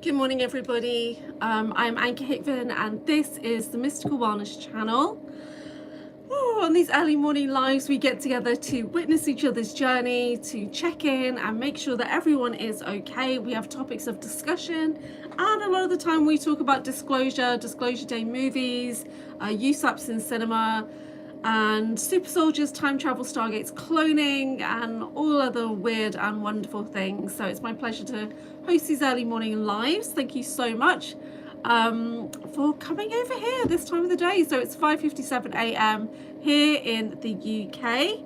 Good morning, everybody. I'm Anchorhaven, and this is the Mystical Wellness channel. On these early morning lives, we get together to witness each other's journey, to check in and make sure that everyone is okay. We have topics of discussion, and a lot of the time we talk about disclosure day movies, USAPs in cinema, and super soldiers, time travel, stargates, cloning, and all other weird and wonderful things. So it's my pleasure to host these early morning lives. Thank you so much for coming over here this time of the day. So it's 5:57 a.m. here in the UK.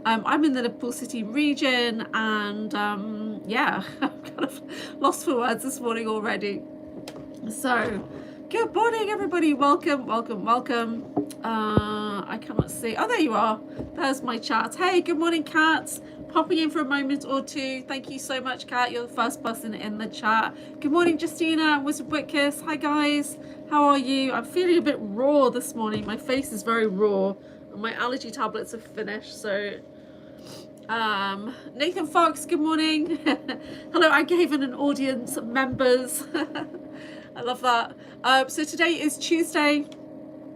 I'm in the Liverpool City region, and yeah, I'm kind of lost for words this morning already. So good morning, everybody. Welcome. I cannot see. Oh, there you are. There's my chat. Hey, good morning, Kat. Popping in for a moment or two. Thank you so much, Kat. You're the first person in the chat. Good morning, Justina. Wizard Witkiss. Hi, guys. How are you? I'm feeling a bit raw this morning. My face is very raw, and my allergy tablets are finished. So, Nathan Fox. Good morning. Hello, Anchorhaven and audience members. I love that. So today is Tuesday.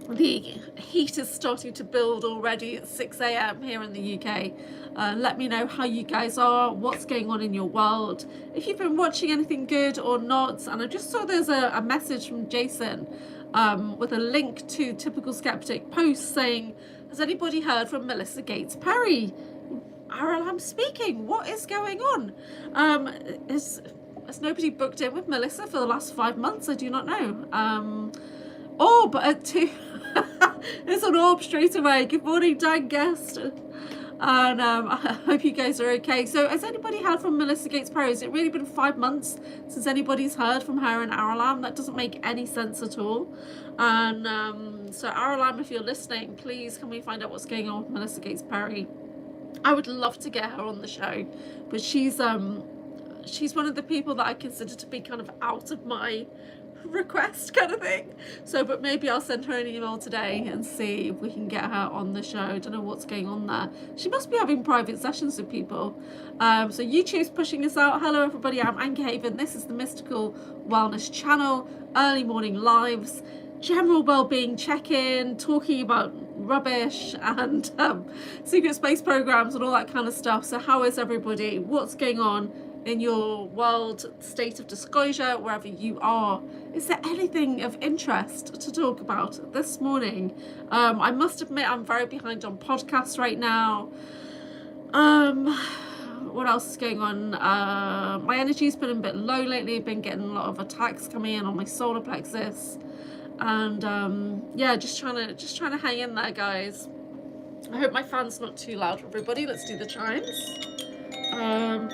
The heat is starting to build already at 6 a.m. here in the UK. Let me know how you guys are, what's going on in your world, if you've been watching anything good or not. And I just saw there's a message from Jason with a link to Typical Skeptic post saying, has anybody heard from Melissa Gates Perry? I'm speaking. What is going on? Has nobody booked in with Melissa for the last 5 months? I do not know. But at 2 it's an orb straight away. Good morning, Dan Guest. And I hope you guys are okay. So has anybody heard from Melissa Gates Perry? Has it really been 5 months since anybody's heard from her and Aralam? That doesn't make any sense at all. And so Aralam, if you're listening, please can we find out what's going on with Melissa Gates Perry? I would love to get her on the show, but she's one of the people that I consider to be kind of out of my request kind of thing. So, but maybe I'll send her an email today and see if we can get her on the show. I don't know what's going on there. She must be having private sessions with people. So YouTube's pushing us out. Hello everybody, I'm Anchorhaven. This is the Mystical Wellness channel, early morning lives, general well-being check-in, talking about rubbish and secret space programs and all that kind of stuff. So how is everybody? What's going on in your world, state of disclosure, wherever you are? Is there anything of interest to talk about this morning? I must admit I'm very behind on podcasts right now. What else is going on? My energy's been a bit low lately. I've been getting a lot of attacks coming in on my solar plexus, and yeah, just trying to hang in there, guys. I hope my fan's not too loud, everybody. Let's do the chimes.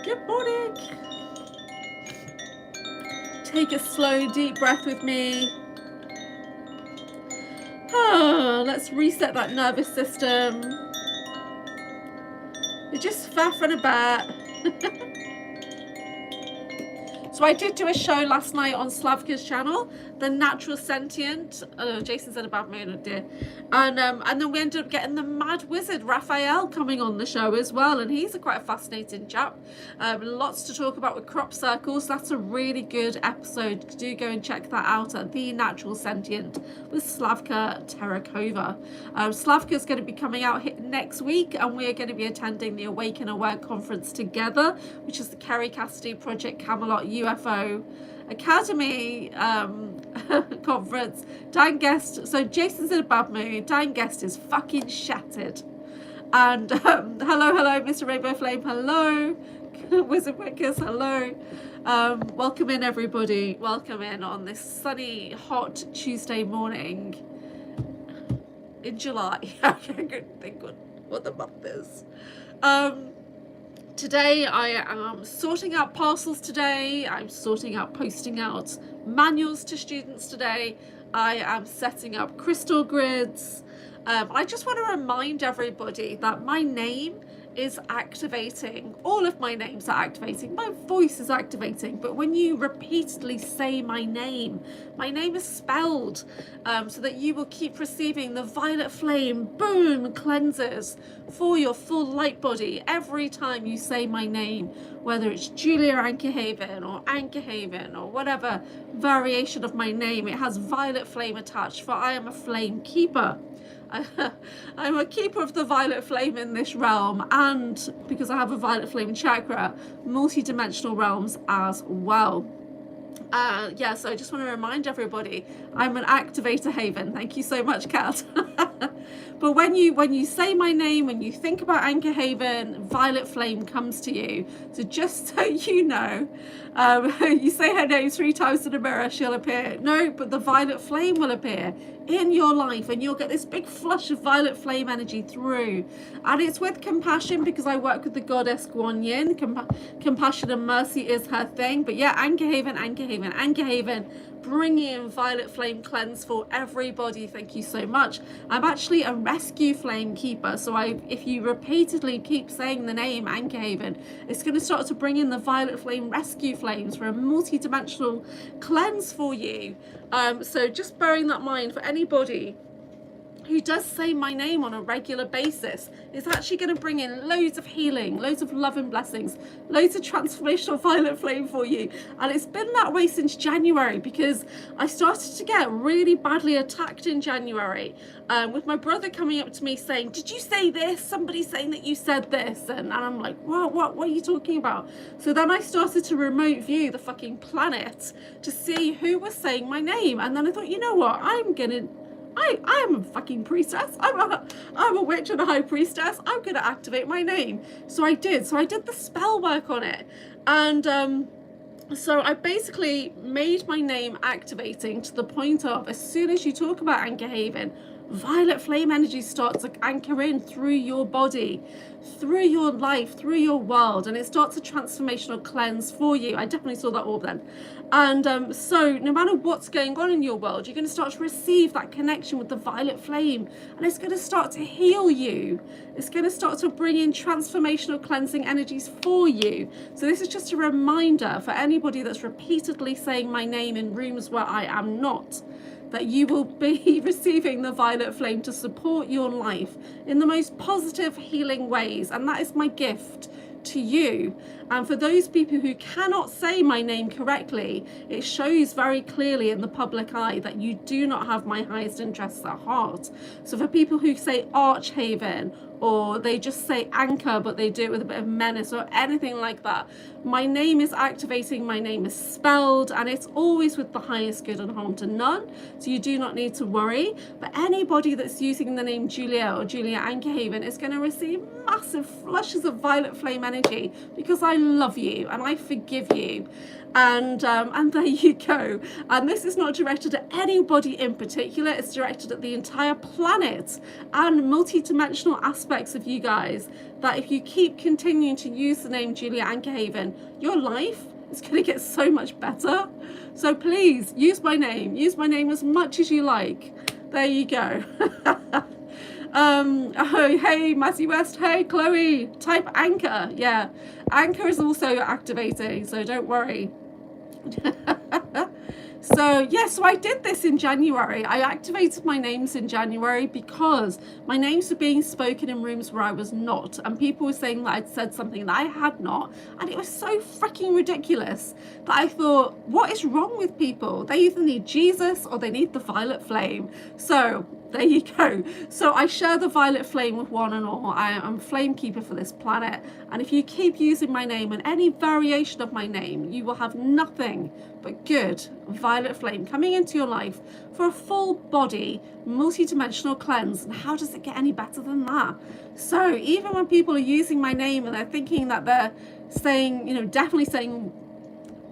Good morning. Take a slow, deep breath with me. Let's reset that nervous system. You're just faffing about. So I did do a show last night on Slavka's channel, The Natural Sentient. Jason said about me, oh dear. And then we ended up getting the mad wizard Raphael coming on the show as well, and he's quite a fascinating chap. Lots to talk about with crop circles. That's a really good episode. Do go and check that out at The Natural Sentient with Slavka Terakova. Slavka's going to be coming out next week, and we are going to be attending the Awaken Aware conference together, which is the Kerry Cassidy Project Camelot UFO Academy conference. Dan Guest, so Jason's in a bad mood. Dan Guest is fucking shattered. And hello, Mr. Rainbow Flame, hello. Wizard Wickus, hello. Welcome in, everybody. Welcome in on this sunny, hot Tuesday morning in July. I couldn't think what the month is. Today I am sorting out parcels today. I'm sorting out posting out manuals to students today. I am setting up crystal grids. I just want to remind everybody that my name is activating. All of my names are activating. My voice is activating. But when you repeatedly say my name is spelled so that you will keep receiving the violet flame, boom, cleanses for your full light body every time you say my name, whether it's Julia Anchorhaven or Anchorhaven or whatever variation of my name. It has violet flame attached, for I am a flame keeper. I'm a keeper of the violet flame in this realm, and because I have a violet flame chakra, multi-dimensional realms as well. Yeah, so I just want to remind everybody, I'm an activator haven. Thank you so much, Kat. But when you say my name, when you think about Anchorhaven, violet flame comes to you. So just so you know, you say her name 3 times in the mirror, she'll appear. No, but the violet flame will appear in your life, and you'll get this big flush of violet flame energy through. And it's with compassion, because I work with the goddess Guan Yin. Compassion and mercy is her thing. But yeah, Anchorhaven, bringing in violet flame cleanse for everybody. Thank you so much. I'm actually a rescue flame keeper, so if you repeatedly keep saying the name Anchorhaven, it's going to start to bring in the violet flame rescue flames for a multi-dimensional cleanse for you. So just bearing that in mind for anybody who does say my name on a regular basis, is actually going to bring in loads of healing, loads of love and blessings, loads of transformational violet flame for you. And it's been that way since January, because I started to get really badly attacked in January, with my brother coming up to me saying, did you say this? Somebody's saying that you said this. And I'm like, what are you talking about? So then I started to remote view the fucking planet to see who was saying my name. And then I thought, you know what, I am a fucking priestess. I'm a witch and a high priestess. I'm going to activate my name. So I did. So I did the spell work on it. And so I basically made my name activating to the point of, as soon as you talk about Anchorhaven, violet flame energy starts to anchor in through your body, through your life, through your world, and it starts a transformational cleanse for you. I definitely saw that orb then. And so no matter what's going on in your world, you're going to start to receive that connection with the violet flame, and it's going to start to heal you. It's going to start to bring in transformational cleansing energies for you. So this is just a reminder for anybody that's repeatedly saying my name in rooms where I am not, that you will be receiving the violet flame to support your life in the most positive healing ways. And that is my gift to you. And for those people who cannot say my name correctly, it shows very clearly in the public eye that you do not have my highest interests at heart. So for people who say Archhaven, or they just say anchor but they do it with a bit of menace or anything like that, my name is activating, my name is spelled, and it's always with the highest good and harm to none, so you do not need to worry. But anybody that's using the name Julia or Julia Anchorhaven is going to receive massive flushes of violet flame energy, because I love you and I forgive you. And there you go. And this is not directed at anybody in particular. It's directed at the entire planet and multi-dimensional aspects of you guys, that if you keep continuing to use the name Julia Anchorhaven, your life is going to get so much better. So please use my name as much as you like. There you go. Oh, hey Matty West, hey Chloe, type anchor. Yeah, anchor is also activating, so don't worry. So I did this in January. I activated my names in January because my names were being spoken in rooms where I was not, and people were saying that I'd said something that I had not, and it was so freaking ridiculous that I thought, what is wrong with people? They either need Jesus or they need the violet flame. So there you go. So I share the violet flame with one and all. I am flame keeper for this planet, and if you keep using my name and any variation of my name, you will have nothing but good violet flame coming into your life for a full body multi-dimensional cleanse. And how does it get any better than that? So even when people are using my name and they're thinking that they're saying, definitely saying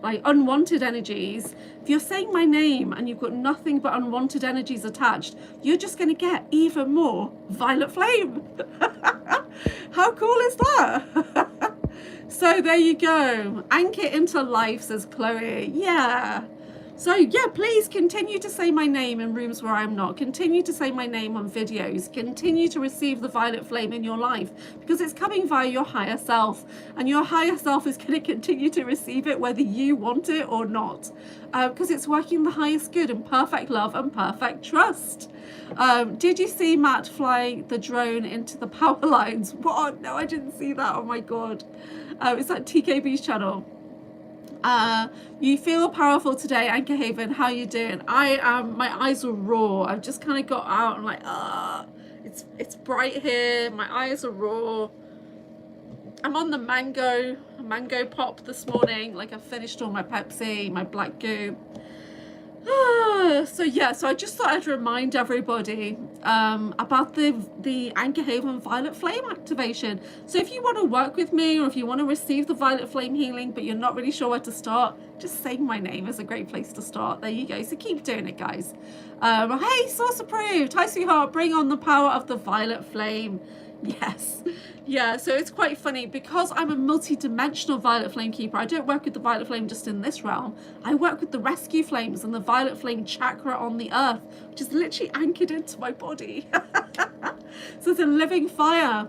like unwanted energies, if you're saying my name and you've got nothing but unwanted energies attached, you're just going to get even more violet flame. How cool is that? So there you go. Anchor into life, says Chloe. Yeah. So yeah, please continue to say my name in rooms where I'm not. Continue to say my name on videos. Continue to receive the violet flame in your life, because it's coming via your higher self, and your higher self is going to continue to receive it whether you want it or not, because it's working the highest good in perfect love and perfect trust. Did you see Matt fly the drone into the power lines? What? No, I didn't see that. Oh my god. Is that TKB's channel? You feel powerful today, Anchorhaven. How you doing? I am. My eyes are raw. I've just kind of got out. I'm like, it's bright here. My eyes are raw. I'm on the mango pop this morning. Like, I finished all my Pepsi, my black goo. So yeah, so I just thought I'd remind everybody about the Anchorhaven Violet Flame activation. So if you want to work with me, or if you want to receive the Violet Flame healing but you're not really sure where to start, just saying my name is a great place to start. There you go. So keep doing it, guys. Hey, source approved. Hi, sweetheart. Bring on the power of the Violet Flame. Yes. Yeah, so it's quite funny because I'm a multi-dimensional violet flame keeper. I don't work with the violet flame just in this realm. I work with the rescue flames and the violet flame chakra on the earth, which is literally anchored into my body. So it's a living fire.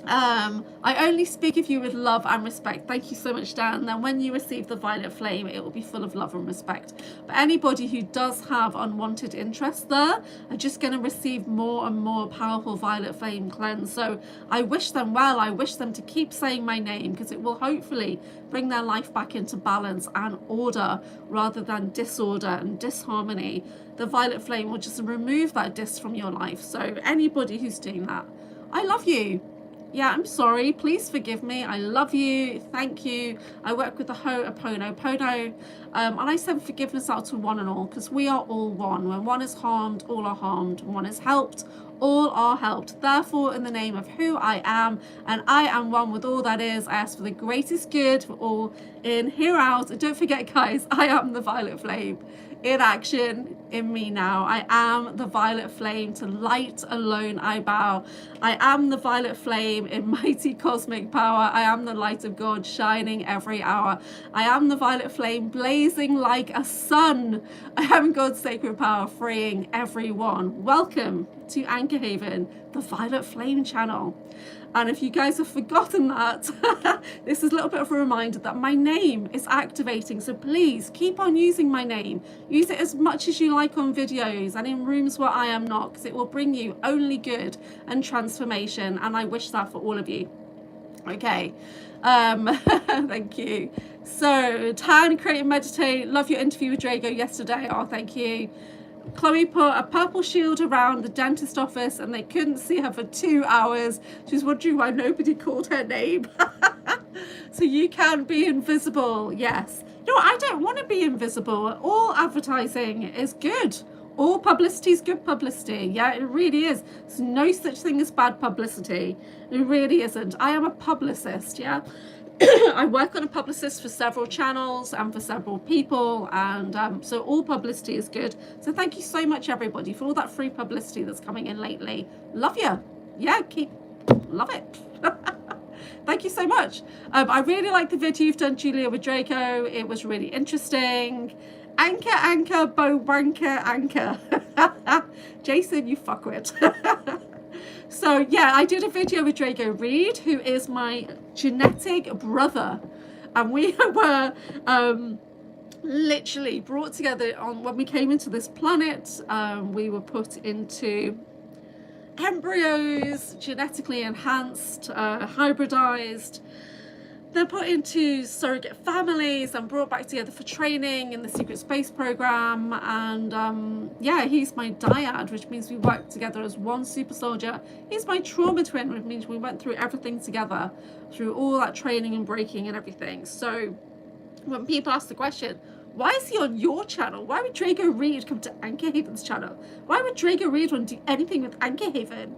I only speak of you with love and respect. Thank you so much, Dan. Then when you receive the violet flame, it will be full of love and respect. But anybody who does have unwanted interest there are just going to receive more and more powerful violet flame cleanse. So I wish them well. I wish them to keep saying my name, because it will hopefully bring their life back into balance and order rather than disorder and disharmony. The violet flame will just remove that dis from your life. So anybody who's doing that, I love you. Yeah, I'm sorry. Please forgive me. I love you. Thank you. I work with the Ho'oponopono. And I send forgiveness out to one and all, because we are all one. When one is harmed, all are harmed. When one is helped, all are helped. Therefore, in the name of who I am, and I am one with all that is, I ask for the greatest good for all in, here, out. And don't forget, guys, I am the violet flame in action in me now. I am the violet flame. To light alone I bow. I am the violet flame in mighty cosmic power. I am the light of God shining every hour. I am the violet flame blazing like a sun. I am God's sacred power freeing everyone. Welcome to Anchorhaven, the Violet Flame channel. And if you guys have forgotten that, this is a little bit of a reminder that my name is activating. So please keep on using my name. Use it as much as you like on videos and in rooms where I am not, because it will bring you only good and transformation. And I wish that for all of you. Okay. Thank you. So Tan, Create and Meditate. Love your interview with Drago yesterday. Oh, thank you. Chloe put a purple shield around the dentist office and they couldn't see her for 2 hours. She was wondering why nobody called her name. So you can be invisible. Yes. No, I don't want to be invisible. All advertising is good. All publicity is good publicity. Yeah, it really is. There's no such thing as bad publicity. It really isn't. I am a publicist. Yeah. I work on a publicist for several channels and for several people, and so all publicity is good. So thank you so much, everybody, for all that free publicity that's coming in lately. Love you. Yeah, love it. Thank you so much. I really like the video you've done, Julia, with Draco. It was really interesting. Anchor, bow wanker, anchor. Jason, you fuckwit. So yeah, I did a video with Drago Reed, who is my genetic brother, and we were literally brought together on when we came into this planet. We were put into embryos, genetically enhanced, hybridized. They're put into surrogate families and brought back together for training in the secret space program. And yeah, he's my dyad, which means we work together as one super soldier. He's my trauma twin, which means we went through everything together, through all that training and breaking and everything. So when people ask the question, why is he on your channel? Why would Drago Reed come to Anchorhaven's channel? Why would Drago Reed want to do anything with Anchorhaven?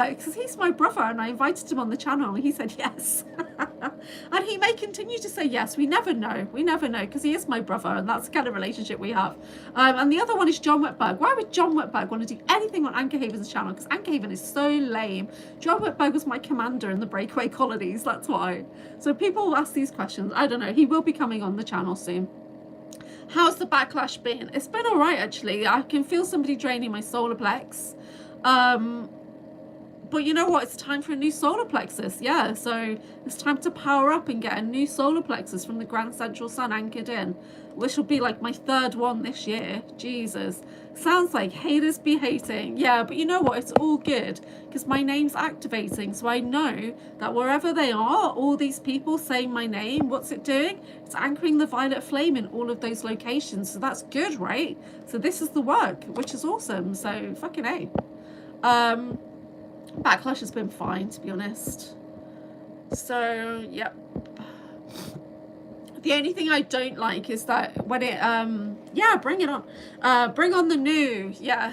Because he's my brother and I invited him on the channel and he said yes. And he may continue to say yes. We never know. We never know, because he is my brother and that's the kind of relationship we have. And the other one is John Whitberg. Why would John Whitberg want to do anything on Anchorhaven's channel? Because Anchorhaven is so lame. John Whitberg was my commander in the Breakaway colonies. That's why. So people will ask these questions. I don't know. He will be coming on the channel soon. How's the backlash been? It's been all right, actually. I can feel somebody draining my solar plex. But you know what? It's time for a new solar plexus. Yeah, so it's time to power up and get a new solar plexus from the Grand Central Sun anchored in, which will be like my 3rd one this year. Jesus. Sounds like haters be hating. Yeah, but you know what? It's all good because my name's activating. So I know that wherever they are, all these people saying my name, what's it doing? It's anchoring the violet flame in all of those locations. So that's good, right? So this is the work, which is awesome. So fucking A. Backlash has been fine, to be honest. So, yep. The only thing I don't like is that when it, yeah, bring it on. Bring on the new, yeah.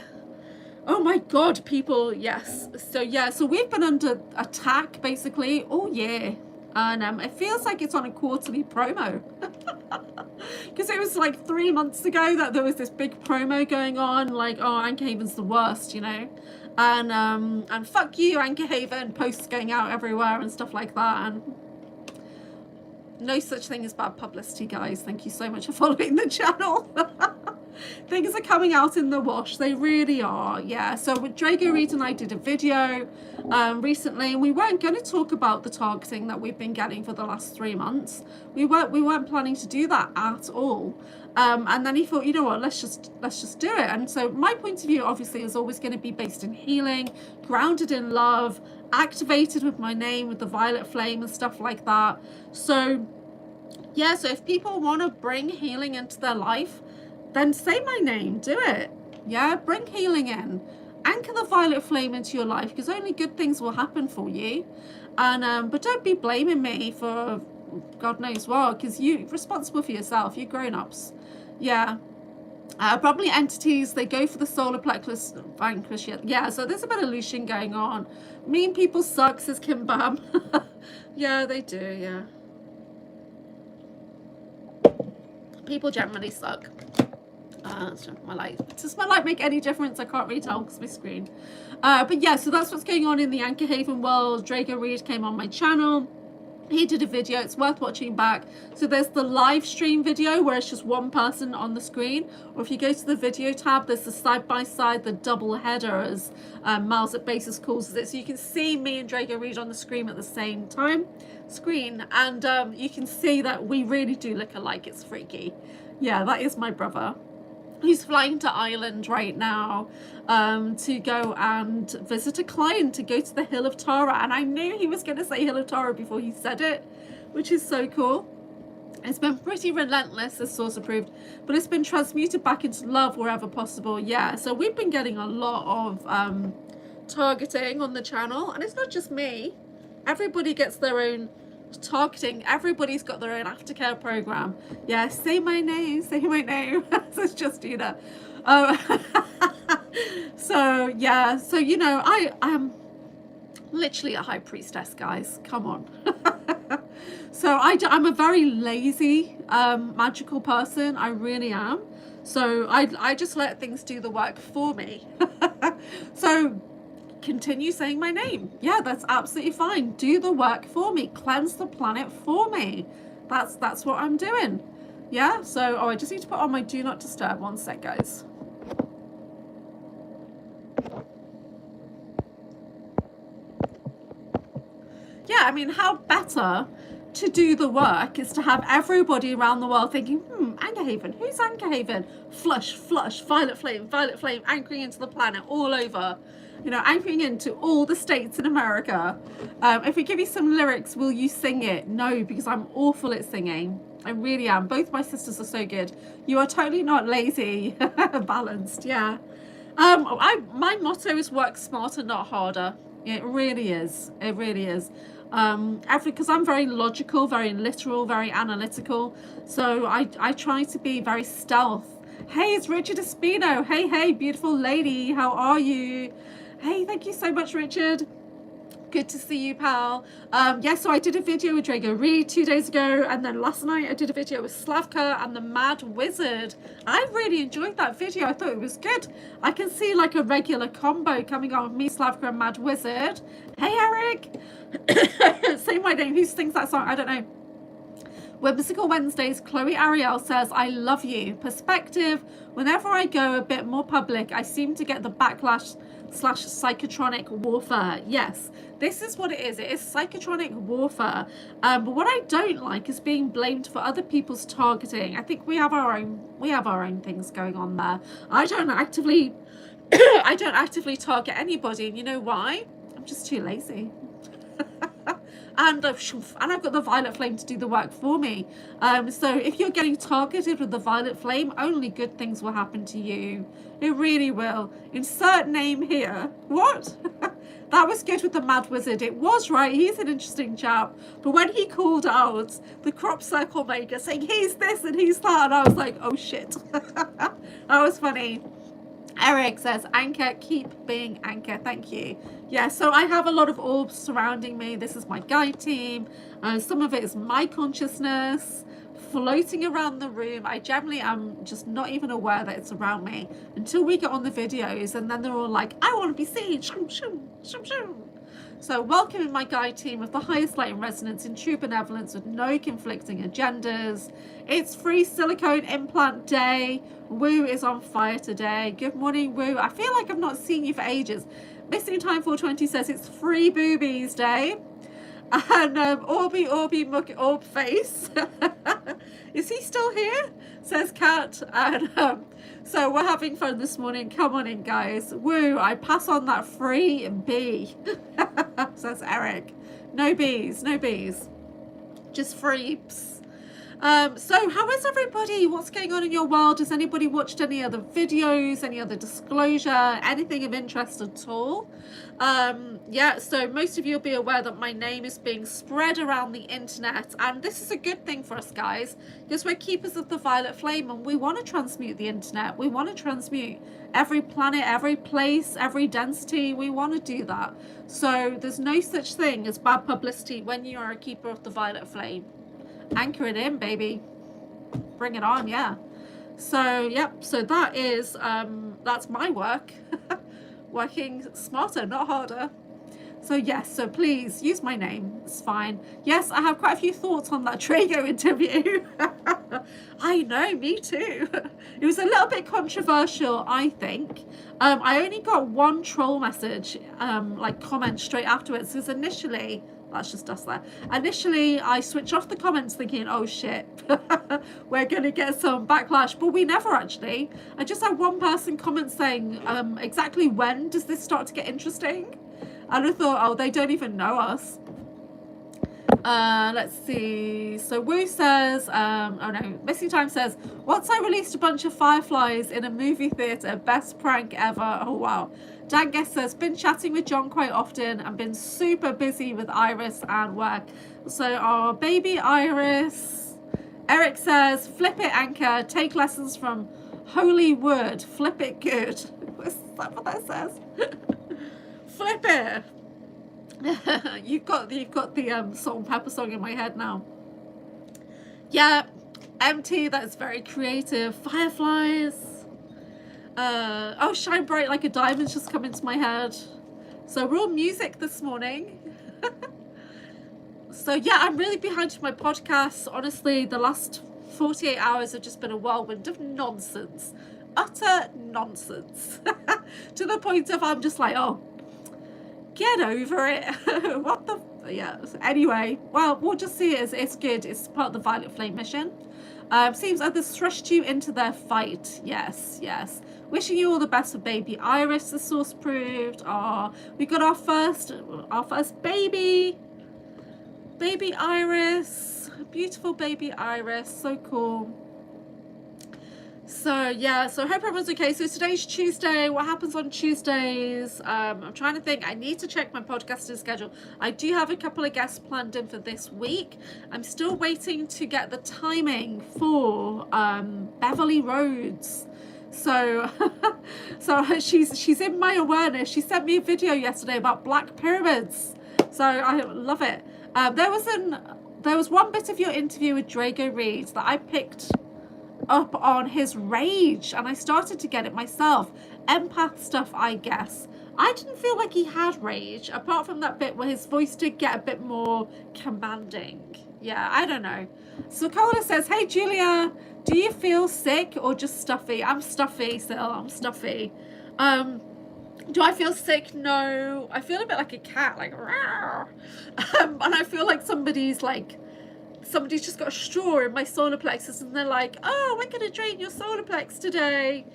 Oh my God, people, yes. So, yeah, so we've been under attack, basically, all year. And it feels like it's on a quarterly promo. Because it was like 3 months ago that there was this big promo going on, like, oh, Anchorhaven's the worst, you know. And fuck you, Anchorhaven, posts going out everywhere and stuff like that. And no such thing as bad publicity, guys. Thank you so much for following the channel. Things are coming out in the wash. They really are. Yeah. So with Drago Reed and I did a video recently, and we weren't going to talk about the targeting that we've been getting for the last 3 months. We weren't planning to do that at all. And then he thought, you know what, let's just do it. And so my point of view obviously is always going to be based in healing, grounded in love, activated with my name, with the violet flame and stuff like that. So yeah, so if people want to bring healing into their life, then say my name, do it. Yeah, bring healing in. Anchor the violet flame into your life, because only good things will happen for you. And but don't be blaming me for God knows what, because you're responsible for yourself. You're grown-ups. Yeah. Probably entities, they go for the solar plexus vanquish. Yeah, so there's a bit of Lucian going on. Mean people suck, says Kim Bam. Yeah, they do, yeah. People generally suck. My light. Does my light make any difference? I can't really tell because my screen. But yeah, so that's what's going on in the Anchorhaven world. Drago Reed came on my channel. He did a video. It's worth watching back. So there's the live stream video where it's just one person on the screen, or if you go to the video tab, there's the side by side, the double header, as Miles at Basis calls it. So you can see me and Drago Reed on the screen at the same time. And you can see that we really do look alike. It's freaky. Yeah, that is my brother. He's flying to Ireland right now to go and visit a client, to go to the Hill of Tara. And I knew he was going to say Hill of Tara before he said it, which is so cool. It's been pretty relentless, as source approved, but it's been transmuted back into love wherever possible. Yeah, so we've been getting a lot of targeting on the channel. And it's not just me. Everybody gets their own targeting. Everybody's got their own aftercare program. Yeah, say my name, say my name. So it's just, you know. So yeah, so you know, I am literally a high priestess, guys. Come on. So I'm a very lazy magical person. I really am. So I just let things do the work for me. So continue saying my name. Yeah, that's absolutely fine. Do the work for me. Cleanse the planet for me. That's what I'm doing. Yeah, so I just need to put on my do not disturb. One sec, guys. Yeah, I mean, how better to do the work is to have everybody around the world thinking, Anchorhaven, who's Anchorhaven? Flush, flush, violet flame, anchoring into the planet all over. You know, anchoring into all the states in America. If we give you some lyrics, will you sing it? No, because I'm awful at singing. I really am. Both my sisters are so good. You are totally not lazy. Balanced, yeah. My motto is work smarter, not harder. It really is. It really is. Because I'm very logical, very literal, very analytical. So I try to be very stealth. Hey, it's Richard Espino. Hey, beautiful lady. How are you? Hey, thank you so much, Richard. Good to see you, pal. Yeah, so I did a video with Drago Reed 2 days ago, and then last night I did a video with Slavka and the Mad Wizard. I really enjoyed that video. I thought it was good. I can see like a regular combo coming on with me, Slavka, and Mad Wizard. Hey, Eric. Say my name. Who sings that song? I don't know. Whimsical Wednesdays, Chloe Ariel says, I love you. Perspective. Whenever I go a bit more public, I seem to get the backlash / psychotronic warfare. Yes, this is what it is. It is psychotronic warfare. But what I don't like is being blamed for other people's targeting. I think we have our own things going on there. I don't actively target anybody, and you know why? I'm just too lazy. And I've got the violet flame to do the work for me. So if you're getting targeted with the violet flame, only good things will happen to you. It really will. Insert name here. What? That was good with the Mad Wizard. It was, right. He's an interesting chap. But when he called out the crop circle maker saying he's this and he's that, and I was like, oh shit. That was funny. Eric says, Anchor, keep being Anchor. Thank you. Yeah, so I have a lot of orbs surrounding me. This is my guide team. Some of it is my consciousness floating around the room. I generally am just not even aware that it's around me until we get on the videos, and then they're all like, I want to be seen. Shoom, shoom, shoom, shoom. So welcome in my guide team of the highest light and resonance in true benevolence with no conflicting agendas. It's free silicone implant day. Woo is on fire today. Good morning, Woo. I feel like I've not seen you for ages. Missing Time 420 says it's free boobies day. And Orby Muck Orb Face. Is he still here? Says Kat. And so we're having fun this morning. Come on in, guys. Woo, I pass on that free bee. Says Eric. No bees, no bees. Just freeps. So how is everybody? What's going on in your world? Has anybody watched any other videos, any other disclosure, anything of interest at all? Yeah, so most of you will be aware that my name is being spread around the internet, and this is a good thing for us, guys, because we're keepers of the violet flame, and we want to transmute the internet. We want to transmute every planet, every place, every density. We want to do that. So there's no such thing as bad publicity when you are a keeper of the violet flame. Anchor it in, baby. Bring it on, yeah. So yep, so that is that's my work. Working smarter, not harder. So yes, so please use my name. It's fine. Yes, I have quite a few thoughts on that Drago interview. I know, me too. It was a little bit controversial, I think. I only got one troll message, like comment straight afterwards, because initially, that's just us there. Initially, I switched off the comments thinking, oh shit, we're going to get some backlash. But we never actually. I just had one person comment saying, exactly when does this start to get interesting? And I thought, oh, they don't even know us. Let's see. So Woo says, oh no, Missing Time says, once I released a bunch of fireflies in a movie theatre, best prank ever. Oh wow. Dan Guest says, been chatting with John quite often and been super busy with Iris and work. So our baby Iris. Eric says, flip it, Anchor, take lessons from Holy Word, flip it good. Is that what that says? Flip it. You've got the salt and pepper song in my head now. Yeah, MT, that's very creative. Fireflies. Oh, shine bright like a diamond's just come into my head. So we're all music this morning. So yeah, I'm really behind with my podcasts. Honestly, the last 48 hours have just been a whirlwind of nonsense. Utter nonsense. To the point of I'm just like, oh, get over it. What the yeah. Anyway, well, we'll just see it as it's good. It's part of the Violet Flame mission. Seems others thrust you into their fight. Yes, yes. Wishing you all the best for baby Iris, the source proved. Ah, we got our first baby. Baby Iris. Beautiful baby Iris. So cool. So yeah, so I hope everyone's okay. So today's Tuesday. What happens on Tuesdays? I'm trying to think. I need to check my podcasting schedule. I do have a couple of guests planned in for this week. I'm still waiting to get the timing for Beverly Rhodes. So so she's in my awareness. She sent me a video yesterday about black pyramids. So I love it. There was one bit of your interview with Drago Reed that I picked up on his rage, and I started to get it myself. Empath stuff, I guess. I didn't feel like he had rage, apart from that bit where his voice did get a bit more commanding. Yeah, I don't know. So Cola says, hey Julia, do you feel sick or just stuffy? I'm stuffy, Sil. I'm stuffy. Do I feel sick? No. I feel a bit like a cat, like, and I feel like somebody's just got a straw in my solar plexus and they're like, oh, we're going to drain your solar plex today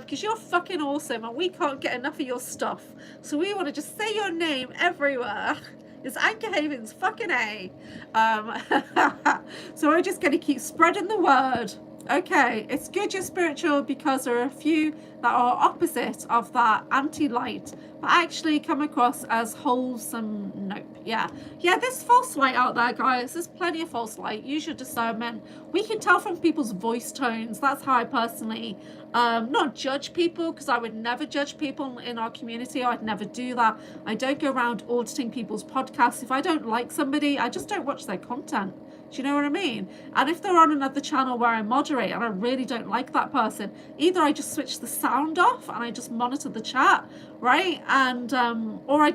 because you're fucking awesome and we can't get enough of your stuff. So we want to just say your name everywhere. It's Anchorhaven's fucking A. So we're just going to keep spreading the word. Okay, it's good you're spiritual because there are a few that are opposite of that anti-light, but actually come across as wholesome. Nope. Yeah, there's false light out there, guys. There's plenty of false light. Use your discernment. We can tell from people's voice tones. That's how I personally not judge people, because I would never judge people in our community. I'd never do that. I don't go around auditing people's podcasts. If I don't like somebody, I just don't watch their content. Do you know what I mean? And if they're on another channel where I moderate and I really don't like that person, either I just switch the sound off and I just monitor the chat, right? And or I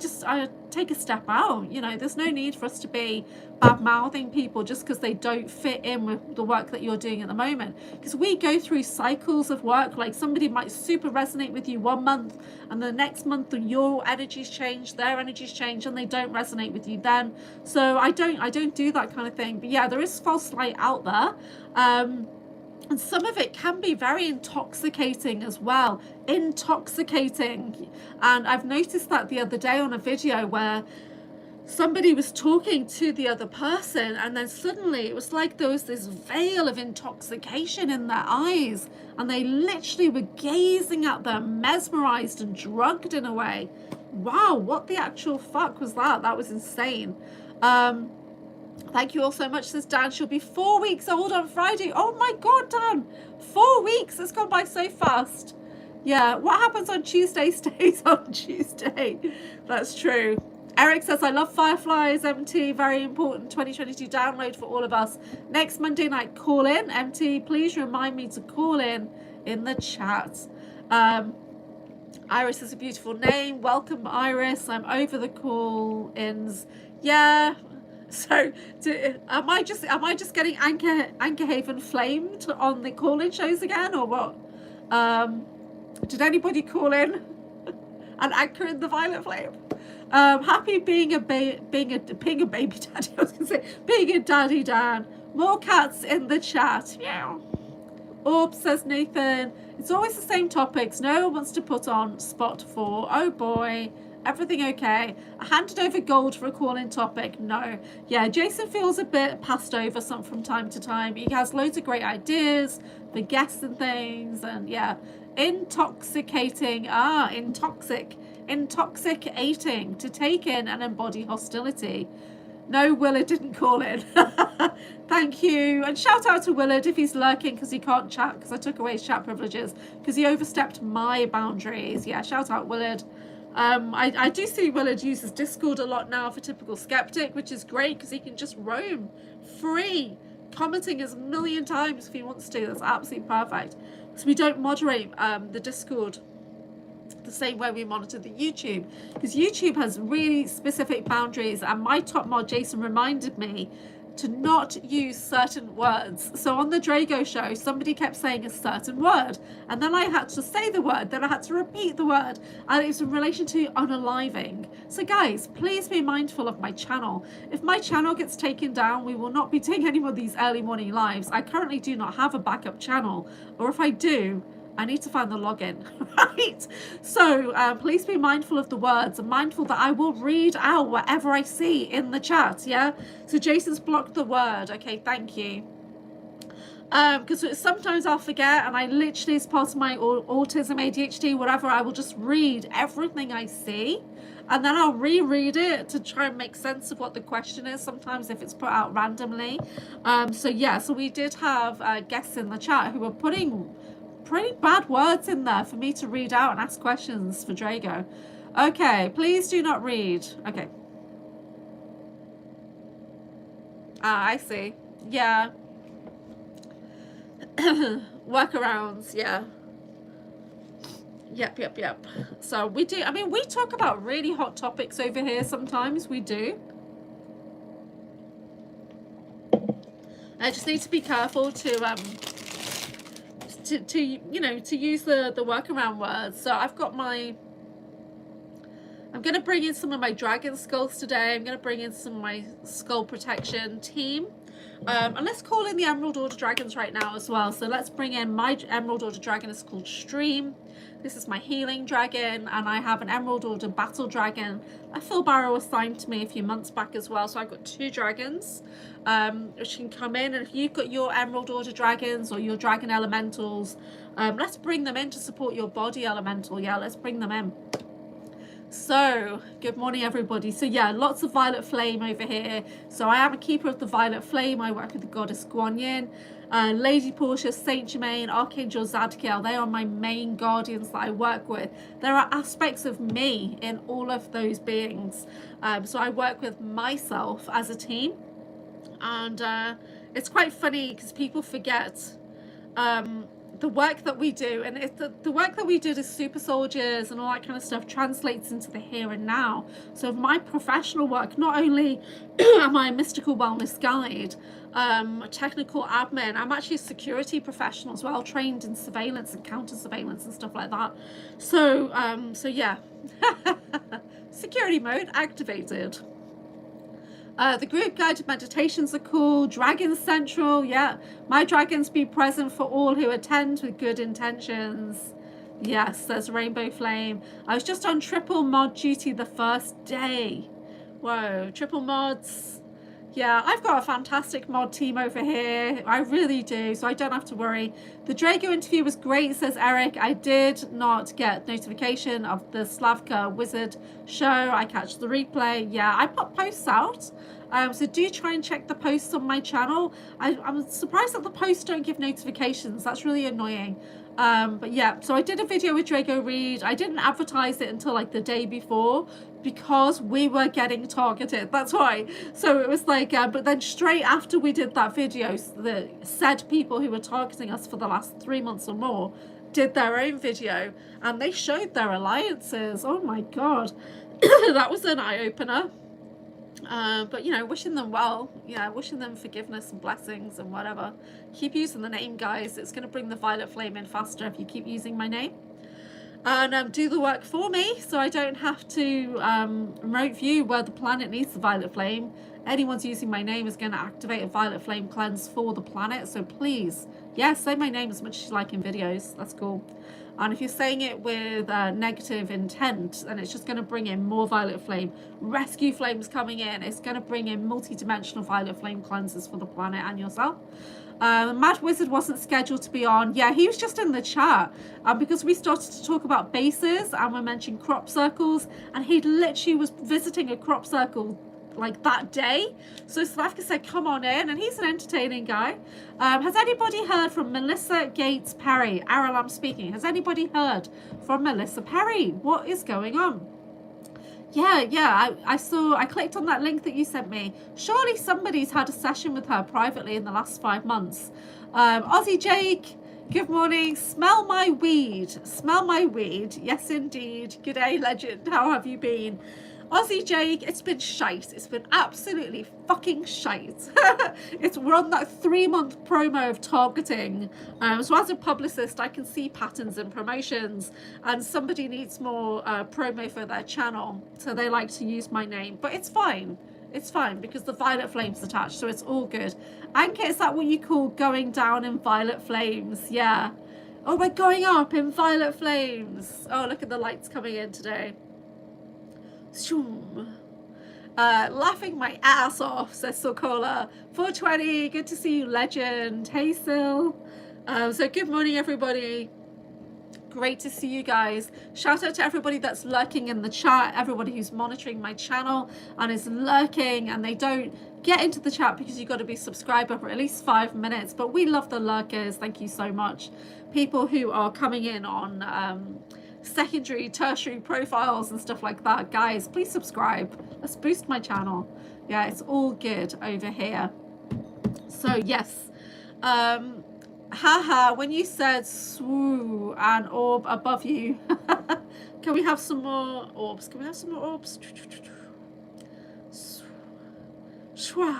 take a step out. You know, there's no need for us to be bad-mouthing people just because they don't fit in with the work that you're doing at the moment. Because we go through cycles of work. Like somebody might super resonate with you one month, and the next month your energies change, their energies change, and they don't resonate with you then. So I don't do that kind of thing. But yeah, there is false light out there. And some of it can be very intoxicating as well. Intoxicating. And I've noticed that the other day on a video where somebody was talking to the other person, and then suddenly it was like there was this veil of intoxication in their eyes, and they literally were gazing at them, mesmerized and drugged in a way. Wow, what the actual fuck was that? That was insane. Thank you all so much, says Dan. She'll be 4 weeks old on Friday. Oh my God, Dan. 4 weeks. It's gone by so fast. Yeah, what happens on Tuesday stays on Tuesday. That's true. Eric says, I love Fireflies, MT. Very important 2022 download for all of us. Next Monday night, call in. MT, please remind me to call in the chat. Iris is a beautiful name. Welcome, Iris. I'm over the call-ins. Yeah. So, am I just getting Anchorhaven flamed on the call-in shows again, or what? Did anybody call in and anchor in the violet flame? Happy being a baby daddy. I was gonna say being a daddy, Dan. More cats in the chat. Meow. Orb, says Nathan. It's always the same topics. No one wants to put on spot for. Oh boy. Everything okay? I handed over gold for a call-in topic. No. Yeah, Jason feels a bit passed over from time to time. He has loads of great ideas for guests and things. And yeah, intoxicating. Intoxicating to take in and embody hostility. No, Willard didn't call in. Thank you. And shout out to Willard if he's lurking because he can't chat because I took away his chat privileges because he overstepped my boundaries. Yeah, shout out Willard. I do see Willard uses Discord a lot now for Typical Skeptic, which is great because he can just roam free, commenting as a million times if he wants to. That's absolutely perfect. So we don't moderate the Discord the same way we monitor the YouTube, because YouTube has really specific boundaries, and my top mod Jason reminded me to not use certain words. So on the Drago show, somebody kept saying a certain word, and then I had to say the word, then I had to repeat the word, and it's in relation to unaliving. So guys, please be mindful of my channel. If my channel gets taken down, we will not be doing any more of these early morning lives. I currently do not have a backup channel, or if I do, I need to find the login, right? So please be mindful of the words and mindful that I will read out whatever I see in the chat, yeah? So Jason's blocked the word. Okay, thank you. Because sometimes I'll forget, and I literally, as part of my autism, ADHD, whatever, I will just read everything I see, and then I'll reread it to try and make sense of what the question is, sometimes if it's put out randomly. So yeah, so we did have guests in the chat who were putting pretty bad words in there for me to read out and ask questions for Drago. Okay, please do not read. Okay. I see. Yeah. Workarounds, yeah. Yep. So we do, I mean, we talk about really hot topics over here sometimes, we do. I just need to be careful to you know, to use the workaround words. So I've got my, I'm going to bring in some of my dragon skulls today. I'm going to bring in some of my skull protection team. And let's call in the Emerald Order Dragons right now as well. So let's bring in my Emerald Order Dragon. It's called Stream. This is my healing dragon, and I have an Emerald Order Battle Dragon that Phil Barrow assigned to me a few months back as well. So I've got 2 dragons which can come in, and if you've got your Emerald Order Dragons or your Dragon Elementals, let's bring them in to support your body elemental. Yeah, let's bring them in. So good morning everybody. So yeah, lots of violet flame over here. So I am a keeper of the violet flame. I work with the goddess Guan Yin, Lady Portia, Saint Germain, Archangel Zadkiel. They are my main guardians that I work with. There are aspects of me in all of those beings, so I work with myself as a team. And it's quite funny because people forget the work that we do, and it's the work that we did as super soldiers and all that kind of stuff translates into the here and now. So my professional work, not only am I a mystical wellness guide, a technical admin, I'm actually a security professional as well, trained in surveillance and counter surveillance and stuff like that. So so yeah, security mode activated. The group guided meditations are cool. Dragon Central, yeah. My dragons be present for all who attend with good intentions. Yes, there's Rainbow Flame. I was just on triple mod duty the first day. Whoa, triple mods. Yeah, I've got a fantastic mod team over here. I really do, so I don't have to worry. The Drago interview was great, says Eric. I did not get notification of the Slavka Wizard show. I catch the replay. Yeah, I put posts out. So do try and check the posts on my channel. I'm surprised that the posts don't give notifications. That's really annoying. But yeah, so I did a video with Drago Reed. I didn't advertise it until like the day before because we were getting targeted. That's why. So it was like, but then straight after we did that video, the said people who were targeting us for the last 3 months or more did their own video, and they showed their alliances. Oh my God, that was an eye-opener. But you know, wishing them well, yeah, wishing them forgiveness and blessings and whatever. Keep using the name, guys. It's going to bring the violet flame in faster if you keep using my name. And do the work for me, so I don't have to remote view where the planet needs the violet flame. Anyone's using my name is going to activate a violet flame cleanse for the planet. So please, yes, say my name as much as you like in videos. That's cool. And if you're saying it with negative intent, then it's just going to bring in more violet flame. Rescue flames coming in. It's going to bring in multi-dimensional violet flame cleanses for the planet and yourself. Mad Wizard wasn't scheduled to be on. Yeah, he was just in the chat. Because we started to talk about bases and we mentioned crop circles. And he literally was visiting a crop circle like that day. So Slavka said, come on in. And he's an entertaining guy. Has anybody heard from Melissa Gates Perry? Ariel, I'm speaking. Has anybody heard from Melissa Perry? What is going on? Yeah, I clicked on that link that you sent me. Surely somebody's had a session with her privately in the last 5 months. Aussie Jake, good morning. Smell my weed. Smell my weed. Yes, indeed. Good day, legend. How have you been? Aussie Jake, it's been shite. It's been absolutely fucking shite. We're on that 3-month promo of targeting. So as a publicist, I can see patterns in promotions, and somebody needs more promo for their channel. So they like to use my name, but it's fine. It's fine because the violet flame's attached, so it's all good. Anka, is that what you call going down in violet flames? Yeah. Oh, we're going up in violet flames. Oh, look at the lights coming in today. Laughing my ass off, says Sokola. 420, good to see you, legend. Hey, Sil. So good morning, everybody. Great to see you guys. Shout out to everybody that's lurking in the chat, everybody who's monitoring my channel and is lurking, and they don't get into the chat because you've got to be subscriber for at least 5 minutes. But we love the lurkers. Thank you so much. People who are coming in on secondary, tertiary profiles and stuff like that, guys, please subscribe. Let's boost my channel. Yeah, it's all good over here. So yes, haha, when you said swoo and orb above you, can we have some more orbs? Can we have some more orbs? Shwa.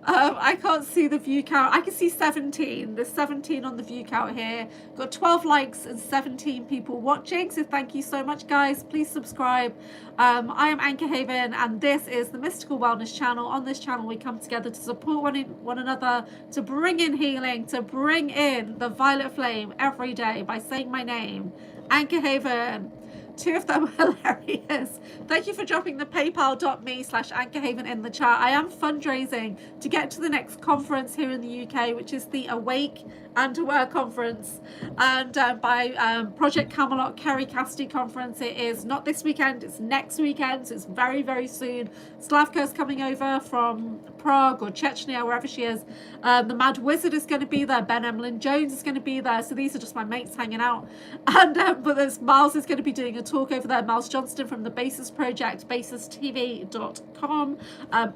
I can't see the view count. I can see 17. There's 17 on the view count here. Got 12 likes and 17 people watching. So thank you so much, guys. Please subscribe. I am Anchorhaven, and this is the Mystical Wellness channel. On this channel, we come together to support one another, to bring in healing, to bring in the violet flame every day by saying my name, Anchorhaven. Two of them are hilarious. Thank you for dropping the paypal.me/Anchorhaven in the chat. I am fundraising to get to the next conference here in the UK, which is the Awake and Aware conference, and by Project Camelot Kerry Cassidy conference. It is not this weekend, it's next weekend, so it's very, very soon. Slavka's coming over from Prague or Chechnya, wherever she is. The Mad Wizard is going to be there. Ben Emlyn Jones is going to be there. So these are just my mates hanging out. And but there's Miles is going to be doing a talk over there. Miles Johnston from the Basis Project, basistv.com.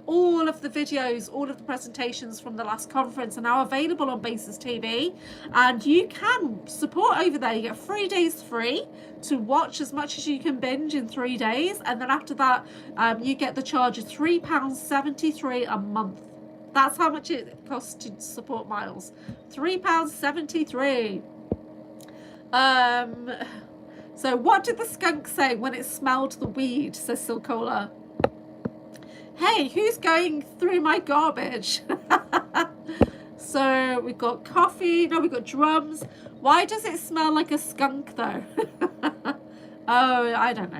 All of the videos, all of the presentations from the last conference are now available on Basis TV, and you can support over there. You get 3 days free to watch as much as you can binge in 3 days, and then after that you get the charge of £3.73 a month. That's how much it costs to support Miles. £3.73. So what did the skunk say when it smelled the weed, says Silcola. Hey, who's going through my garbage? So we've got coffee. No, we've got drums. Why does it smell like a skunk though? Oh, I don't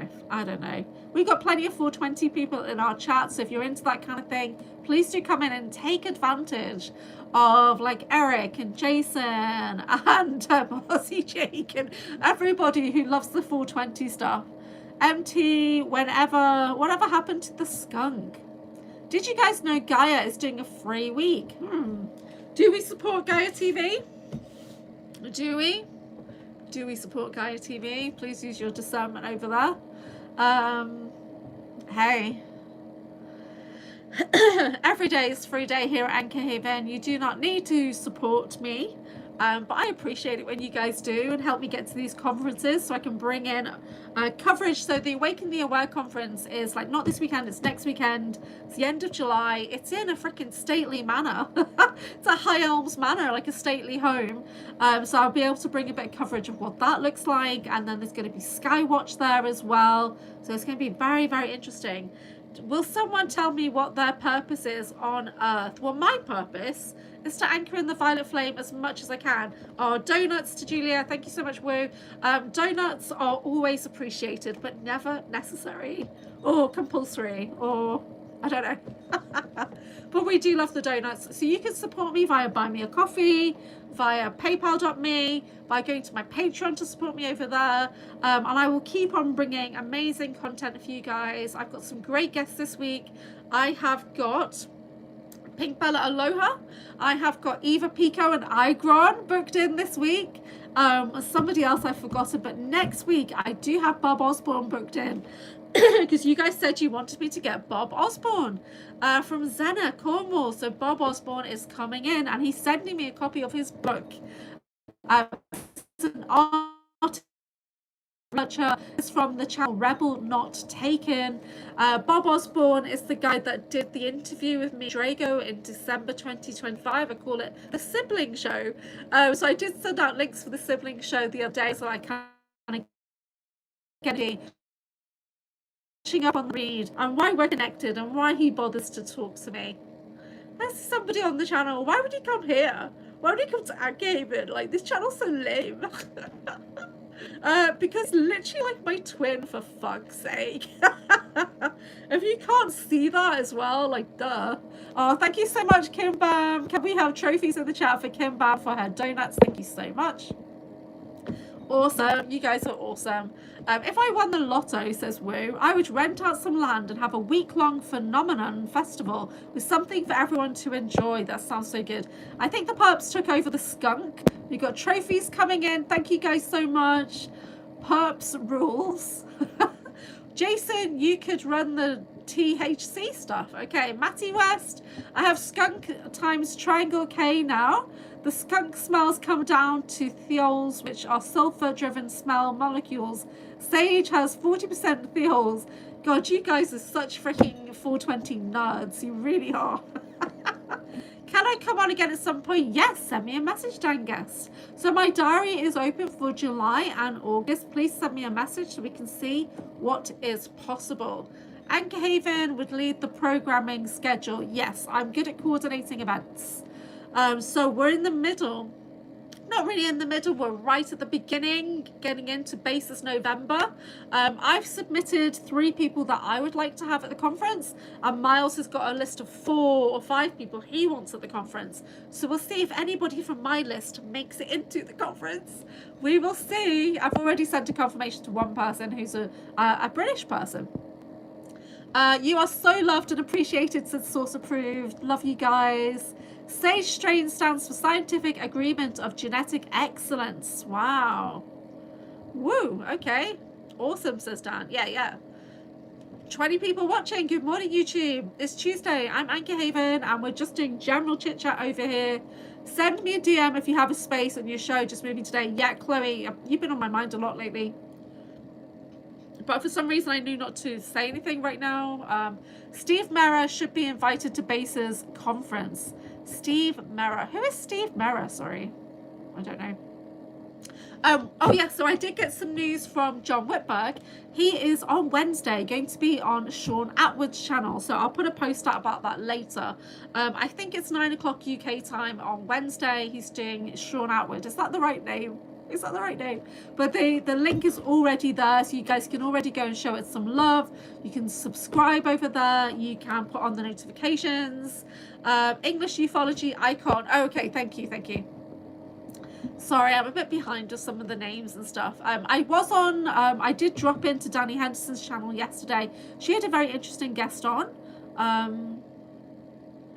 know. We've got plenty of 420 people in our chat, so if you're into that kind of thing, please do come in and take advantage of like Eric and Jason and Ozzy Jake and everybody who loves the 420 stuff. MT, whatever happened to the skunk? Did you guys know Gaia is doing a free week? Do we support Gaia TV? Do we? Do we support Gaia TV? Please use your discernment over there. Hey. Every day is free day here at Anchorhaven. You do not need to support me, but I appreciate it when you guys do and help me get to these conferences so I can bring in coverage. So the Awaken the Aware conference is like not this weekend, it's next weekend. It's the end of July. It's in a freaking stately manor. It's a High Elms manor, like a stately home. So I'll be able to bring a bit of coverage of what that looks like, and then there's going to be Skywatch there as well. So it's going to be very, very interesting. Will someone tell me what their purpose is on Earth? Well, my purpose is to anchor in the violet flame as much as I can. Oh, donuts to Julia. Thank you so much, Woo. Donuts are always appreciated, but never necessary or compulsory, or I don't know. But we do love the donuts. So you can support me via Buy Me a Coffee, via paypal.me, by going to my Patreon to support me over there. And I will keep on bringing amazing content for you guys. I've got some great guests this week. I have got Pink Bella Aloha. I have got Eva Pico and Igron booked in this week. Somebody else I've forgotten, but next week I do have Bob Osborne booked in. Because you guys said you wanted me to get Bob Osborne from Zena, Cornwall. So Bob Osborne is coming in, and he's sending me a copy of his book. It's an art lecture. It's from the channel Rebel Not Taken. Bob Osborne is the guy that did the interview with me, Drago, in December 2025. I call it the sibling show. So I did send out links for the sibling show the other day, so I kind of get it up on the read and why we're connected and why he bothers to talk to me. There's somebody on the channel. Why would he come here? Why would he come to Anchorhaven? Like, this channel's so lame. Because literally like my twin, for fuck's sake. If you can't see that as well, like, duh. Oh, thank you so much, Kim Bam. Can we have trophies in the chat for Kim Bam for her donuts? Thank you so much. Awesome. You guys are awesome. If I won the lotto, says Woo, I would rent out some land and have a week-long phenomenon festival with something for everyone to enjoy. That sounds so good. I think the perps took over the skunk. We've got trophies coming in. Thank you guys so much. Perps rules. Jason, you could run the THC stuff. Okay, Matty West. I have skunk times triangle K now. The skunk smells come down to thiols, which are sulfur-driven smell molecules. Sage has 40% thiols. God, you guys are such freaking 420 nerds. You really are. Can I come on again at some point? Yes, send me a message, Dangus. So my diary is open for July and August. Please send me a message so we can see what is possible. Anchorhaven would lead the programming schedule. Yes, I'm good at coordinating events. So we're in the middle. Not really in the middle, we're right at the beginning, getting into Basis November. I've submitted 3 people that I would like to have at the conference, and Miles has got a list of 4 or 5 people he wants at the conference. So we'll see if anybody from my list makes it into the conference. We will see. I've already sent a confirmation to one person who's a British person. You are so loved and appreciated, said Source Approved. Love you guys. SAGE strain stands for Scientific Agreement of Genetic Excellence. Wow. Woo, okay. Awesome, says Dan. Yeah. 20 people watching. Good morning, YouTube. It's Tuesday. I'm Anchorhaven, and we're just doing general chit-chat over here. Send me a DM if you have a space on your show. Just moving today. Yeah, Chloe, you've been on my mind a lot lately. But for some reason, I knew not to say anything right now. Steve Merra should be invited to BASE's conference. Steve Merra. Who is Steve Merra? Sorry. I don't know. Oh, yeah. So I did get some news from John Whitberg. He is on Wednesday going to be on Sean Atwood's channel. So I'll put a post out about that later. I think it's 9 o'clock UK time on Wednesday. He's doing Sean Atwood. Is that the right name? Is that the right name? But the link is already there, so you guys can already go and show it some love. You can subscribe over there. You can put on the notifications. English ufology icon. Oh, okay, thank you. Sorry, I'm a bit behind with some of the names and stuff. I did drop into Danny Henderson's channel yesterday. She had a very interesting guest on.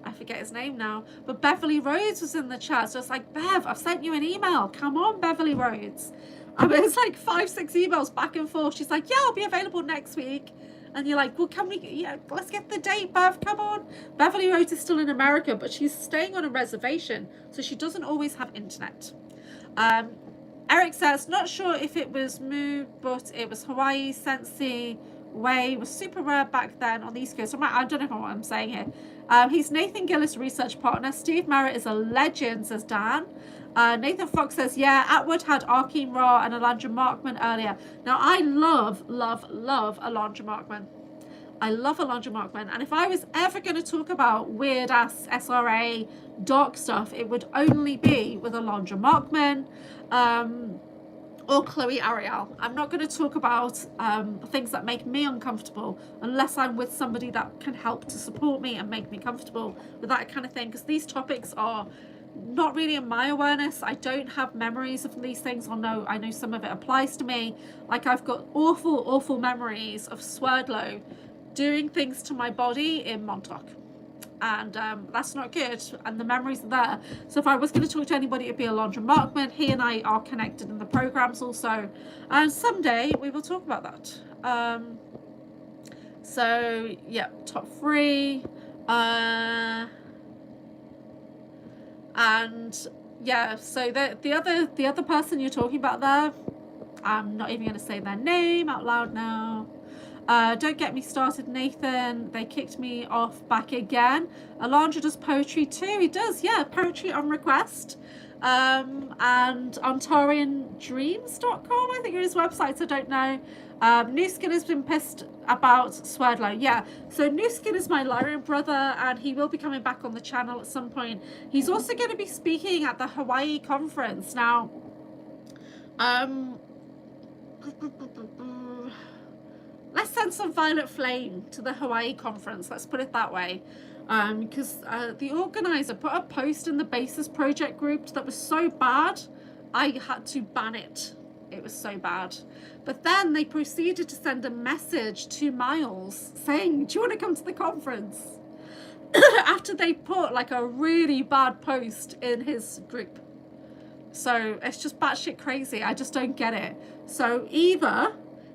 I forget his name now, but Beverly Rhodes was in the chat. So it's like, Bev, I've sent you an email. Come on, Beverly Rhodes. It's like 5-6 emails back and forth. She's like, yeah, I'll be available next week. And you're like, well, let's get the date, Bev, come on. Beverly Rhodes is still in America, but she's staying on a reservation, so she doesn't always have internet. Eric says, not sure if it was moved, but it was Hawaii. Sensi Way was super rare back then on the East Coast. I don't know what I'm saying here. He's Nathan Gillis' research partner. Steve Merritt is a legend, says Dan. Nathan Fox says, yeah, Atwood had Arkeem Ra and Alondra Markman earlier. Now, I love Alondra Markman. I love Alondra Markman. And if I was ever going to talk about weird-ass SRA dark stuff, it would only be with Alondra Markman or Chloe Ariel. I'm not going to talk about things that make me uncomfortable unless I'm with somebody that can help to support me and make me comfortable with that kind of thing, because these topics are not really in my awareness. I don't have memories of these things. I know some of it applies to me. Like, I've got awful memories of Swerdlow doing things to my body in Montauk, and that's not good, and the memories are there. So if I was going to talk to anybody, it'd be Alondra Markman. He and I are connected in the programs also, and someday we will talk about that. So yeah, top 3, and yeah, so the other person you're talking about there, I'm not even going to say their name out loud now. Don't get me started, Nathan. They kicked me off back again. Alondra does poetry too. He does, yeah, poetry on request. And OntarianDreams.com, I think are his websites, I don't know. New Skin has been pissed about Swerdlow. Yeah, so New Skin is my Lyrian brother, and he will be coming back on the channel at some point. He's also going to be speaking at the Hawaii conference. Now, let's send some violet flame to the Hawaii conference. Let's put it that way. Because the organizer put a post in the Basis Project group that was so bad, I had to ban it. It was so bad. But then they proceeded to send a message to Miles saying, do you want to come to the conference? After they put like a really bad post in his group. So it's just batshit crazy. I just don't get it. So either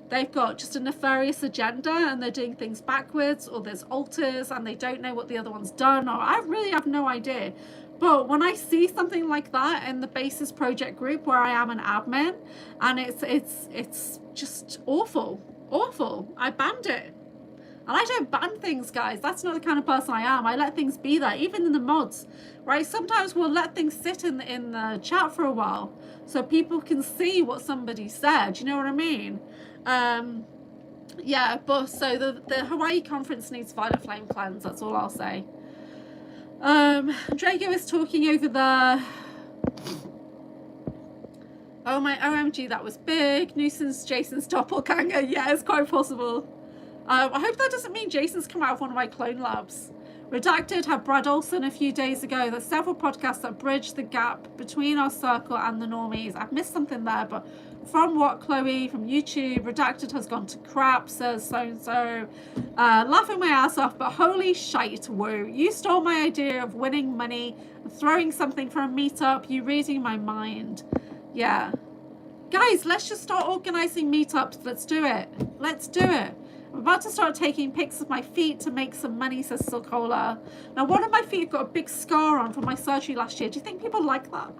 they've got just a nefarious agenda and they're doing things backwards, or there's alters and they don't know what the other one's done, or I really have no idea. But when I see something like that in the Basis Project group where I am an admin, and it's just awful. I banned it. And I don't ban things, guys. That's not the kind of person I am. I let things be there, even in the mods, right? Sometimes we'll let things sit in the chat for a while so people can see what somebody said. You know what I mean? Yeah, but so the Hawaii conference needs Violet Flame cleanse. That's all I'll say. Drago is talking over there. Oh my OMG, that was big. Nuisance Jason's doppelganger. Yeah, it's quite possible. I hope that doesn't mean Jason's come out of one of my clone labs. Redacted had Brad Olson a few days ago. There's several podcasts that bridge the gap between our circle and the normies. I've missed something there, but from what Chloe from YouTube, Redacted has gone to crap, says so-and-so. Laughing my ass off, but holy shite, woo. You stole my idea of winning money, throwing something for a meetup, you reading my mind. Yeah. Guys, let's just start organizing meetups. Let's do it. Let's do it. I'm about to start taking pics of my feet to make some money, says Silcola. Now, one of my feet got a big scar on from my surgery last year. Do you think people like that?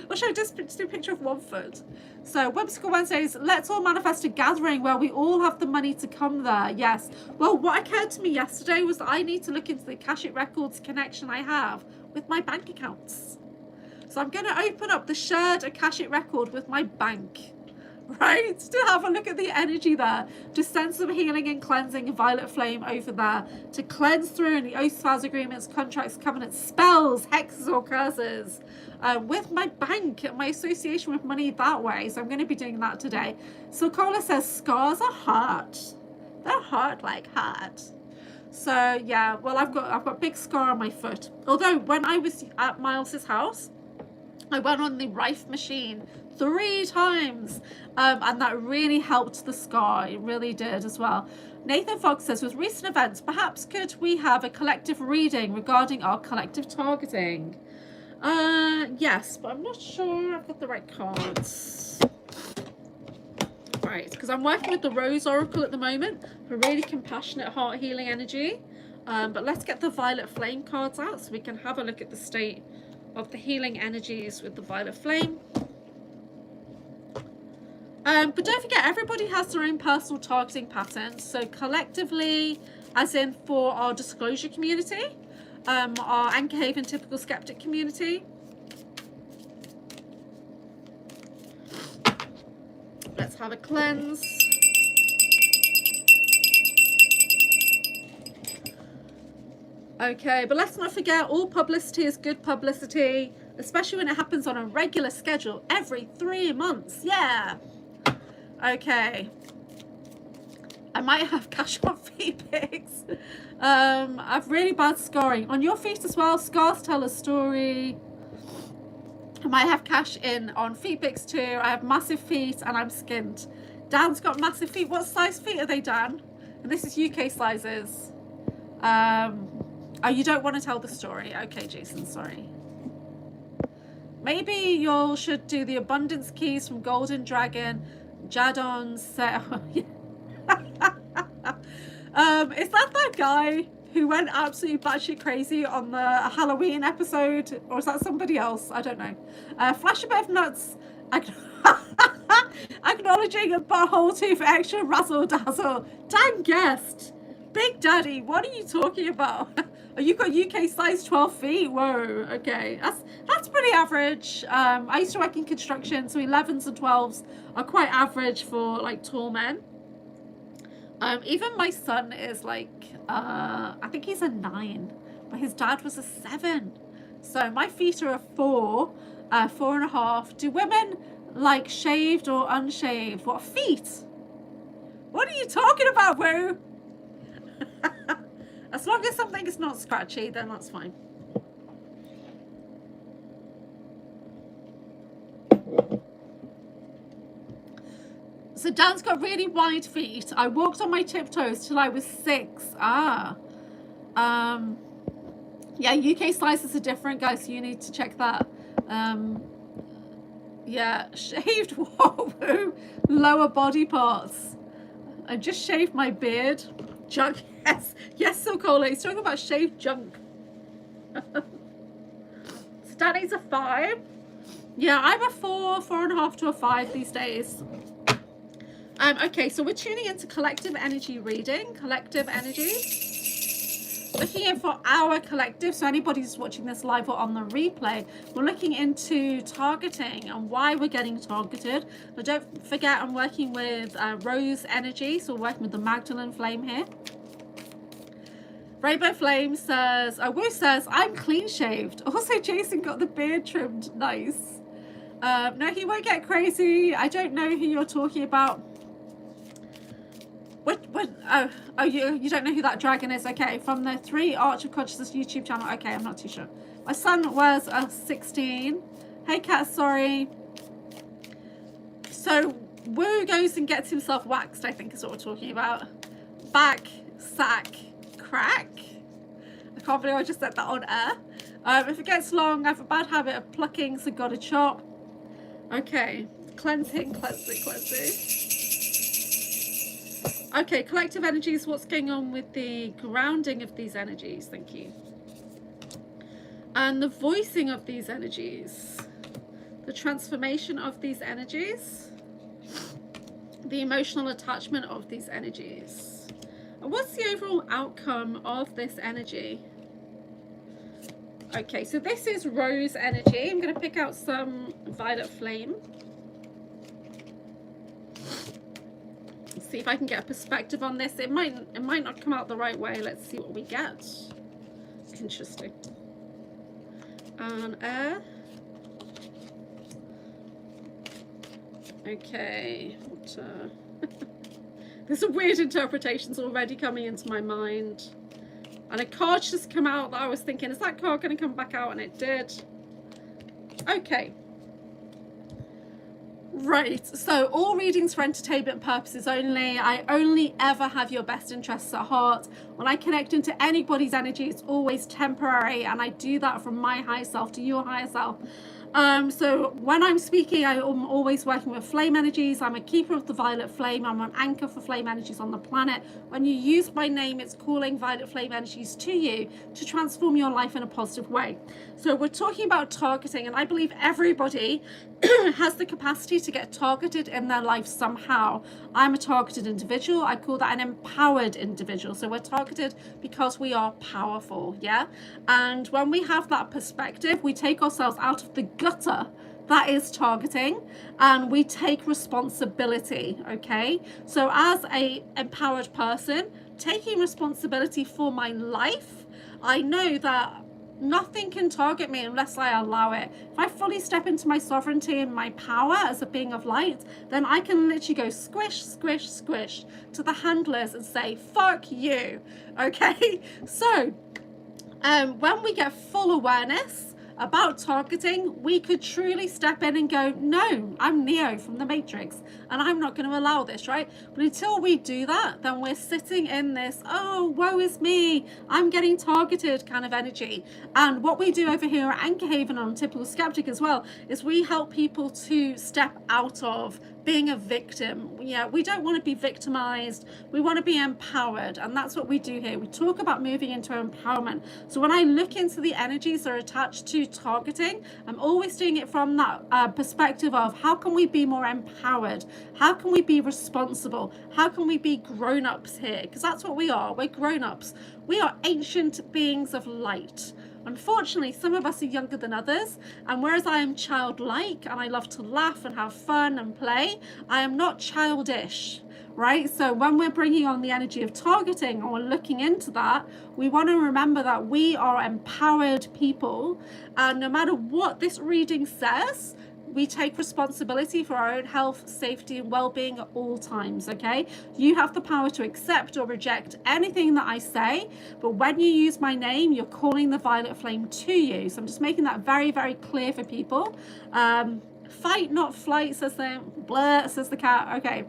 Or should I just do a picture of one foot? So, Whimsical Wednesdays, let's all manifest a gathering where we all have the money to come there. Yes. Well, what occurred to me yesterday was that I need to look into the Akashic Records connection I have with my bank accounts. So I'm going to open up the shared Akashic record with my bank, right? To have a look at the energy there, to send some healing and cleansing Violet Flame over there, to cleanse through any oaths, vows, agreements, contracts, covenants, spells, hexes or curses with my bank, my association with money that way. So I'm going to be doing that today. So Cola says scars are hurt. They're hurt like hurt. So yeah, well I've got a big scar on my foot. Although when I was at Miles's house, I went on the Rife machine 3 times, and that really helped the scar. It really did as well. Nathan Fox says, with recent events, perhaps could we have a collective reading regarding our collective targeting? Yes, but I'm not sure I've got the right cards. Right, because I'm working with the Rose Oracle at the moment for really compassionate heart healing energy. But let's get the Violet Flame cards out so we can have a look at the state of the healing energies with the Violet Flame. But don't forget, everybody has their own personal targeting patterns. So collectively, as in for our disclosure community, our Anchorhaven typical skeptic community, let's have a cleanse. Okay, but let's not forget, all publicity is good publicity, especially when it happens on a regular schedule every 3 months. Yeah. Okay. I might have cash on feet pics. I've really bad scarring. On your feet as well, scars tell a story. I might have cash in on feet pics too. I have massive feet and I'm skint. Dan's got massive feet. What size feet are they, Dan? And this is UK sizes. Oh, you don't want to tell the story. Okay, Jason, sorry. Maybe you should do the abundance keys from Golden Dragon. Jadon said, is that guy who went absolutely batshit crazy on the Halloween episode? Or is that somebody else? I don't know. Flash a bit of nuts. Acknowledging a butthole tooth extra razzle dazzle. Damn guest. Big Daddy, what are you talking about? Oh, you got UK size 12 feet? Whoa, okay. That's pretty average. I used to work in construction, so 11s and 12s are quite average for like tall men. Even my son is like, I think he's a 9, but his dad was a 7. So my feet are a 4, 4.5. Do women like shaved or unshaved? What feet? What are you talking about, Woo? As long as something is not scratchy, then that's fine. So Dan's got really wide feet. I walked on my tiptoes till I was 6. Yeah, UK sizes are different, guys, so you need to check that. Yeah, shaved whoa, lower body parts. I just shaved my beard. Junk, yes, so cool. He's talking about shaved junk. So Danny's a 5. Yeah, I'm a 4, 4.5 to a 5 these days. Okay, so we're tuning into collective energy reading, collective energy. Looking in for our collective, so anybody who's watching this live or on the replay, we're looking into targeting and why we're getting targeted. But don't forget, I'm working with Rose energy, so we're working with the Magdalene flame here. Rainbow Flame says, Wu says, I'm clean shaved. Also, Jason got the beard trimmed. Nice. No, he won't get crazy. I don't know who you're talking about. Oh, you don't know who that dragon is? Okay, from the 3 Arch of Consciousness YouTube channel. Okay, I'm not too sure. My son was 16. Hey, Kat, sorry. So, Wu goes and gets himself waxed, I think is what we're talking about. Back, sack, crack. I can't believe I just said that on air. If it gets long, I have a bad habit of plucking, so gotta chop. Okay, cleansing. Okay, collective energies, what's going on with the grounding of these energies? Thank you. And the voicing of these energies. The transformation of these energies. The emotional attachment of these energies. And what's the overall outcome of this energy? Okay, so this is Rose energy. I'm going to pick out some Violet Flame. See if I can get a perspective on this. It might not come out the right way. Let's see what we get. Interesting. And air. Okay. There's some weird interpretations already coming into my mind. And a card just come out that I was thinking, is that card going to come back out? And it did. Okay. Right, so all readings for entertainment purposes only. I only ever have your best interests at heart. When I connect into anybody's energy, it's always temporary, and I do that from my higher self to your higher self. So when I'm speaking, I am always working with flame energies. I'm a keeper of the violet flame. I'm an anchor for flame energies on the planet. When you use my name, it's calling violet flame energies to you to transform your life in a positive way. So we're talking about targeting, and I believe everybody has the capacity to get targeted in their life somehow. I'm a targeted individual. I call that an empowered individual. So we're targeted because we are powerful, yeah? And when we have that perspective, we take ourselves out of the gutter that is targeting, and we take responsibility, okay? So as a empowered person, taking responsibility for my life, I know that nothing can target me unless I allow it. If I fully step into my sovereignty and my power as a being of light, then I can literally go squish, squish, squish to the handlers and say, fuck you, okay? So, when we get full awareness about targeting, we could truly step in and go, no, I'm Neo from the Matrix, and I'm not going to allow this, right? But until we do that, then we're sitting in this, oh, woe is me, I'm getting targeted kind of energy. And what we do over here at Anchorhaven on Typical Skeptic as well, is we help people to step out of being a victim. Yeah, we don't want to be victimized. We want to be empowered, and that's what we do here. We talk about moving into empowerment. So when I look into the energies that are attached to targeting, I'm always doing it from that perspective of how can we be more empowered? How can we be responsible? How can we be grown-ups here? Because that's what we are. We're grown-ups. We are ancient beings of light. Unfortunately, some of us are younger than others, and whereas I am childlike and I love to laugh and have fun and play, I am not childish, right? So when we're bringing on the energy of targeting and we're looking into that, we want to remember that we are empowered people, and no matter what this reading says, we take responsibility for our own health, safety, and well-being at all times, okay? You have the power to accept or reject anything that I say, but when you use my name, you're calling the violet flame to you. So I'm just making that very, very clear for people. Fight, not flight, says the blur, says the cat. Okay.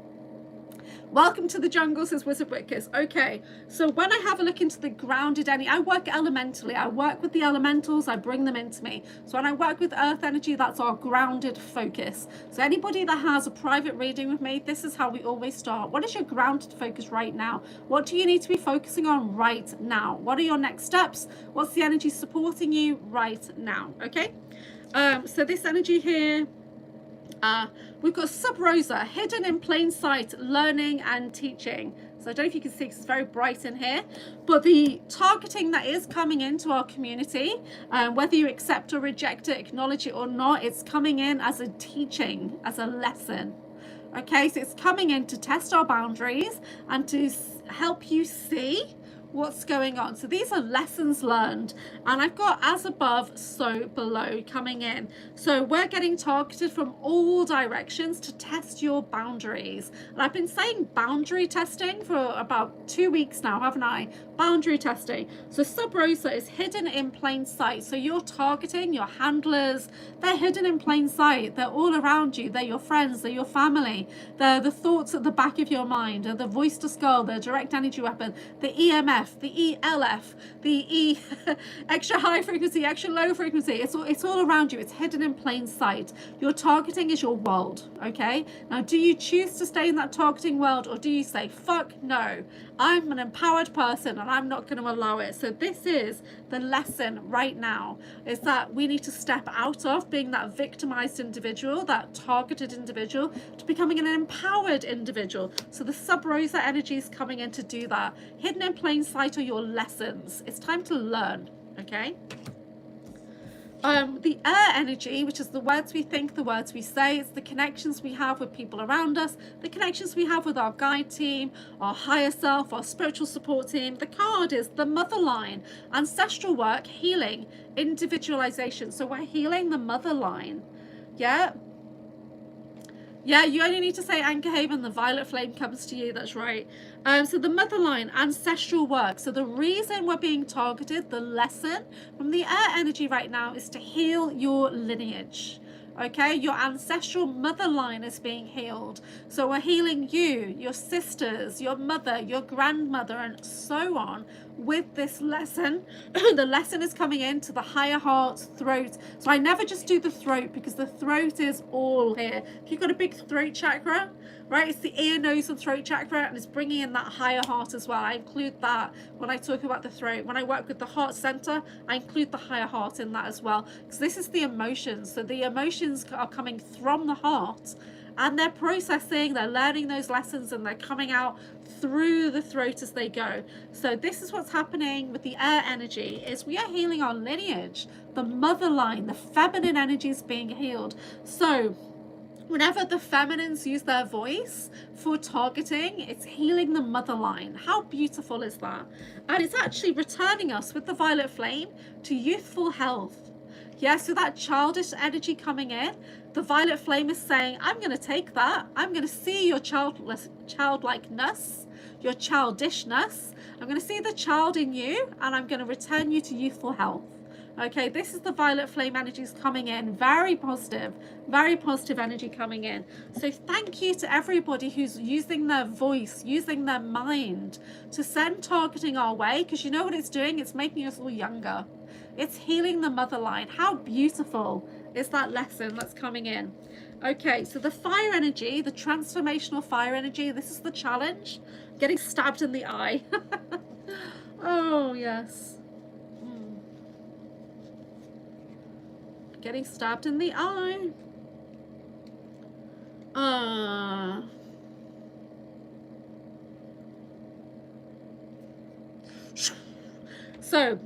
Welcome to the jungle, says Wizard Wickus. Okay, so when I have a look into the grounded energy, I work elementally. I work with the elementals, I bring them into me. So when I work with earth energy, that's our grounded focus. So anybody that has a private reading with me, this is how we always start. What is your grounded focus right now? What do you need to be focusing on right now? What are your next steps? What's the energy supporting you right now? Okay, so this energy here, We've got Sub Rosa, hidden in plain sight, learning and teaching. So I don't know if you can see, 'cause it's very bright in here, but the targeting that is coming into our community, whether you accept or reject it, acknowledge it or not, it's coming in as a teaching, as a lesson. Okay, so it's coming in to test our boundaries and to help you see what's going on. So these are lessons learned, and I've got as above, so below coming in. So we're getting targeted from all directions to test your boundaries. And I've been saying boundary testing for about 2 weeks now, haven't I? Boundary testing. So Sub Rosa is hidden in plain sight. So you're targeting your handlers. They're hidden in plain sight. They're all around you. They're your friends. They're your family. They're the thoughts at the back of your mind. They're the voice to skull. The direct energy weapon. The EMF, the ELF, the E extra high frequency, extra low frequency. It's all around you. It's hidden in plain sight. Your targeting is your world. Okay. Now, do you choose to stay in that targeting world, or do you say, fuck no, I'm an empowered person and I'm not going to allow it? So this is the lesson right now, is that we need to step out of being that victimized individual, that targeted individual, to becoming an empowered individual. So the Sub Rosa energy is coming in to do that. Hidden in plain sight are your lessons. It's time to learn. Okay. The air energy, which is the words we think, the words we say, it's the connections we have with people around us, the connections we have with our guide team, our higher self, our spiritual support team. The card is the mother line, ancestral work, healing, individualization. So we're healing the mother line. Yeah. Yeah, you only need to say Anchorhaven, the violet flame comes to you. That's right. So the mother line, ancestral work. So the reason we're being targeted, the lesson from the air energy right now, is to heal your lineage. Okay, your ancestral mother line is being healed. So we're healing you, your sisters, your mother, your grandmother, and so on with this lesson. The lesson is coming into the higher heart, throat. So I never just do the throat, because the throat is all here. If you've got a big throat chakra, right, it's the ear, nose and throat chakra, and it's bringing in that higher heart as well. I include that when I talk about the throat. When I work with the heart center, I include the higher heart in that as well, because this is the emotions. So the emotions are coming from the heart, and they're processing, they're learning those lessons, and they're coming out through the throat as they go. So this is what's happening with the air energy, is we are healing our lineage, the mother line, the feminine energy is being healed. So whenever the feminines use their voice for targeting, it's healing the mother line. How beautiful is that? And it's actually returning us with the violet flame to youthful health. Yeah, so that childish energy coming in, the violet flame is saying, I'm going to take that. I'm going to see your childlikeness, your childishness. I'm going to see the child in you, and I'm going to return you to youthful health. Okay, this is the violet flame energies coming in. Very positive energy coming in. So thank you to everybody who's using their voice, using their mind to send targeting our way, because you know what it's doing? It's making us all younger. It's healing the mother line. How beautiful is that lesson that's coming in? Okay, so the fire energy, the transformational fire energy, this is the challenge. Getting stabbed in the eye. Oh, yes. Getting stabbed in the eye. So,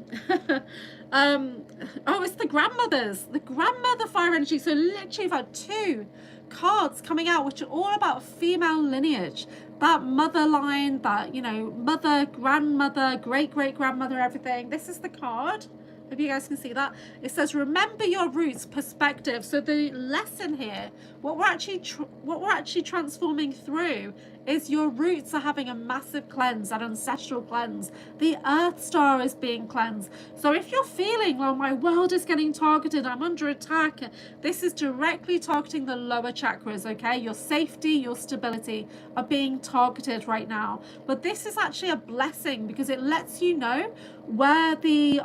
oh, it's the grandmothers, the grandmother fire energy. So literally, I've had 2 cards coming out, which are all about female lineage, that mother line, that, you know, mother, grandmother, great-great-grandmother, everything. This is the card. Hope you guys can see that. It says, remember your roots, perspective. So the lesson here, what we're actually transforming through is your roots are having a massive cleanse, an ancestral cleanse. The earth star is being cleansed. So if you're feeling, well, my world is getting targeted, I'm under attack, this is directly targeting the lower chakras, okay? Your safety, your stability are being targeted right now. But this is actually a blessing, because it lets you know where the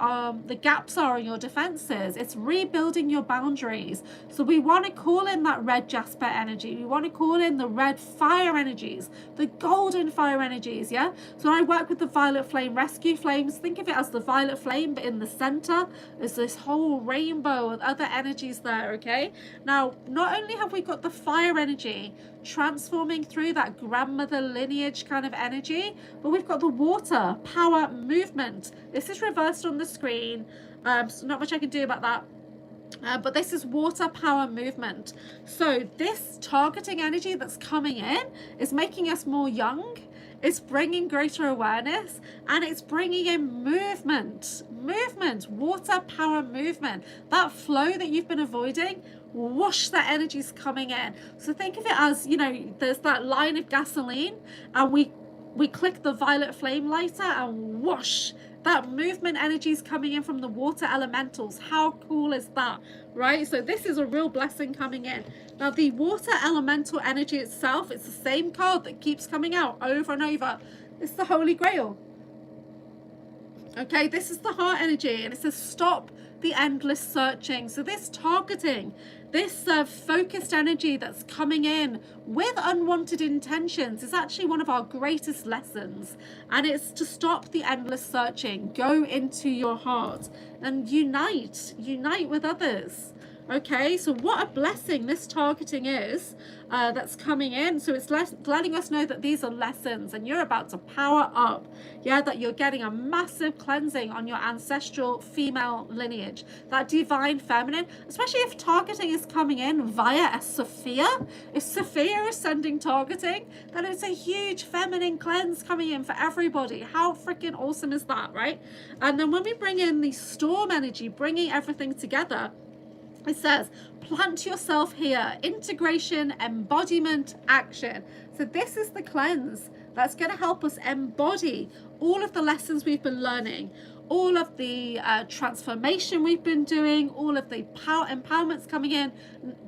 gaps are in your defenses. It's rebuilding your boundaries. So we want to call in that red jasper energy. We want to call in the red fire energies. as the golden fire energies, yeah? So I work with the violet flame rescue flames. Think of it as the violet flame, but in the center is this whole rainbow of other energies there, okay? Now, not only have we got the fire energy transforming through that grandmother lineage kind of energy, but we've got the water, power, movement. This is reversed on the screen, so not much I can do about that. But this is water, power, movement. So this targeting energy that's coming in is making us more young. It's bringing greater awareness, and it's bringing in movement, water, power, movement. That flow that you've been avoiding, whoosh, that energy's coming in. So think of it as, you know, there's that line of gasoline, and we click the violet flame lighter, and whoosh, that movement energy is coming in from the water elementals. How cool is that, right? So this is a real blessing coming in. Now, the water elemental energy itself, it's the same card that keeps coming out over and over. It's the Holy Grail. Okay, this is the heart energy, and it says stop the endless searching. So this targeting, this focused energy that's coming in with unwanted intentions is actually one of our greatest lessons, and it's to stop the endless searching. Go into your heart and unite with others. Okay, so what a blessing this targeting is that's coming in. So it's letting us know that these are lessons, and you're about to power up. Yeah, that you're getting a massive cleansing on your ancestral female lineage, that divine feminine, especially if targeting is coming in via a Sophia. If Sophia is sending targeting, then it's a huge feminine cleanse coming in for everybody. How freaking awesome is that, right? And then when we bring in the storm energy, bringing everything together, it says, plant yourself here, integration, embodiment, action. So this is the cleanse that's going to help us embody all of the lessons we've been learning, all of the transformation we've been doing, all of the empowerments coming in.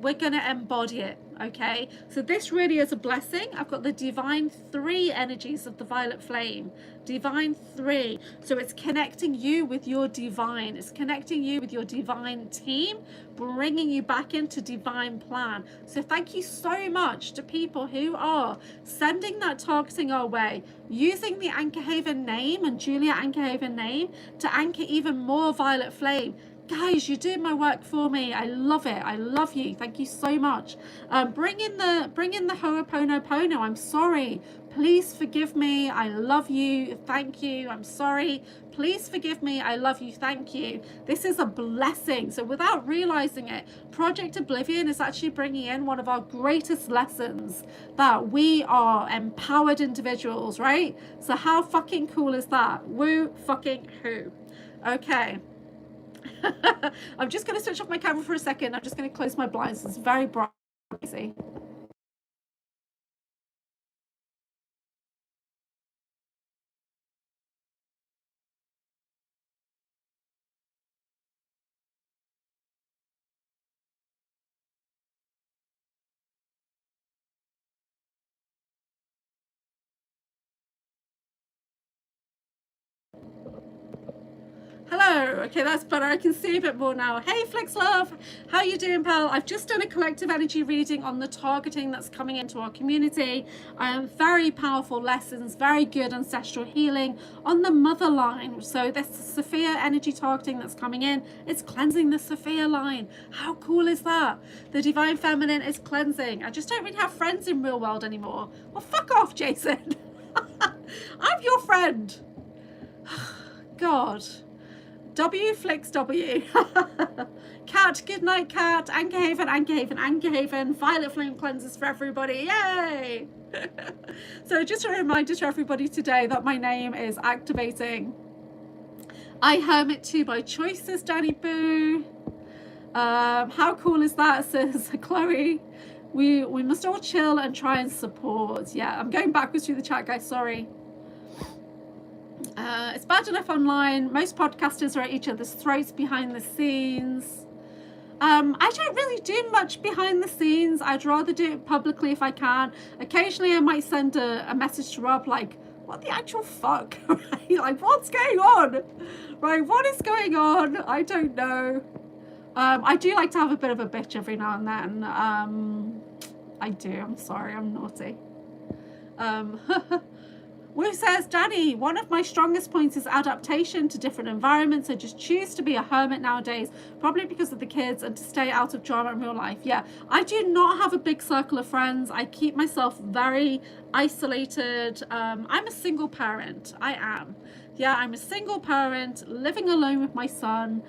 We're going to embody it. Okay, so this really is a blessing. I've got the divine 3 energies of the violet flame, divine 3. So it's connecting you with your divine, it's connecting you with your divine team, bringing you back into divine plan. So thank you so much to people who are sending that targeting our way, using the Anchorhaven name and Julia Anchorhaven name to anchor even more violet flame. Guys, you're doing my work for me. I love it. I love you. Thank you so much. Bring in the Ho'oponopono. I'm sorry. Please forgive me. I love you. Thank you. I'm sorry. Please forgive me. I love you. Thank you. This is a blessing. So without realizing it, Project Oblivion is actually bringing in one of our greatest lessons, that we are empowered individuals, right? So how fucking cool is that? Woo fucking who? Okay. I'm just going to switch off my camera for a second. I'm just going to close my blinds. It's very bright. See? Hello. Okay, that's better. I can see a bit more now. Hey, Flex Love. How you doing, pal? I've just done a collective energy reading on the targeting that's coming into our community. Very powerful lessons, very good ancestral healing on the mother line. So this Sophia energy targeting that's coming in, it's cleansing the Sophia line. How cool is that? The divine feminine is cleansing. I just don't really have friends in real world anymore. Well, fuck off, Jason. I'm your friend. God. W Flicks W. Cat, good night, Cat. Anchorhaven, Anchorhaven, Anchorhaven. Violet flame cleanses for everybody. Yay! So just a reminder to everybody today that my name is activating. I hermit too by choice, says Danny Boo. How cool is that, says Chloe. We must all chill and try and support. Yeah, I'm going backwards through the chat, guys. Sorry. It's bad enough online. Most podcasters are at each other's throats behind the scenes. I don't really do much behind the scenes. I'd rather do it publicly if I can. Occasionally I might send a message to Rob like, what the actual fuck? Like, what's going on? Right, what is going on? I don't know. I do like to have a bit of a bitch every now and then. I do. I'm sorry. I'm naughty. Wu says, Danny, one of my strongest points is adaptation to different environments. I just choose to be a hermit nowadays, probably because of the kids and to stay out of drama in real life. Yeah, I do not have a big circle of friends. I keep myself very isolated. I'm a single parent. I am. Yeah, I'm a single parent living alone with my son.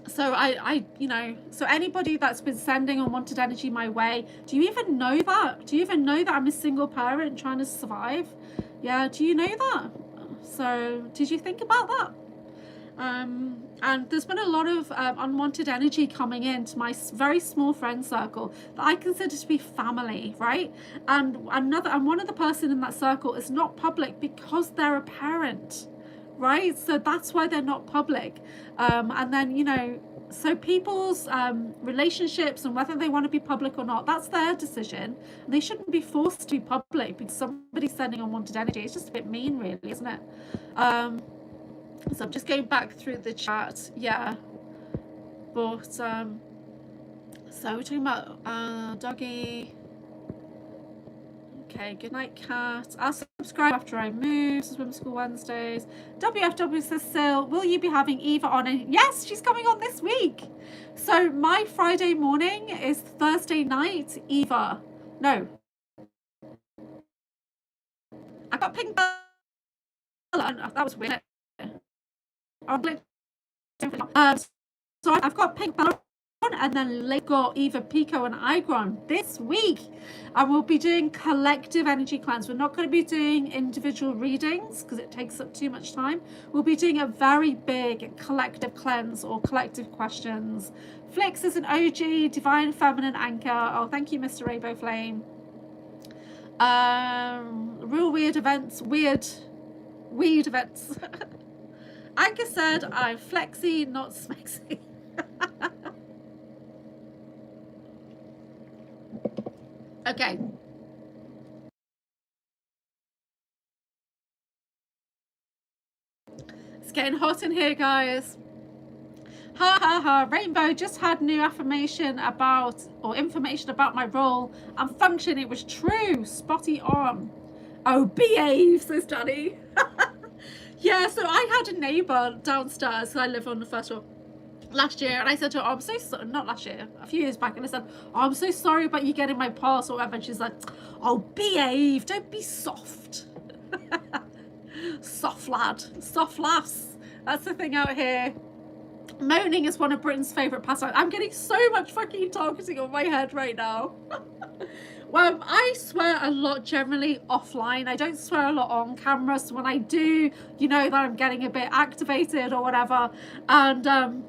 So so anybody that's been sending unwanted energy my way, do you even know that? Do you even know that I'm a single parent trying to survive? Yeah, do you know that? So did you think about that? And there's been a lot of unwanted energy coming into my very small friend circle that I consider to be family, right? And one of the person in that circle is not public because they're a parent, right? So that's why they're not public. And then, so people's relationships and whether they want to be public or not, that's their decision. And they shouldn't be forced to be public because somebody's sending unwanted energy. It's just a bit mean, really, isn't it? So I'm just going back through the chat. Yeah. But, so we're talking about doggy. Okay, good night, cat. I'll subscribe after I move. Swim School Wednesdays. WFW says, Sil, will you be having Eva on? And yes, she's coming on this week. So my Friday morning is Thursday night, Eva. No. I got pink. That was weird. So I've got pink bell and then Lego, Eva, Pico and Igron this week, and we'll be doing collective energy cleanse. We're not going to be doing individual readings because it takes up too much time. We'll be doing a very big collective cleanse or collective questions. Flix is an OG, Divine Feminine Anchor. Oh, thank you, Mr. Rainbow Flame. Real weird events, weird events. Anchor said, I'm flexy, not smexy. Okay. It's getting hot in here, guys. Ha ha ha. Rainbow just had new information about my role and function. It was true. Spotty on. Oh, behave, says Danny. Yeah, so I had a neighbour downstairs. I live on the first floor. Last year, and I said to her, oh, I'm so sorry, not last year, a few years back, and I said, oh, I'm so sorry about you getting my parcel or whatever, and she's like, oh, behave, don't be soft. Soft lad, soft lass, that's the thing out here. Moaning is one of Britain's favourite pastimes. I'm getting so much fucking targeting on my head right now. Well, I swear a lot generally offline. I don't swear a lot on camera, so when I do, you know that I'm getting a bit activated or whatever, and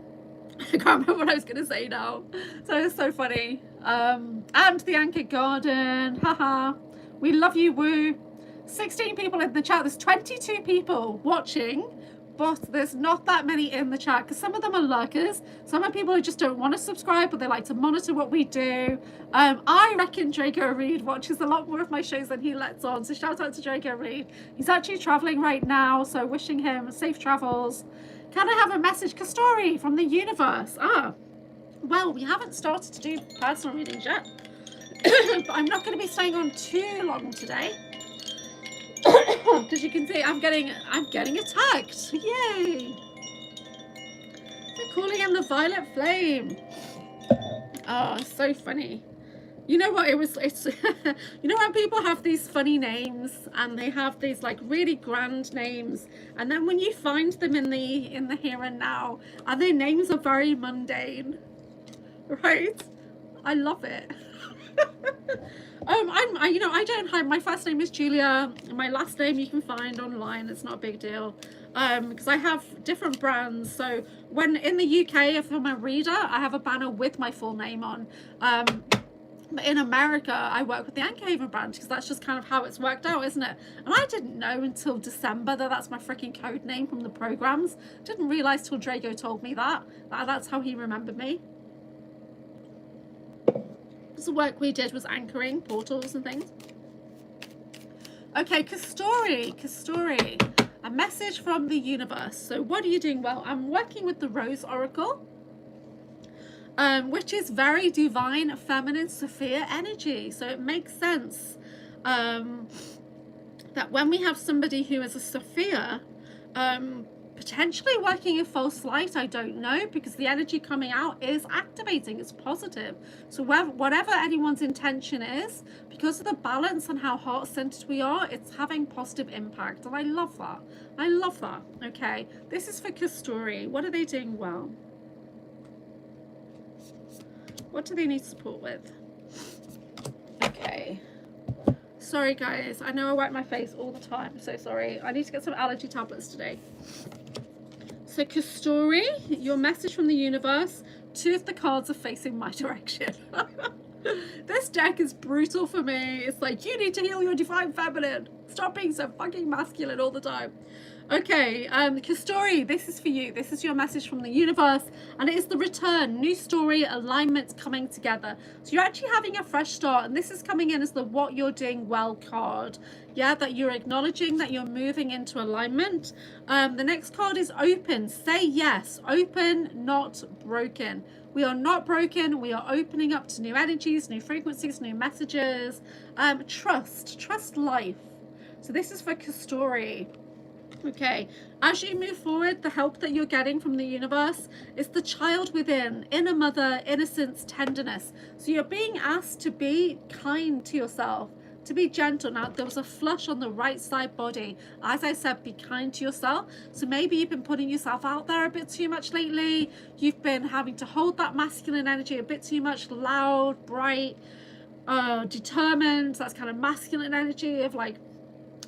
I can't remember what I was going to say now. So it's so funny. And the Anchor Garden. Haha. We love you, Woo. 16 people in the chat. There's 22 people watching, but there's not that many in the chat because some of them are lurkers. Some are people who just don't want to subscribe, but they like to monitor what we do. I reckon Draco Reed watches a lot more of my shows than he lets on. So shout out to Draco Reed. He's actually traveling right now, so wishing him safe travels. Can I have a message, Kastori, from the universe? Well, we haven't started to do personal readings yet, but I'm not going to be staying on too long today, because you can see I'm getting attacked. Yay! They're calling him the Violet Flame. Oh, so funny. You know what, it's you know when people have these funny names and they have these like really grand names, and then when you find them in the here and now and their names are very mundane, right? I love it. I don't hide. My first name is Julia. My last name you can find online. It's not a big deal. Because I have different brands. So when in the UK, if I'm a reader, I have a banner with my full name on. But in America, I work with the Anchorhaven branch because that's just kind of how it's worked out, isn't it? And I didn't know until December that that's my freaking code name from the programs. Didn't realise till Drago told me that that's how he remembered me. The work we did was anchoring portals and things. Okay, Kastori, a message from the universe. So what are you doing? Well, I'm working with the Rose Oracle, which is very divine, feminine, Sophia energy. So it makes sense. that when we have somebody who is a Sophia, potentially working in false light, I don't know, because the energy coming out is activating, it's positive. So whatever anyone's intention is, because of the balance and how heart-centered we are, it's having positive impact. And I love that. I love that. Okay, this is for Kasturi. What are they doing well? What do they need support with? Okay. Sorry guys, I know I wipe my face all the time, so sorry. I need to get some allergy tablets today. So Kasturi, your message from the universe, 2 of the cards are facing my direction. This deck is brutal for me. It's like, you need to heal your divine feminine. Stop being so fucking masculine all the time. Okay, Kasturi, this is for you. This is your message from the universe, and it is the return, new story, alignment coming together. So you're actually having a fresh start, and this is coming in as the what you're doing well card. Yeah, that you're acknowledging that you're moving into alignment. The next card is open. Say yes. Open, not broken. We are not broken. We are opening up to new energies, new frequencies, new messages. Trust life. So this is for Kasturi. Okay, as you move forward, the help that you're getting from the universe is the child within, inner mother, innocence, tenderness. So you're being asked to be kind to yourself, to be gentle. Now, there was a flush on the right side body. As I said, be kind to yourself. So maybe you've been putting yourself out there a bit too much lately. You've been having to hold that masculine energy a bit too much, loud, bright, determined. That's kind of masculine energy of like,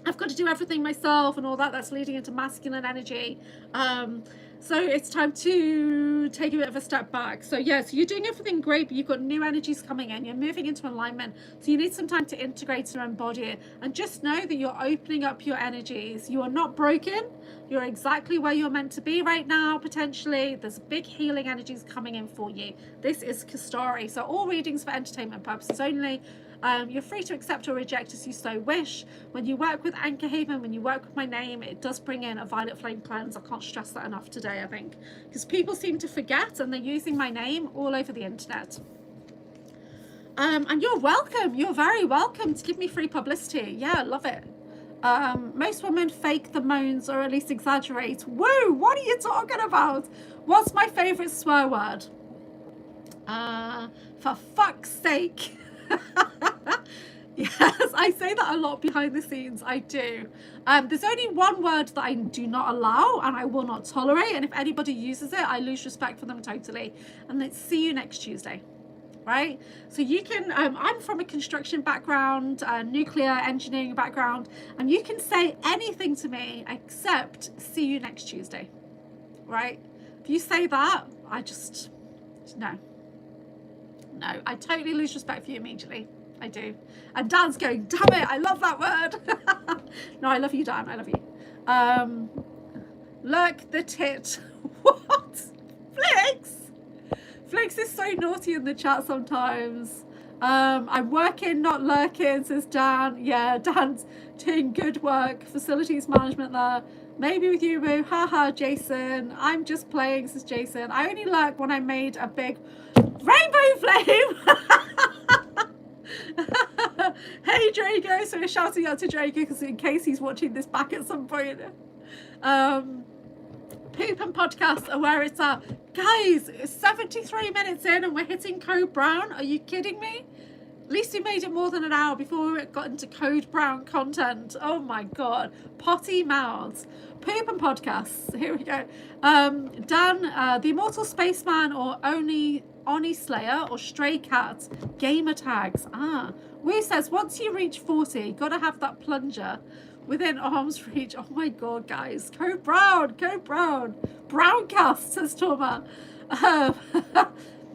I've got to do everything myself and all that. That's leading into masculine energy. So it's time to take a bit of a step back. So yes, you're doing everything great, but you've got new energies coming in. You're moving into alignment. So you need some time to integrate and embody it. And just know that you're opening up your energies. You are not broken. You're exactly where you're meant to be right now, potentially. There's big healing energies coming in for you. This is Kasturi. So all readings for entertainment purposes only. You're free to accept or reject as you so wish. When you work with Anchorhaven, when you work with my name, it does bring in a violet flame cleanse. I can't stress that enough today, I think, because people seem to forget and they're using my name all over the internet. And you're welcome. You're very welcome to give me free publicity. Yeah, I love it. Most women fake the moans or at least exaggerate. Woo, what are you talking about? What's my favorite swear word? For fuck's sake. Yes, I say that a lot behind the scenes. I do. There's only one word that I do not allow and I will not tolerate, and if anybody uses it, I lose respect for them totally. And let's see you next Tuesday. Right, so you can I'm from a construction background, nuclear engineering background, and you can say anything to me except see you next Tuesday. Right, if you say that, I just no, I totally lose respect for you immediately. I do. And Dan's going, damn it, I love that word. No, I love you, Dan. I love you. Lurk the tit. What? Flix is so naughty in the chat sometimes. I'm working, not lurking, says Dan. Yeah, Dan's doing good work. Facilities management there. Maybe with you, boo. Haha, Jason. I'm just playing, says Jason. I only lurk when I made a big rainbow flame. Hey, Draco. So we're shouting out to Draco because in case he's watching this back at some point. Poop and podcasts are where it's at. Guys, it's 73 minutes in and we're hitting Code Brown. Are you kidding me? At least we made it more than an hour before we got into Code Brown content. Oh my God. Potty mouths. Poop and podcasts. Here we go. Dan, the Immortal Spaceman or Oni Slayer or Stray Cat. Gamer tags. Woo says, once you reach 40, gotta have that plunger within arm's reach. Oh my God, guys. Code Brown. Browncast, says Torma.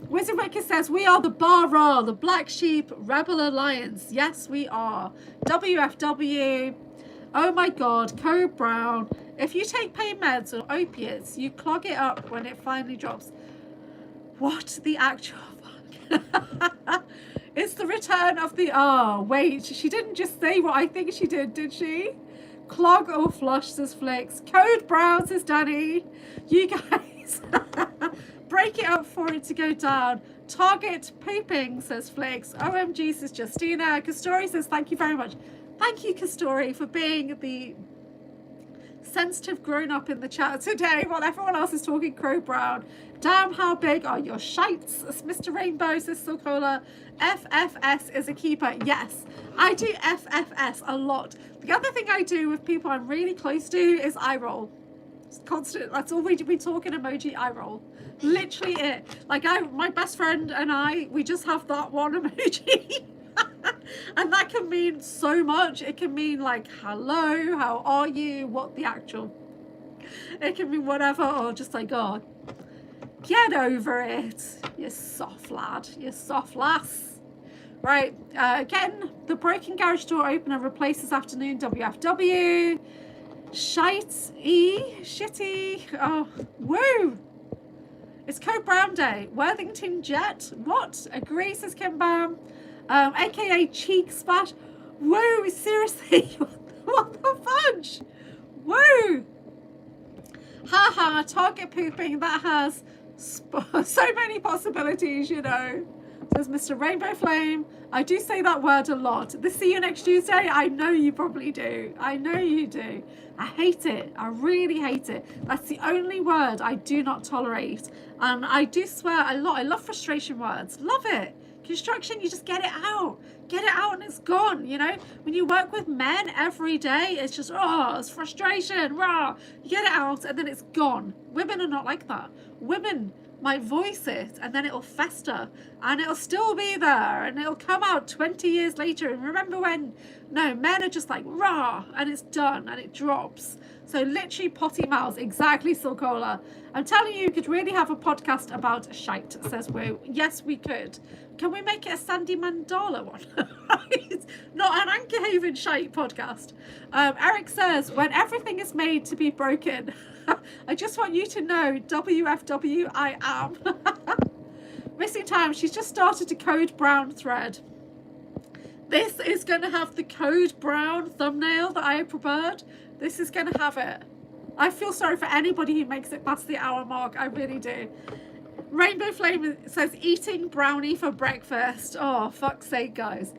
Wizard Wicker says, we are the Bara, the Black Sheep Rebel Alliance. Yes, we are. WFW. Oh my God, Code Brown. If you take pain meds or opiates, you clog it up when it finally drops. What the actual fuck? It's the return of the... Oh, wait. She didn't just say what I think she did she? Clog or flush, says Flix. Code Brown, says Danny. You guys... break it up for it to go down. Target pooping, says Flix. OMG, says Justina. Kastori says, thank you very much. Thank you, Kastori, for being the sensitive grown-up in the chat today while everyone else is talking Crow Brown. Damn, how big are your shites? Mr. Rainbow, says Silcola. FFS is a keeper. Yes, I do FFS a lot. The other thing I do with people I'm really close to is eye roll. It's constant. That's all we do. We talk in emoji eye roll. Literally it. Like my best friend and I, we just have that one emoji. And that can mean so much. It can mean like, hello, how are you? What the actual. It can mean whatever, or just like, oh, get over it. You soft lad. You soft lass. Right. Getting the broken garage door open and replace this afternoon. WFW. Shitty. Oh, woo. It's Code Brown Day. Worthington Jet. What? Agree, says Kim Bam. AKA Cheek Splash. Woo, seriously. What the fudge? Woo. Haha, target pooping. That has so many possibilities, you know. Says Mr. Rainbow Flame. I do say that word a lot. See you next Tuesday. I know you probably do. I know you do. I hate it. I really hate it. That's the only word I do not tolerate. And I do swear a lot. I love frustration words. Love it. Construction, you just get it out. Get it out and it's gone, you know? When you work with men every day, it's just, oh, it's frustration, rah. You get it out and then it's gone. Women are not like that. Women might voice it and then it'll fester and it'll still be there and it'll come out 20 years later. And remember when, no, men are just like, rah, and it's done and it drops. So literally potty mouths, exactly, Silcola. I'm telling you, you could really have a podcast about shite, says Woo. Yes, we could. Can we make it a Sandy Mandala one? Right? Not an Anchorhaven shite podcast. Eric says, when everything is made to be broken, I just want you to know, WFW, I am. Missing time, she's just started a Code Brown thread. This is going to have the Code Brown thumbnail that I prepared. This is going to have it. I feel sorry for anybody who makes it past the hour mark. I really do. Rainbow Flame says, eating brownie for breakfast. Oh, fuck's sake, guys.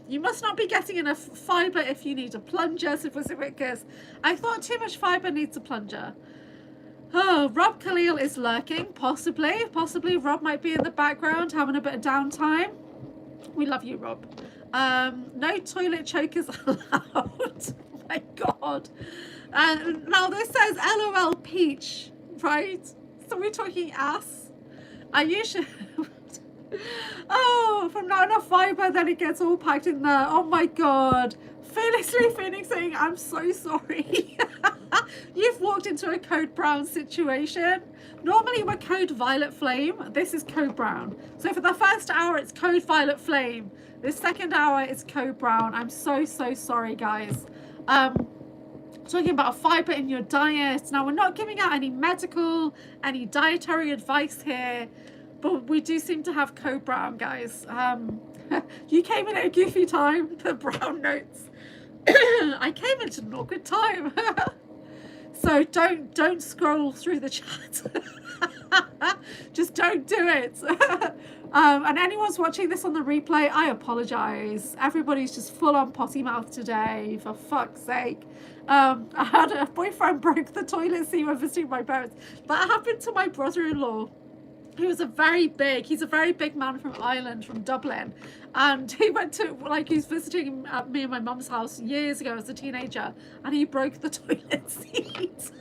You must not be getting enough fibre if you need a plunger, said Pacificus. I thought too much fibre needs a plunger. Oh, Rob Khalil is lurking. Possibly. Possibly Rob might be in the background having a bit of downtime. We love you, Rob. No toilet chokers allowed. Oh my God. And now this says LOL Peach, right? So we're talking ass. I usually... Oh, from not enough fibre, then it gets all packed in there. Oh my God. Fearlessly Phoenix saying, I'm so sorry. You've walked into a Code Brown situation. Normally we're Code Violet Flame. This is Code Brown. So for the first hour, it's Code Violet Flame. This second hour is Code Brown. I'm so sorry, guys. Talking about fibre in your diet. Now, we're not giving out any medical, any dietary advice here, but we do seem to have Code Brown, guys. You came in at a goofy time, the brown notes. I came into an awkward time. So don't scroll through the chat. Just don't do it. And anyone's watching this on the replay, I apologize. Everybody's just full on potty mouth today, for fuck's sake. I had a boyfriend broke the toilet seat when visiting my parents. That happened to my brother-in-law. He's a very big man from Ireland, from Dublin. And he went to, like, he's visiting at me and my mum's house years ago as a teenager, and he broke the toilet seat.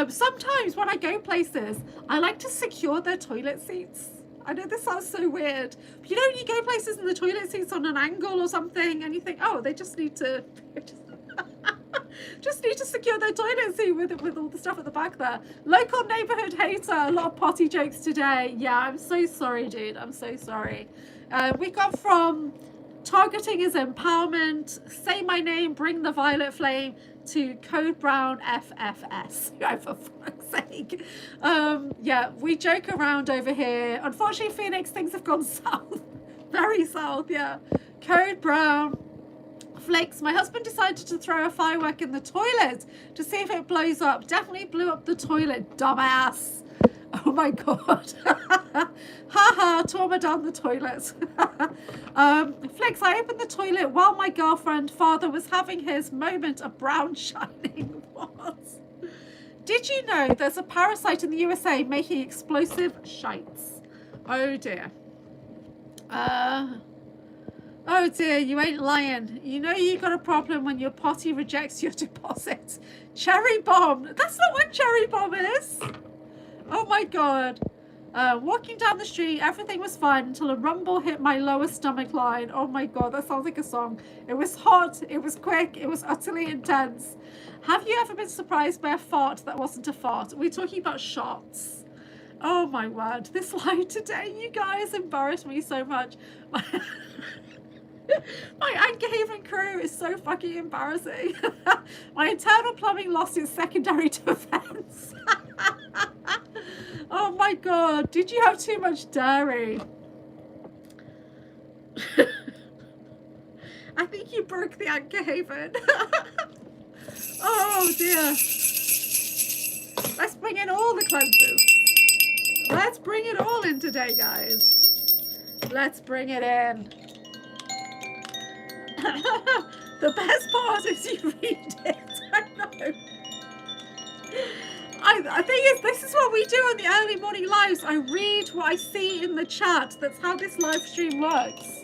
Sometimes when I go places, I like to secure their toilet seats. I know this sounds so weird, but you know, you go places and the toilet seat's on an angle or something, and you think, oh, they just need to... just need to secure their toilet seat with all the stuff at the back there. Local neighborhood hater, a lot of potty jokes today. Yeah, I'm so sorry, dude. I'm so sorry. We got from targeting is empowerment, say my name, bring the violet flame, to Code Brown FFS. For fuck's sake. Yeah, we joke around over here. Unfortunately, Phoenix, things have gone south. Very south, yeah. Code Brown. Flakes, my husband decided to throw a firework in the toilet to see if it blows up. Definitely blew up the toilet, dumbass. Oh my God. Haha, trauma down the toilet. Flex, I opened the toilet while my girlfriend father was having his moment of brown shining. What? Did you know there's a parasite in the USA making explosive shites? Oh dear. Oh dear, you ain't lying. You know you got a problem when your potty rejects your deposit. Cherry bomb. That's not what cherry bomb is. Oh my God. Walking down the street, everything was fine until a rumble hit my lower stomach line. Oh my God, that sounds like a song. It was hot, it was quick, it was utterly intense. Have you ever been surprised by a fart that wasn't a fart? We're talking about shots. Oh my word, this live today, you guys embarrass me so much. My Anchorhaven crew is so fucking embarrassing. My internal plumbing lost its secondary defense. Oh my God, did you have too much dairy? I think you broke the Anchorhaven. Oh dear. Let's bring in all the cleanses. Let's bring it all in today, guys. Let's bring it in. The best part is you read it. I know. I think this is what we do on the early morning lives. I read what I see in the chat. That's how this live stream works.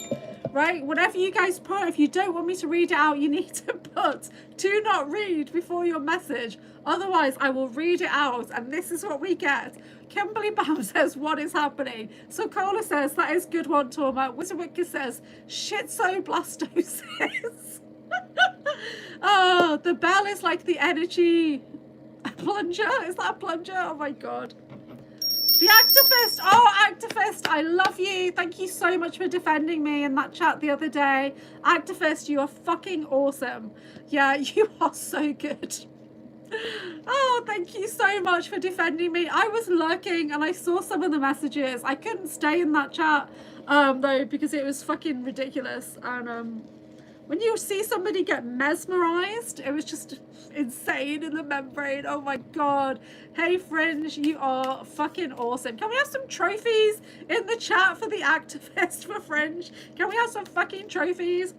Right? Whatever you guys put, if you don't want me to read it out, you need to put "do not read" before your message. Otherwise, I will read it out, and this is what we get. Kimberly Bam says, "What is happening?" So Cola says, "That is good one, Torma." Wizardwicka says, "Schizoblastosis." Oh, the bell is like the energy plunger. Is that a plunger? Oh my God. The Activist. Oh, Activist, I love you. Thank you so much for defending me in that chat the other day. Activist, you are fucking awesome. Yeah, you are so good. Oh, thank you so much for defending me. I was lurking and I saw some of the messages. I couldn't stay in that chat though, because it was fucking ridiculous. And when you see somebody get mesmerized, it was just insane in the membrane. Oh my God. Hey Fringe, you are fucking awesome. Can we have some trophies in the chat for the Activist for Fringe? Can we have some fucking trophies?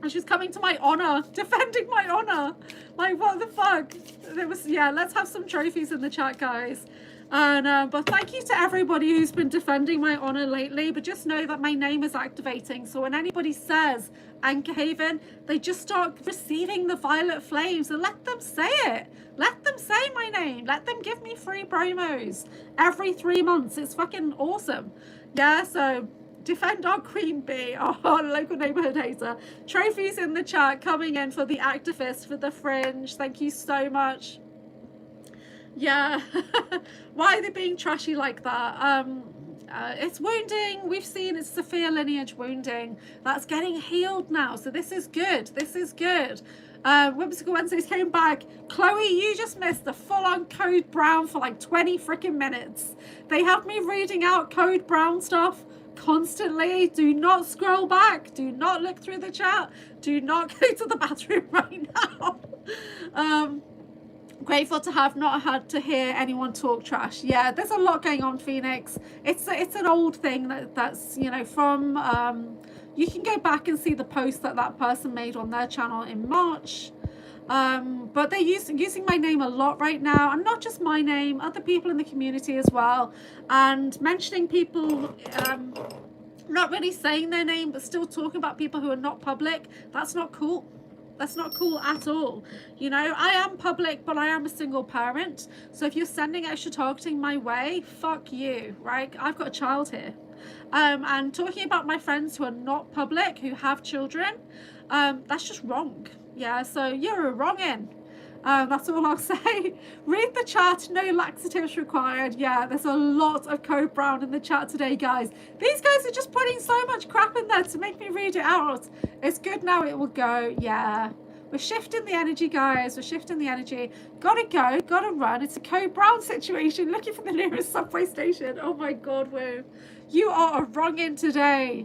And she's coming to my honor, defending my honor. Like, what the fuck? There was, yeah, let's have some trophies in the chat, guys. And but thank you to everybody who's been defending my honor lately. But just know that my name is activating. So when anybody says Anchorhaven, they just start receiving the violet flames, and let them say it. Let them say my name. Let them give me free promos every 3 months. It's fucking awesome. Yeah, so defend our queen bee, our local neighborhood hater. Trophies in the chat coming in for the Activist, for the Fringe. Thank you so much. Yeah. Why are they being trashy like that? It's wounding. We've seen it's severe lineage wounding. That's getting healed now. So this is good. This is good. Whimsical Wednesdays came back. Chloe, you just missed the full-on Code Brown for like 20 freaking minutes. They have me reading out Code Brown stuff constantly. Do not scroll back. Do not look through the chat. Do not go to the bathroom right now. Grateful to have not had to hear anyone talk trash. Yeah, there's a lot going on, Phoenix. It's an old thing that's, you know, from you can go back and see the post that person made on their channel in March. But they're using my name a lot right now, and not just my name, other people in the community as well, and mentioning people not really saying their name but still talking about people who are not public. That's not cool. That's not cool at all. You know, I am public, but I am a single parent. So if you're sending extra targeting my way, fuck you, right? I've got a child here. And talking about my friends who are not public, who have children, that's just wrong. Yeah, so you're a wrongin'. That's all I'll say. Read the chat, no laxatives required. Yeah, there's a lot of Code Brown in the chat today, guys. These guys are just putting so much crap in there to make me read it out. It's good now, it will go. Yeah, we're shifting the energy, guys. We're shifting the energy. Gotta go, gotta run. It's a Code Brown situation. Looking for the nearest subway station. Oh my God, woo. You are a wrongin' today.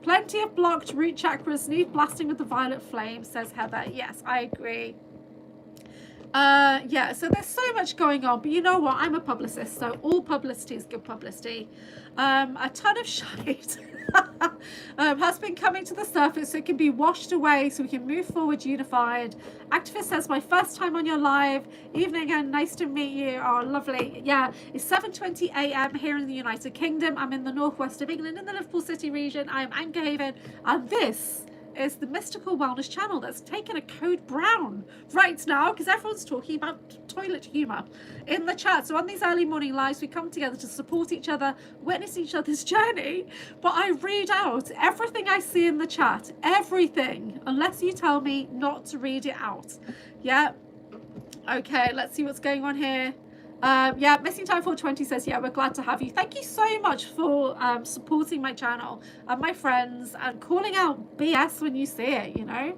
Plenty of blocked root chakras need blasting with the violet flame, says Heather. Yes, I agree. Yeah, so there's so much going on, but you know what? I'm a publicist, so all publicity is good publicity. A ton of shite has been coming to the surface so it can be washed away so we can move forward unified. Activist says, my first time on your live. Evening and nice to meet you. Oh, lovely. Yeah, it's 7:20 a.m. here in the United Kingdom. I'm in the northwest of England in the Liverpool City region. I am Anchorhaven, and this is the Mystical Wellness channel that's taken a code brown right now because everyone's talking about toilet humour in the chat. So on these early morning lives, we come together to support each other, witness each other's journey. But I read out everything I see in the chat, everything, unless you tell me not to read it out. Yeah. Okay, let's see what's going on here. Yeah, Missing Time 420 says, yeah, we're glad to have you. Thank you so much for supporting my channel and my friends and calling out BS when you see it, you know.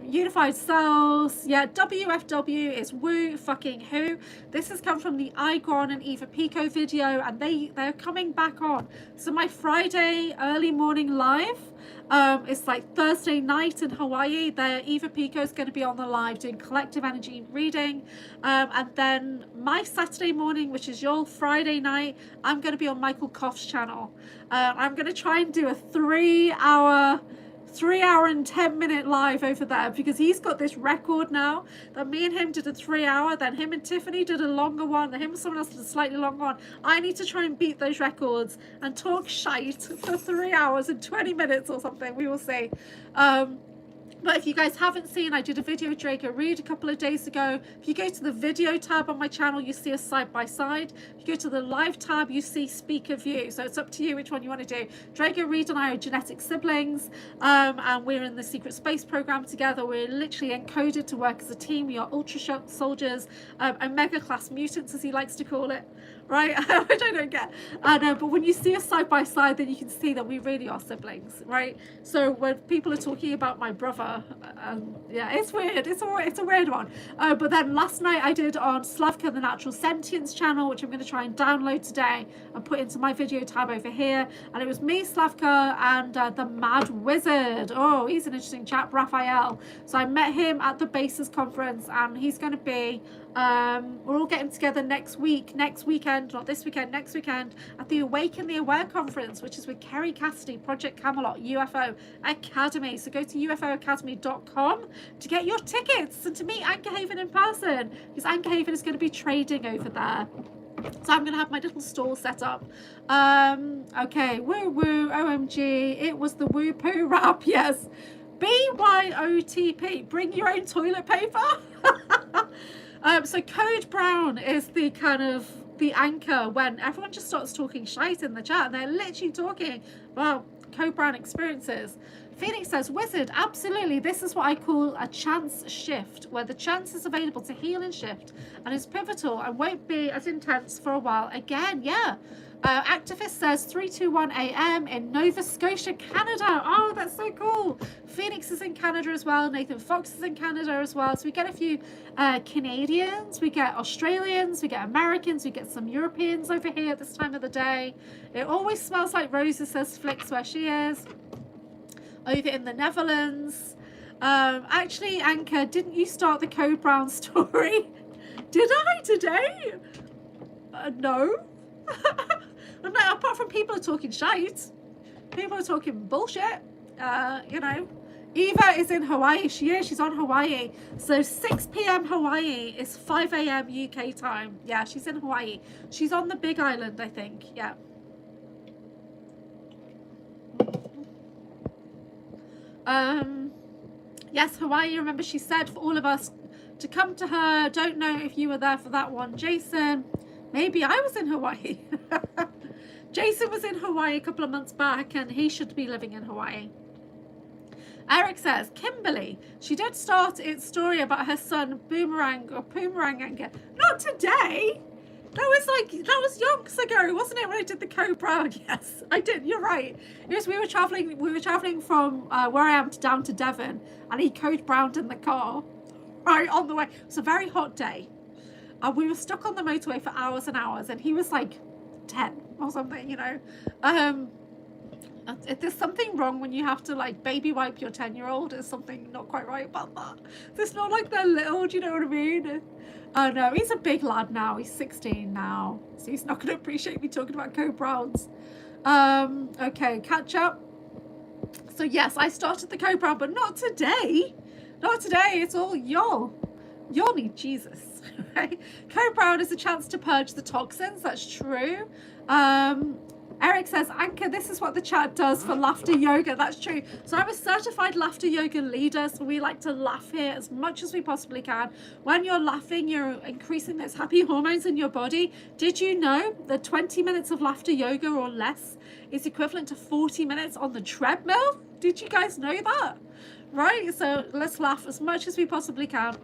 Unified Cells, yeah, WFW is woo fucking who. This has come from the Igron and Eva Pico video, and they're coming back on. So my Friday early morning live, it's like Thursday night in Hawaii. Eva Pico is going to be on the live doing collective energy reading, and then my Saturday morning, which is your Friday night, I'm going to be on Michael Koff's channel. I'm going to try and do a 3 hour and 10-minute live over there because he's got this record now that me and him did a 3 hour, then him and Tiffany did a longer one, then him and someone else did a slightly longer one. I need to try and beat those records and talk shite for 3 hours and 20 minutes or something. We will see. But if you guys haven't seen, I did a video with Draco Reed a couple of days ago. If you go to the video tab on my channel, you see us side by side. If you go to the live tab, you see speaker view. So it's up to you which one you want to do. Draco Reed and I are genetic siblings, and we're in the secret space program together. We're literally encoded to work as a team. We are ultra shock soldiers, omega class mutants, as he likes to call it, right? Which I don't get. But when you see us side by side, then you can see that we really are siblings, right? So when people are talking about my brother, yeah, it's weird. It's a weird one. But then last night I did on Slavka the Natural Sentience channel, which I'm going to try and download today and put into my video tab over here. And it was me, Slavka, and the Mad Wizard. Oh, he's an interesting chap, Raphael. So I met him at the Bases conference, and he's going to be we're all getting together next weekend, not this weekend, next weekend, at the Awaken the Aware conference, which is with Kerry Cassidy, Project Camelot, UFO Academy. So go to ufoacademy.com to get your tickets and to meet Anchorhaven in person, because Anchorhaven is going to be trading over there. So I'm going to have my little stall set up. Okay, woo woo, OMG, it was the woo poo rap, yes. BYOTP, bring your own toilet paper. So Code Brown is the kind of the anchor when everyone just starts talking shite in the chat. They're literally talking about Code Brown experiences. Phoenix says, Wizard, absolutely. This is what I call a chance shift, where the chance is available to heal and shift and is pivotal and won't be as intense for a while again. Yeah. Activist says 3:21 a.m. in Nova Scotia, Canada. Oh, that's so cool. Phoenix is in Canada as well. Nathan Fox is in Canada as well. So we get a few Canadians, we get Australians, we get Americans, we get some Europeans over here at this time of the day. It always smells like roses, says Flicks, where she is. Over in the Netherlands. Actually, Anchor, didn't you start the Code Brown story? Did I today? No. No, apart from people are talking shite, people are talking bullshit. You know, Eva is in Hawaii. She's on Hawaii. So 6 p.m. Hawaii is 5 a.m. UK time. Yeah, she's in Hawaii. She's on the Big Island, I think. Yeah. Yes, Hawaii. Remember, she said for all of us to come to her. Don't know if you were there for that one, Jason. Maybe I was in Hawaii. Jason was in Hawaii a couple of months back, and he should be living in Hawaii. Eric says, Kimberly, she did start its story about her son Boomerang or Poomerang Anger. Not today. That was yonks ago, wasn't it, when I did the Code Brown? Yes, I did. You're right. It was, we were traveling from where I am down to Devon, and he Code Browned in the car right on the way. It was a very hot day. We were stuck on the motorway for hours and hours, and he was like 10 or something, you know. If there's something wrong when you have to like baby wipe your 10-year-old, there's something not quite right about that. It's not like they're little, do you know what I mean? Oh no, he's a big lad now. He's 16 now, so he's not going to appreciate me talking about code browns. Okay, catch up. So yes, I started the code brown, but not today. Not today. It's all y'all. Y'all need Jesus. Right? Code brown is a chance to purge the toxins. That's true. Eric says, Anchor, this is what the chat does for laughter yoga. That's true. So I'm a certified laughter yoga leader. So we like to laugh here as much as we possibly can. When you're laughing, you're increasing those happy hormones in your body. Did you know that 20 minutes of laughter yoga or less is equivalent to 40 minutes on the treadmill? Did you guys know that? Right? So let's laugh as much as we possibly can.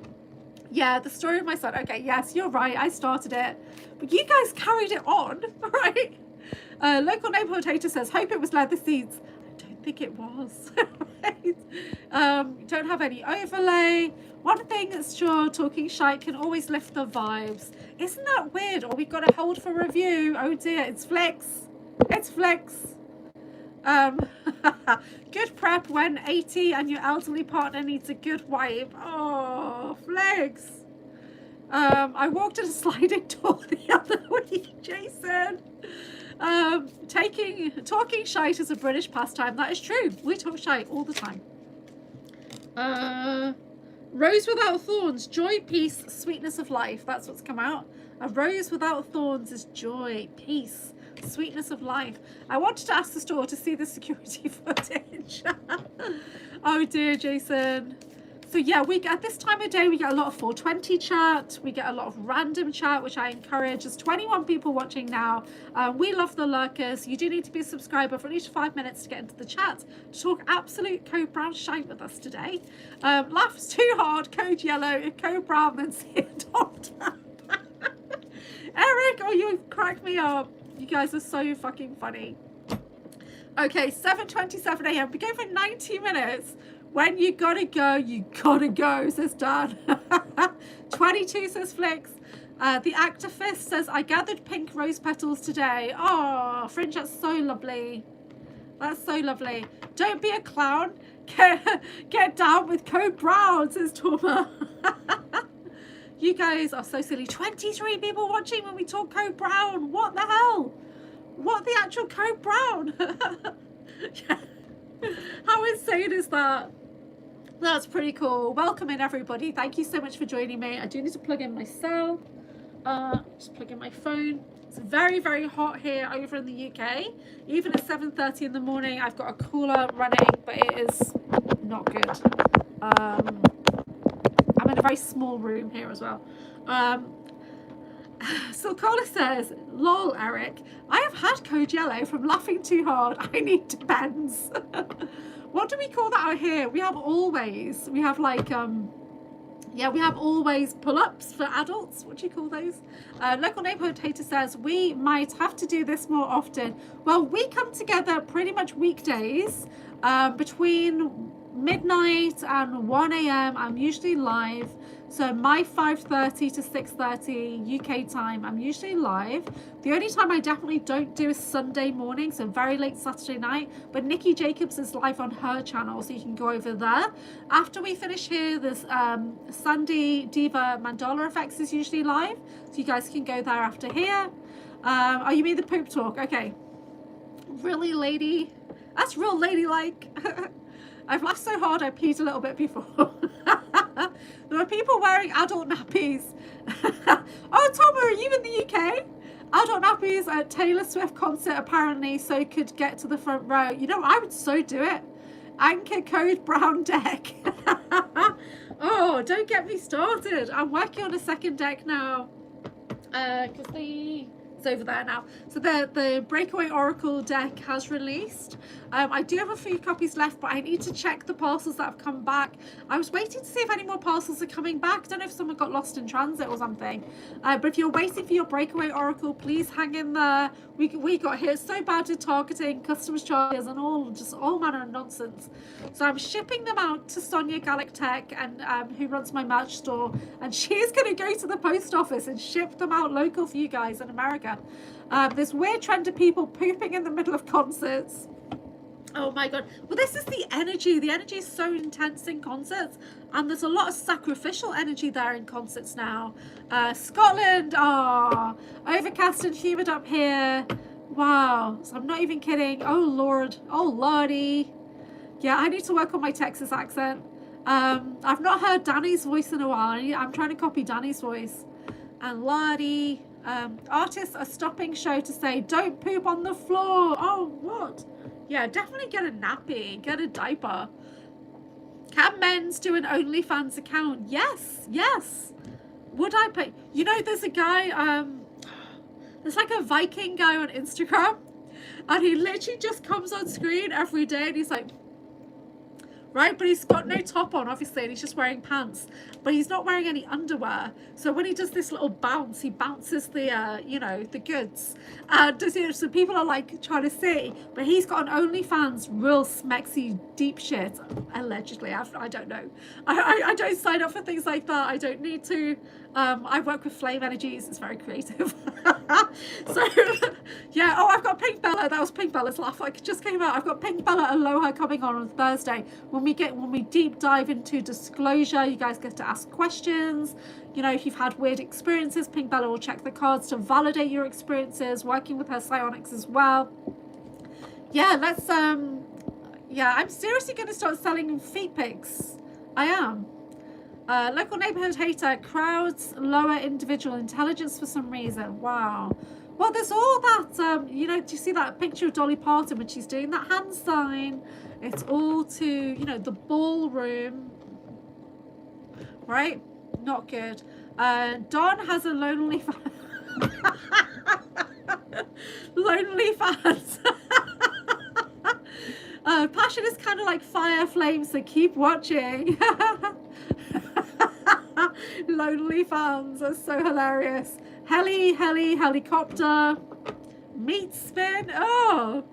Yeah, the story of my son. Okay, yes, you're right. I started it. But you guys carried it on, right? Local neighborhood hater says, hope it was leather seats. I don't think it was. Right? Don't have any overlay. One thing that's sure, talking shite can always lift the vibes. Isn't that weird? Or we've got to hold for review. Oh dear, it's Flex. It's Flex. Good prep when 80 and your elderly partner needs a good wipe. Oh, Flex. I walked in a sliding door the other week, Jason. Talking shite is a British pastime. That is true. We talk shite all the time. Rose without thorns, joy, peace, sweetness of life. That's what's come out. A rose without thorns is joy, peace, sweetness of life. I wanted to ask the store to see the security footage. Oh dear, Jason. So yeah, at this time of day, we get a lot of 420 chat. We get a lot of random chat, which I encourage. There's 21 people watching now. We love the lurkers. You do need to be a subscriber for at least 5 minutes to get into the chat to talk absolute code brown shite with us today. Laughs too hard, code yellow, code brown, then see a doctor. Eric, oh, you crack me up. You guys are so fucking funny. Okay, 7:27 a.m. We go for 90 minutes. When you gotta go, says Dan. 22 says Flix. The activist says, I gathered pink rose petals today. Oh, Fringe, that's so lovely. That's so lovely. Don't be a clown. Get down with code brown, says Torma. You guys are so silly. 23 people watching when we talk code brown. What the hell? What the actual code brown? How insane is that? That's pretty cool. Welcome in, everybody. Thank you so much for joining me. I do need to plug in my cell. Just plug in my phone. It's very, very hot here over in the UK. Even at 7:30 in the morning, I've got a cooler running, but it is not good. I'm in a very small room here as well. So Carla says, lol, Eric, I have had code yellow from laughing too hard. I need Depends. What do we call that out here? We have always. We have like, yeah, we have always pull-ups for adults. What do you call those? Local neighborhood hater says, we might have to do this more often. Well, we come together pretty much weekdays between midnight and 1 a.m. I'm usually live. So my 5:30 to 6:30 UK time, I'm usually live. The only time I definitely don't do is Sunday morning, so very late Saturday night. But Nikki Jacobs is live on her channel, so you can go over there. After we finish here, there's Sandy Diva Mandala Effects is usually live, so you guys can go there after here. Oh, you mean the poop talk? Okay. Really, lady? That's real ladylike. I've laughed so hard I peed a little bit before. There are people wearing adult nappies. Oh, Tom, are you in the UK? Adult nappies at Taylor Swift concert apparently, so could get to the front row. You know, I would so do it. Anchor code brown deck. Oh, don't get me started. I'm working on a second deck now. Because it's over there now. So the Breakaway Oracle deck has released. I do have a few copies left, but I need to check the parcels that have come back. I was waiting to see if any more parcels are coming back. I don't know if someone got lost in transit or something. But if you're waiting for your Breakaway Oracle, please hang in there. We got hit so bad with targeting, customs charges, and all manner of nonsense. So I'm shipping them out to Sonia Gallic Tech, and who runs my merch store, and she's going to go to the post office and ship them out local for you guys in America. This weird trend of people pooping in the middle of concerts. Oh my god. Well, this is the energy. The energy is so intense in concerts, and there's a lot of sacrificial energy there in concerts now. Scotland, overcast and humid up here. Wow. So I'm not even kidding. Oh lord. Oh lordy. Yeah, I need to work on my Texas accent. I've not heard Danny's voice in a while. I'm trying to copy Danny's voice. And lordy. Artists are stopping show to say, don't poop on the floor. Oh, what? Yeah, definitely get a nappy, get a diaper. Can men's do an OnlyFans account? Yes, yes. Would I pay? You know, there's a guy, there's like a Viking guy on Instagram, and he literally just comes on screen every day and he's like, right, but he's got no top on, obviously, and he's just wearing pants, but he's not wearing any underwear. So when he does this little bounce, he bounces the you know, the goods, and so people are like trying to see, but he's got an OnlyFans, real smexy deep shit, allegedly. I don't know. I don't sign up for things like that. I don't need to. I work with flame energies. It's very creative. So yeah. Oh, I've got Pink Bella. That was Pink Bella's laugh. Like, just came out. I've got Pink Bella Aloha coming on Thursday. When we deep dive into disclosure, you guys get to ask questions. You know, if you've had weird experiences, Pink Bella will check the cards to validate your experiences, working with her psionics as well. Yeah, let's yeah, I'm seriously going to start selling feet pics. I am. Local neighborhood hater, crowds lower individual intelligence for some reason. Wow. Well, there's all that, you know, do you see that picture of Dolly Parton when she's doing that hand sign? It's all to, you know, the ballroom, right? Not good. Don has a lonely lonely fans. Passion is kind of like fire flames, so keep watching. Lonely fans, that's so hilarious. Helicopter, meat spin. Oh.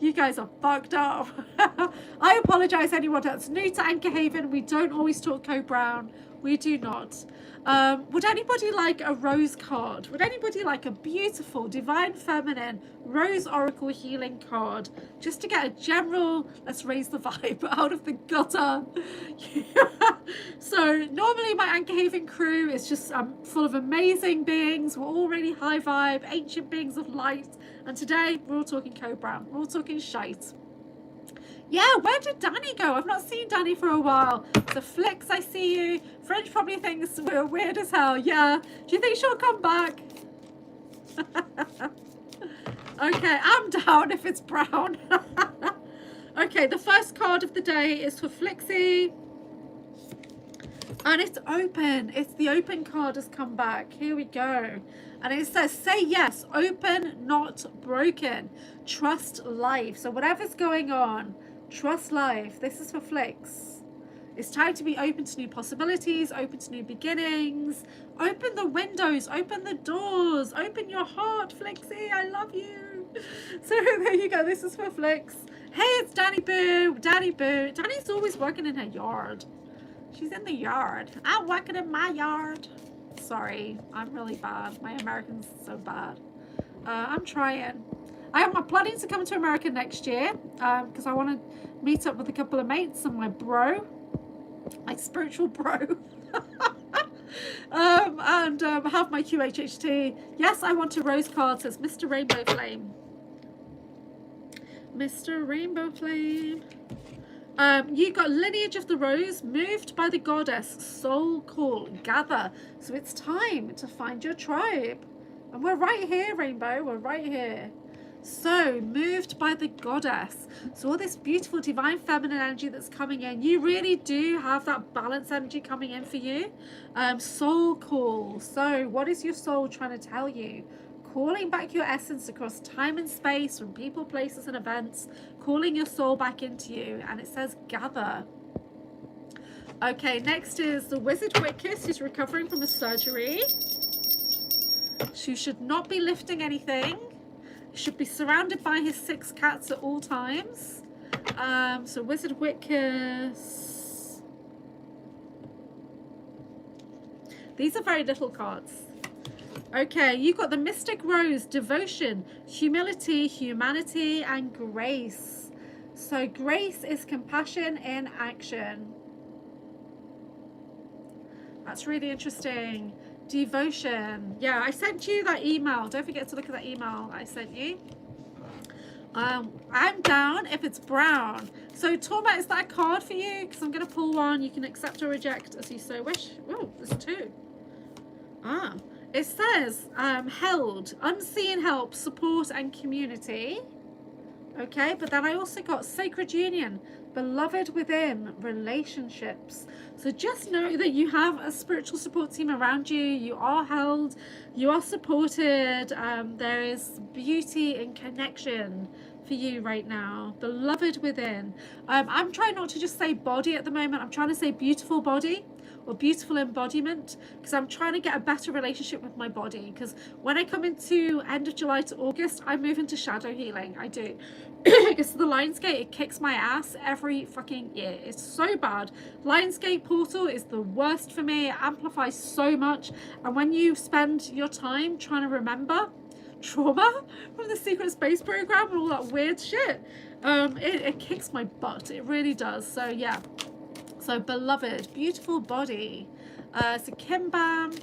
You guys are fucked up. I apologize anyone that's new to Anchorhaven. We don't always talk code brown. We do not. Would anybody like a rose card? Would anybody like a beautiful divine feminine rose oracle healing card, just to get a general, let's raise the vibe out of the gutter? So normally my Anchorhaven crew is just full of amazing beings. We're all really high vibe, ancient beings of light, and today we're all talking code brown. We're all talking shite. Yeah, where did Danny go? I've not seen Danny for a while. So Flix, I see you. French probably thinks we're weird as hell. Yeah. Do you think she'll come back? Okay, I'm down if it's brown. Okay, the first card of the day is for Flixie. And it's open. It's the open card has come back. Here we go. And it says, say yes, open, not broken. Trust life. So whatever's going on, trust life. This is for Flix. It's time to be open to new possibilities, open to new beginnings. Open the windows, open the doors, open your heart, Flixie. I love you. So there you go. This is for Flix. Hey, it's Danny Boo. Danny Boo. Danny's always working in her yard. She's in the yard. I'm working in my yard. Sorry, I'm really bad. My American's so bad. I'm trying. I'm planning to come to America next year because I want to meet up with a couple of mates and my bro, my spiritual bro, and have my QHHT. Yes, I want a rose card, says Mr. Rainbow Flame. Mr. Rainbow Flame. You got lineage of the rose, moved by the goddess, soul call, gather. So it's time to find your tribe. And we're right here, Rainbow, we're right here. So moved by the goddess. So all this beautiful divine feminine energy that's coming in, you really do have that balance energy coming in for you. Soul call. So what is your soul trying to tell you? Calling back your essence across time and space, from people, places and events, calling your soul back into you. And it says gather. Okay, next is the Wizard Wickus, who's recovering from a surgery. She should not be lifting anything. He should be surrounded by his 6 cats at all times. So Wizard Wickus. These are very little cards. Okay, you've got the Mystic Rose, devotion, humility, humanity, and grace. So grace is compassion in action. That's really interesting. Devotion. Yeah, I sent you that email. Don't forget to look at that email I sent you. I'm down if it's brown. So Torma, is that a card for you? Because I'm going to pull one. You can accept or reject as you so wish. Oh, there's two. It says held, unseen help, support, and community. Okay, but then I also got sacred union, beloved within, relationships. So just know that you have a spiritual support team around you. You are held, you are supported. There is beauty and connection for you right now, beloved within. I'm trying not to just say body at the moment. I'm trying to say beautiful body or beautiful embodiment, because I'm trying to get a better relationship with my body. Because when I come into end of July to August, I move into shadow healing. I do. Because the Lionsgate, it kicks my ass every fucking year. It's so bad. Lionsgate portal is the worst for me. It amplifies so much. And when you spend your time trying to remember trauma from the secret space program and all that weird shit, it kicks my butt. It really does. So yeah. So beloved, beautiful body. So Kimbam,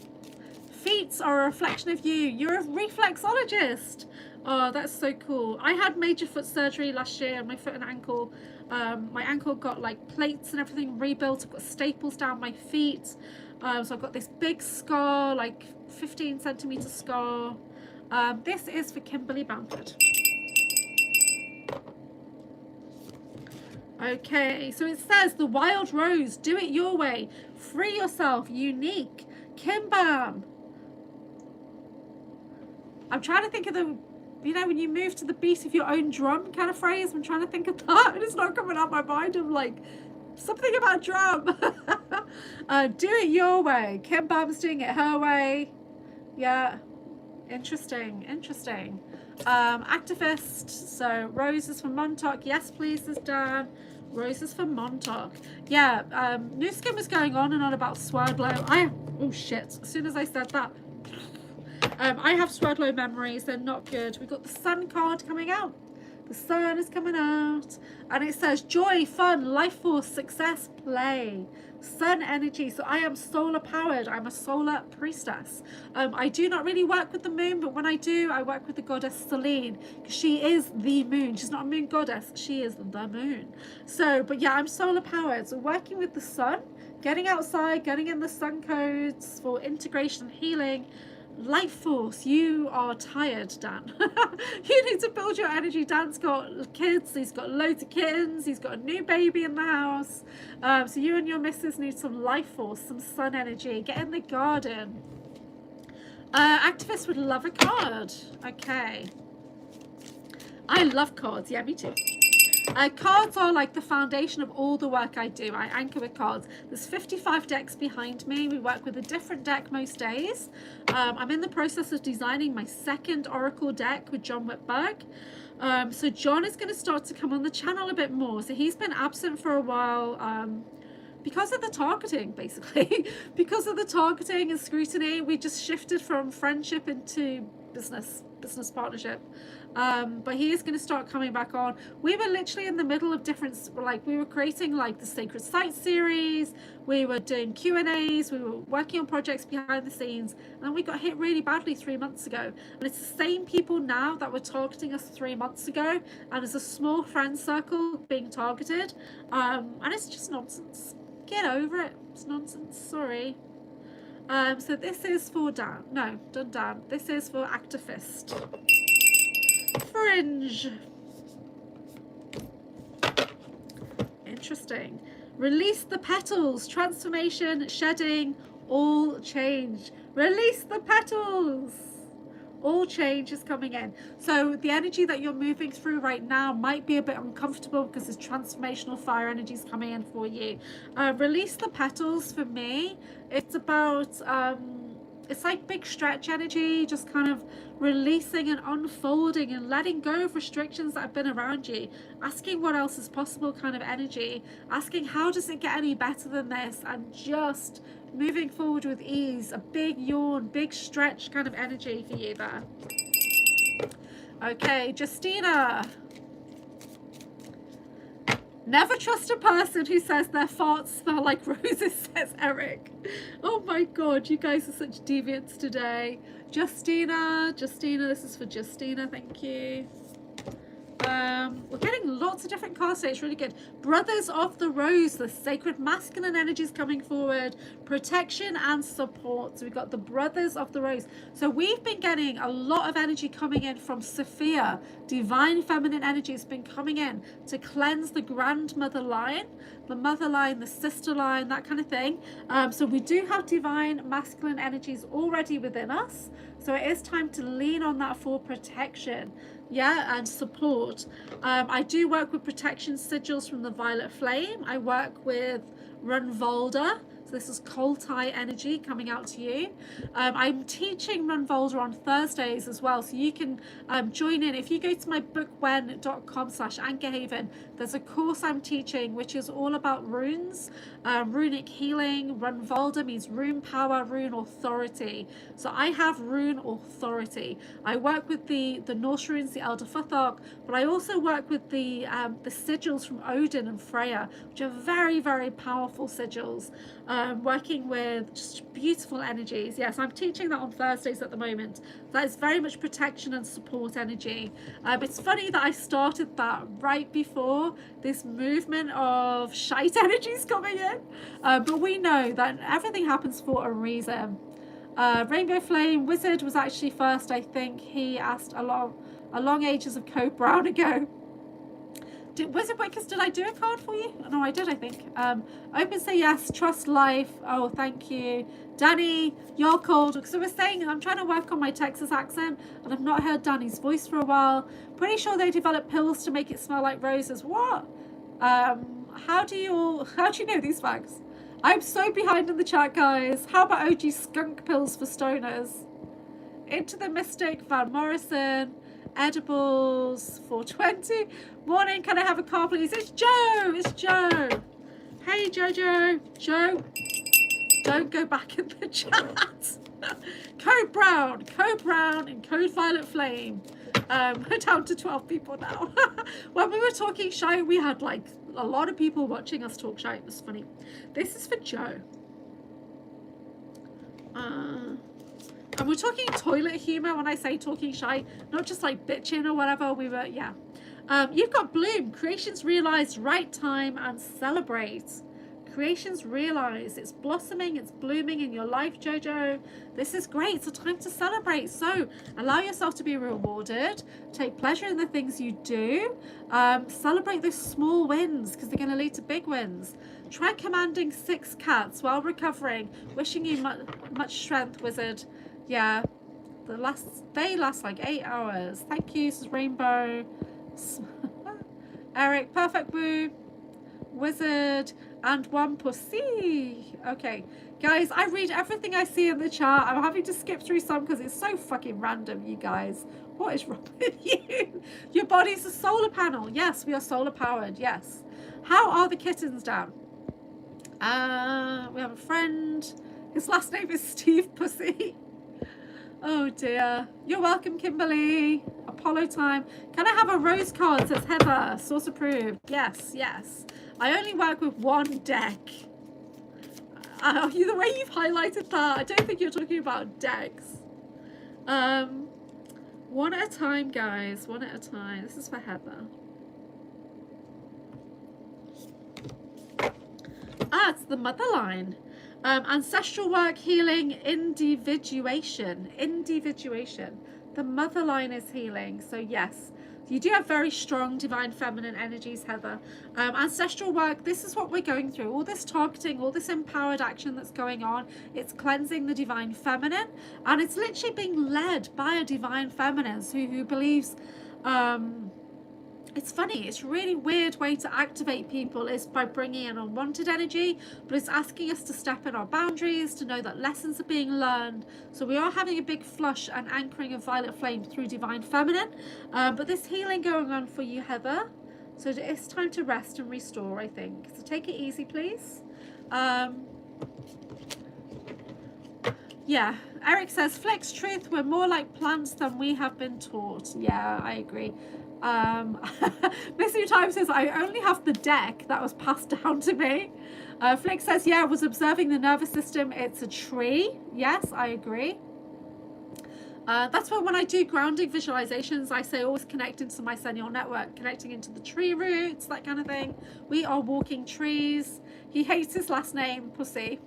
feet are a reflection of you. You're a reflexologist. Oh, that's so cool. I had major foot surgery last year on my foot and ankle. My ankle got like plates and everything rebuilt. I've got staples down my feet. So I've got this big scar, like 15 centimeter scar. This is for Kimberly Bamford. Okay, so it says the wild rose, do it your way, free yourself, unique, Kimbam. I'm trying to think of the, you know, when you move to the beat of your own drum kind of phrase. I'm trying to think of that and it's not coming out my mind. I'm like, something about drum. Do it your way. Kimbam's doing it her way. Yeah, interesting, interesting. Activist, so roses for Montauk. Yes, please, says Dan. Roses for Montauk. Yeah, New Skin was going on and on about Swerdlow. Oh shit, as soon as I said that. I have Swerdlow memories, they're not good. We've got the Sun card coming out. The sun is coming out. And it says joy, fun, life force, success, play. Sun energy. So I am solar powered. I'm a solar priestess. I do not really work with the moon, but when I do, I work with the goddess Selene, because she is the moon. She's not a moon goddess. She is the moon. So, but yeah, I'm solar powered. So working with the sun, getting outside, getting in the sun codes for integration, healing. Life force, you are tired, Dan. You need to build your energy. Dan's got kids, he's got loads of kittens, he's got a new baby in the house. So you and your missus need some life force, some sun energy. Get in the garden. Activist would love a card. Okay. I love cards. Yeah, me too. Cards are like the foundation of all the work I do. I anchor with cards. There's 55 decks behind me. We work with a different deck most days. I'm in the process of designing my second Oracle deck with John Whitberg. So John is going to start to come on the channel a bit more. So he's been absent for a while because of the targeting, basically. Because of the targeting and scrutiny, we just shifted from friendship into business partnership. But he is going to start coming back on. We were literally in the middle of different, like we were creating like the Sacred Site series, we were doing Q&As, we were working on projects behind the scenes, and then we got hit really badly 3 months ago. And it's the same people now that were targeting us 3 months ago, and there's a small friend circle being targeted, and it's just nonsense. Get over it. It's nonsense. Sorry. So this is for Dan. No, done Dan. This is for Activist. Fringe. Interesting. Release the petals. Transformation, shedding, all change. Release the petals. All change is coming in. So the energy that you're moving through right now might be a bit uncomfortable because there's transformational fire energies coming in for you. Release the petals for me. It's about it's like big stretch energy, just kind of releasing and unfolding and letting go of restrictions that have been around you, asking what else is possible kind of energy, asking how does it get any better than this, and just moving forward with ease. A big yawn, big stretch kind of energy for you there. Okay, Justina. Never trust a person who says their farts smell like roses, says Eric. Oh my God, you guys are such deviants today. Justina, this is for Justina, thank you. We're getting lots of different cards today. It's really good. Brothers of the Rose, the sacred masculine energies coming forward, protection and support. So we've got the Brothers of the Rose. So we've been getting a lot of energy coming in from Sophia. Divine feminine energy has been coming in to cleanse the grandmother line, the mother line, the sister line, that kind of thing. So we do have divine masculine energies already within us. So it is time to lean on that for protection, yeah, and support. I do work with protection sigils from the Violet Flame. I work with Runvolda. So this is Koltai energy coming out to you. I'm teaching Runvolda on Thursdays as well, so you can join in. If you go to my bookwen.com/Anchorhaven, there's a course I'm teaching which is all about runes, runic healing. Runvolda means rune power, rune authority. So I have rune authority. I work with the Norse runes, the Elder Futhorc, but I also work with the sigils from Odin and Freya, which are very, very powerful sigils. Working with just beautiful energies. Yes, I'm teaching that on Thursdays at the moment. That is very much protection and support energy. It's funny that I started that right before this movement of shite energies coming in, but we know that everything happens for a reason. Rainbow Flame Wizard was actually first, I think. He asked a long ages of Code Brown ago. Wizard Wickers, did I do a card for you? No, I did, I think. Open say yes, trust life. Oh, thank you. Danny, you're cold. So we're saying, I'm trying to work on my Texas accent, and I've not heard Danny's voice for a while. Pretty sure they developed pills to make it smell like roses. What? How do you know these facts? I'm so behind in the chat, guys. How about OG skunk pills for stoners? Into the Mystic, Van Morrison. Edibles 420. Morning, can I have a car please? It's Joe. Hey Jojo. Joe, don't go back in the chat. Code Brown and Code Violet Flame. We're down to 12 people now. When we were talking shy, we had like a lot of people watching us talk shy. It was funny. This is for Joe. And we're talking toilet humor when I say talking shy, not just like bitching or whatever. Yeah. You've got Bloom. Creations realized, right time, and celebrate. Creations realized. It's blossoming, it's blooming in your life, Jojo. This is great. So time to celebrate. So allow yourself to be rewarded. Take pleasure in the things you do. Celebrate those small wins because they're going to lead to big wins. Try commanding 6 cats while recovering. Wishing you much strength, Wizard. Yeah, they last like 8 hours. Thank you. This is Rainbow. Eric, perfect boo. Wizard and 1 pussy. Okay, guys, I read everything I see in the chat. I'm having to skip through some because it's so fucking random, you guys. What is wrong with you? Your body's a solar panel. Yes, we are solar powered. Yes. How are the kittens down? We have a friend. His last name is Steve Pussy. Oh dear. You're welcome, Kimberly. Apollo time. Can I have a rose card? Says Heather. Source approved. Yes. I only work with 1 deck. The way you've highlighted that, I don't think you're talking about decks. One at a time, guys. One at a time. This is for Heather. It's the mother line. Ancestral work, healing, individuation. The mother line is healing. So yes, you do have very strong divine feminine energies, Heather. Ancestral work, this is what we're going through. All this targeting, all this empowered action that's going on, it's cleansing the divine feminine, and it's literally being led by a divine feminine who believes it's funny, it's a really weird way to activate people is by bringing in unwanted energy, but it's asking us to step in our boundaries, to know that lessons are being learned. So we are having a big flush and anchoring of violet flame through divine feminine, but there's healing going on for you, Heather. So it's time to rest and restore, I think. So take it easy, please. Yeah, Eric says, Flex truth, we're more like plants than we have been taught. Yeah, I agree. Missing Time says, I only have the deck that was passed down to me. Flick says, yeah, I was observing the nervous system. It's a tree. Yes, I agree. That's why when I do grounding visualizations, I say always connect into my senior network, connecting into the tree roots, that kind of thing. We are walking trees. He hates his last name, Pussy.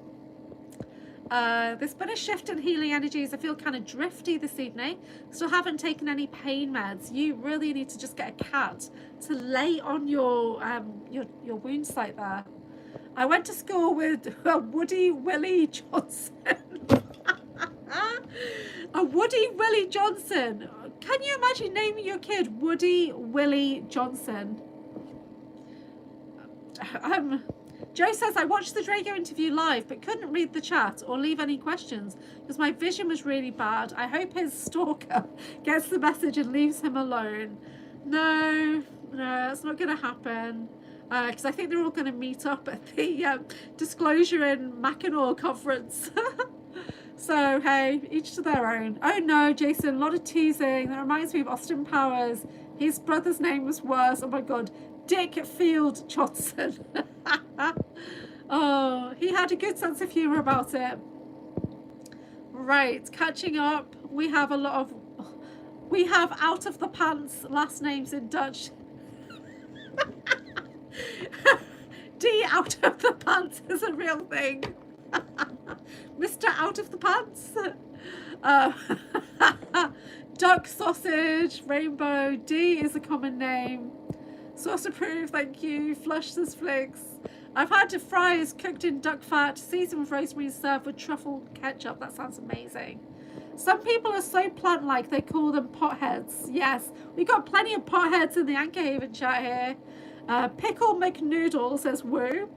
There's been a shift in healing energies. I feel kind of drifty this evening. Still haven't taken any pain meds. You really need to just get a cat to lay on your wound site there. I went to school with Woody Willie Johnson. A Woody Willie Johnson. Can you imagine naming your kid Woody Willie Johnson? Joe says, I watched the Drago interview live but couldn't read the chat or leave any questions because my vision was really bad. I hope his stalker gets the message and leaves him alone. No, it's not going to happen. Because I think they're all going to meet up at the Disclosure in Mackinac conference. So, hey, each to their own. Oh no, Jason, a lot of teasing. That reminds me of Austin Powers. His brother's name was worse. Oh my God. Dick Field Johnson. Oh, he had a good sense of humor about it. Right, catching up. We have out of the pants last names in Dutch. D out of the pants is a real thing. Mr. Out of the Pants. Duck sausage, rainbow. D is a common name. Sauce approved, thank you. Flush this flicks. I've had fries cooked in duck fat, seasoned with rosemary, served with truffle ketchup. That sounds amazing. Some people are so plant-like they call them potheads. Yes, we've got plenty of potheads in the Anchorhaven chat here. Pickle McNoodle says woo.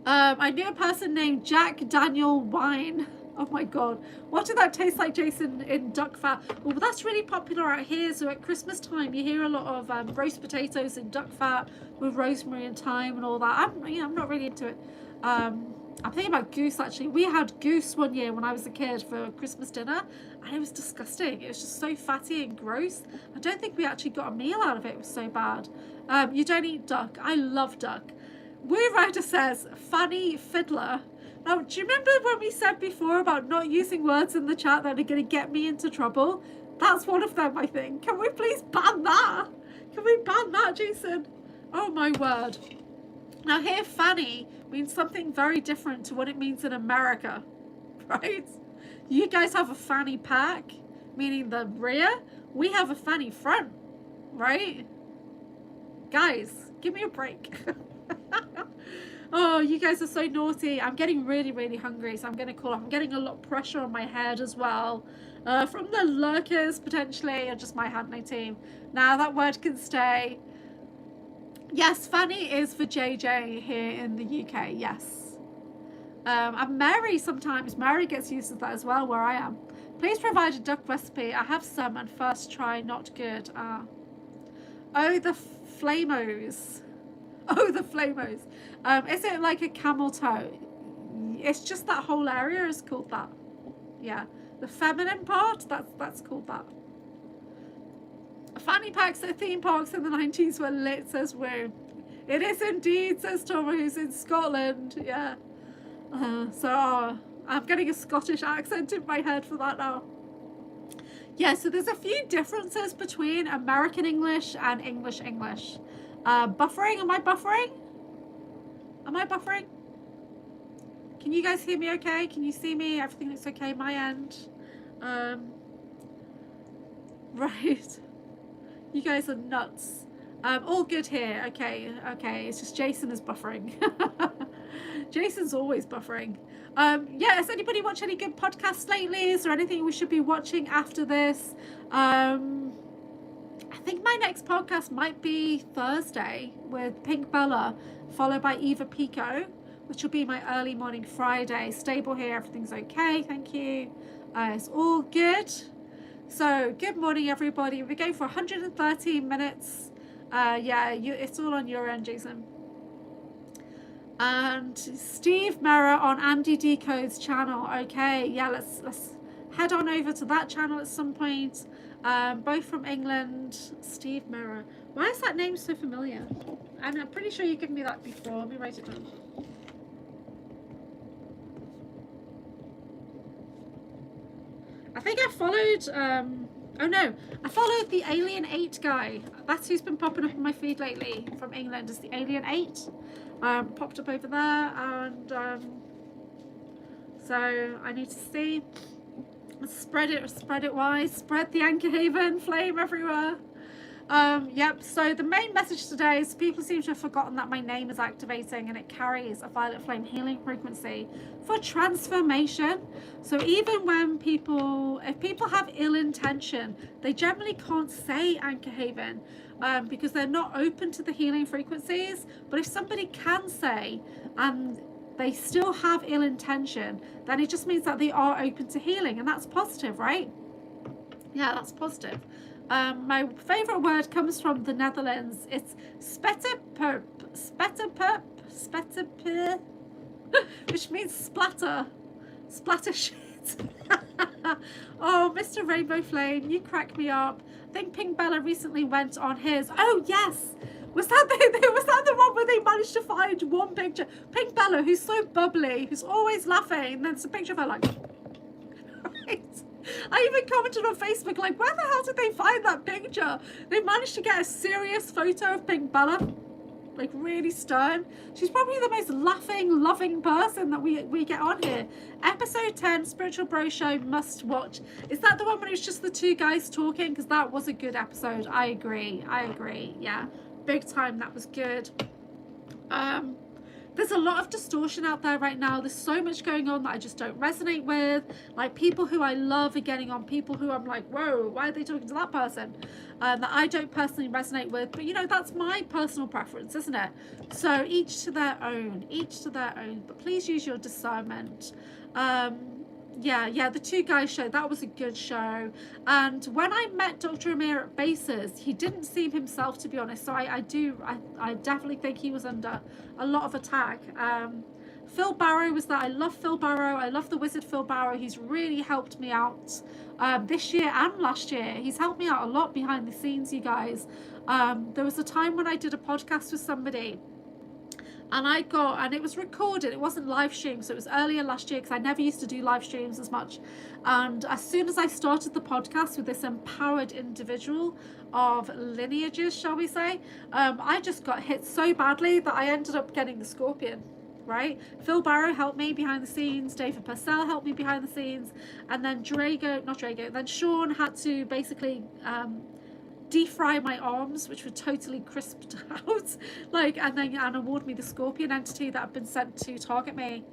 I knew a person named Jack Daniel Wine. Oh my God. What did that taste like, Jason, in duck fat? Well, that's really popular out here. So at Christmas time, you hear a lot of roast potatoes in duck fat with rosemary and thyme and all that. I'm not really into it. I'm thinking about goose, actually. We had goose one year when I was a kid for Christmas dinner, and it was disgusting. It was just so fatty and gross. I don't think we actually got a meal out of it. It was so bad. You don't eat duck. I love duck. Woo Rider says, Fanny Fiddler. Now, do you remember when we said before about not using words in the chat that are going to get me into trouble? That's one of them, I think. Can we please ban that? Can we ban that, Jason? Oh, my word. Now, here, Fanny means something very different to what it means in America, right? You guys have a fanny pack, meaning the rear. We have a fanny front, right? Guys, give me a break. Oh, you guys are so naughty. I'm getting really, really hungry, so I'm going to call off. I'm getting a lot of pressure on my head as well. From the lurkers, potentially, or just my handling team. Now, that word can stay. Yes, Fanny is for JJ here in the UK, yes. And Mary sometimes. Mary gets used to that as well, where I am. Please provide a duck recipe. I have some, and first try, not good. Oh, the flamos. Oh, the flamos. Is it like a camel toe? It's just that whole area is called that. Yeah. The feminine part, that's called that. Fanny packs at theme parks in the 90s were lit, says Woo. It is indeed, says Tom, who's in Scotland. Yeah. I'm getting a Scottish accent in my head for that now. Yeah, so there's a few differences between American English and English English. Buffering, am I buffering? Am I buffering? Can you guys hear me okay? Can you see me? Everything looks okay my end. Right. You guys are nuts. All good here. Okay. It's just Jason is buffering. Jason's always buffering. Yeah, has anybody watched any good podcasts lately? Is there anything we should be watching after this? I think my next podcast might be Thursday with Pink Bella, followed by Eva Pico, which will be my early morning Friday. Stable here, everything's okay, thank you. It's all good. So good morning, everybody. We're going for 113 minutes. It's all on your end, Jason. And Steve Merra on Andy Decode's channel. Okay, yeah, let's head on over to that channel at some point. Both from England. Steve Merra. Why is that name so familiar? And I'm pretty sure you given me that before. Let me write it down. I think I followed, I followed the Alien 8 guy. That's who's been popping up on my feed lately from England, is the Alien 8. Popped up over there, and so I need to see. Spread it wide, spread the Anchorhaven flame everywhere. Yep, so the main message today is people seem to have forgotten that my name is activating and it carries a violet flame healing frequency for transformation. So even when if people have ill intention, they generally can't say Anchorhaven because they're not open to the healing frequencies. But if somebody can say and they still have ill intention, then it just means that they are open to healing, and that's positive, right? Yeah, that's positive. My favorite word comes from the Netherlands. It's spetterperp, which means splatter shit. Oh, Mr. Rainbow Flame, you crack me up. I think Pink Bella recently went on his. Oh yes, was that the one where they managed to find one picture? Pink Bella, who's so bubbly, who's always laughing, and then it's a picture of her like. Right. I even commented on Facebook, like, where the hell did they find that picture? They managed to get a serious photo of Pink Bella, like really stern. She's probably the most laughing, loving person that we get on here. Episode 10, Spiritual Bro Show, must watch. Is that the one when it was just the two guys talking? Because that was a good episode. I agree. Yeah, big time. That was good. There's a lot of distortion out there right now. There's so much going on that I just don't resonate with. Like, people who I love are getting on people who I'm like, whoa, why are they talking to that person? That I don't personally resonate with. But, you know, that's my personal preference, isn't it? So each to their own. But please use your discernment. Yeah, the two guys show, that was a good show. And when I met Dr. Amir at Bases, he didn't seem himself, to be honest. So I definitely think he was under a lot of attack. Phil Barrow was that. I love Phil Barrow. I love the wizard Phil Barrow. He's really helped me out this year and last year. He's helped me out a lot behind the scenes, you guys. There was a time when I did a podcast with somebody, and it was recorded, it wasn't live streamed, so it was earlier last year because I never used to do live streams as much. And as soon as I started the podcast with this empowered individual of lineages, shall we say, I just got hit so badly that I ended up getting the scorpion. Right, Phil Barrow helped me behind the scenes, David Purcell helped me behind the scenes, and then then Sean had to basically defry my arms, which were totally crisped out, and award me the scorpion entity that had been sent to target me.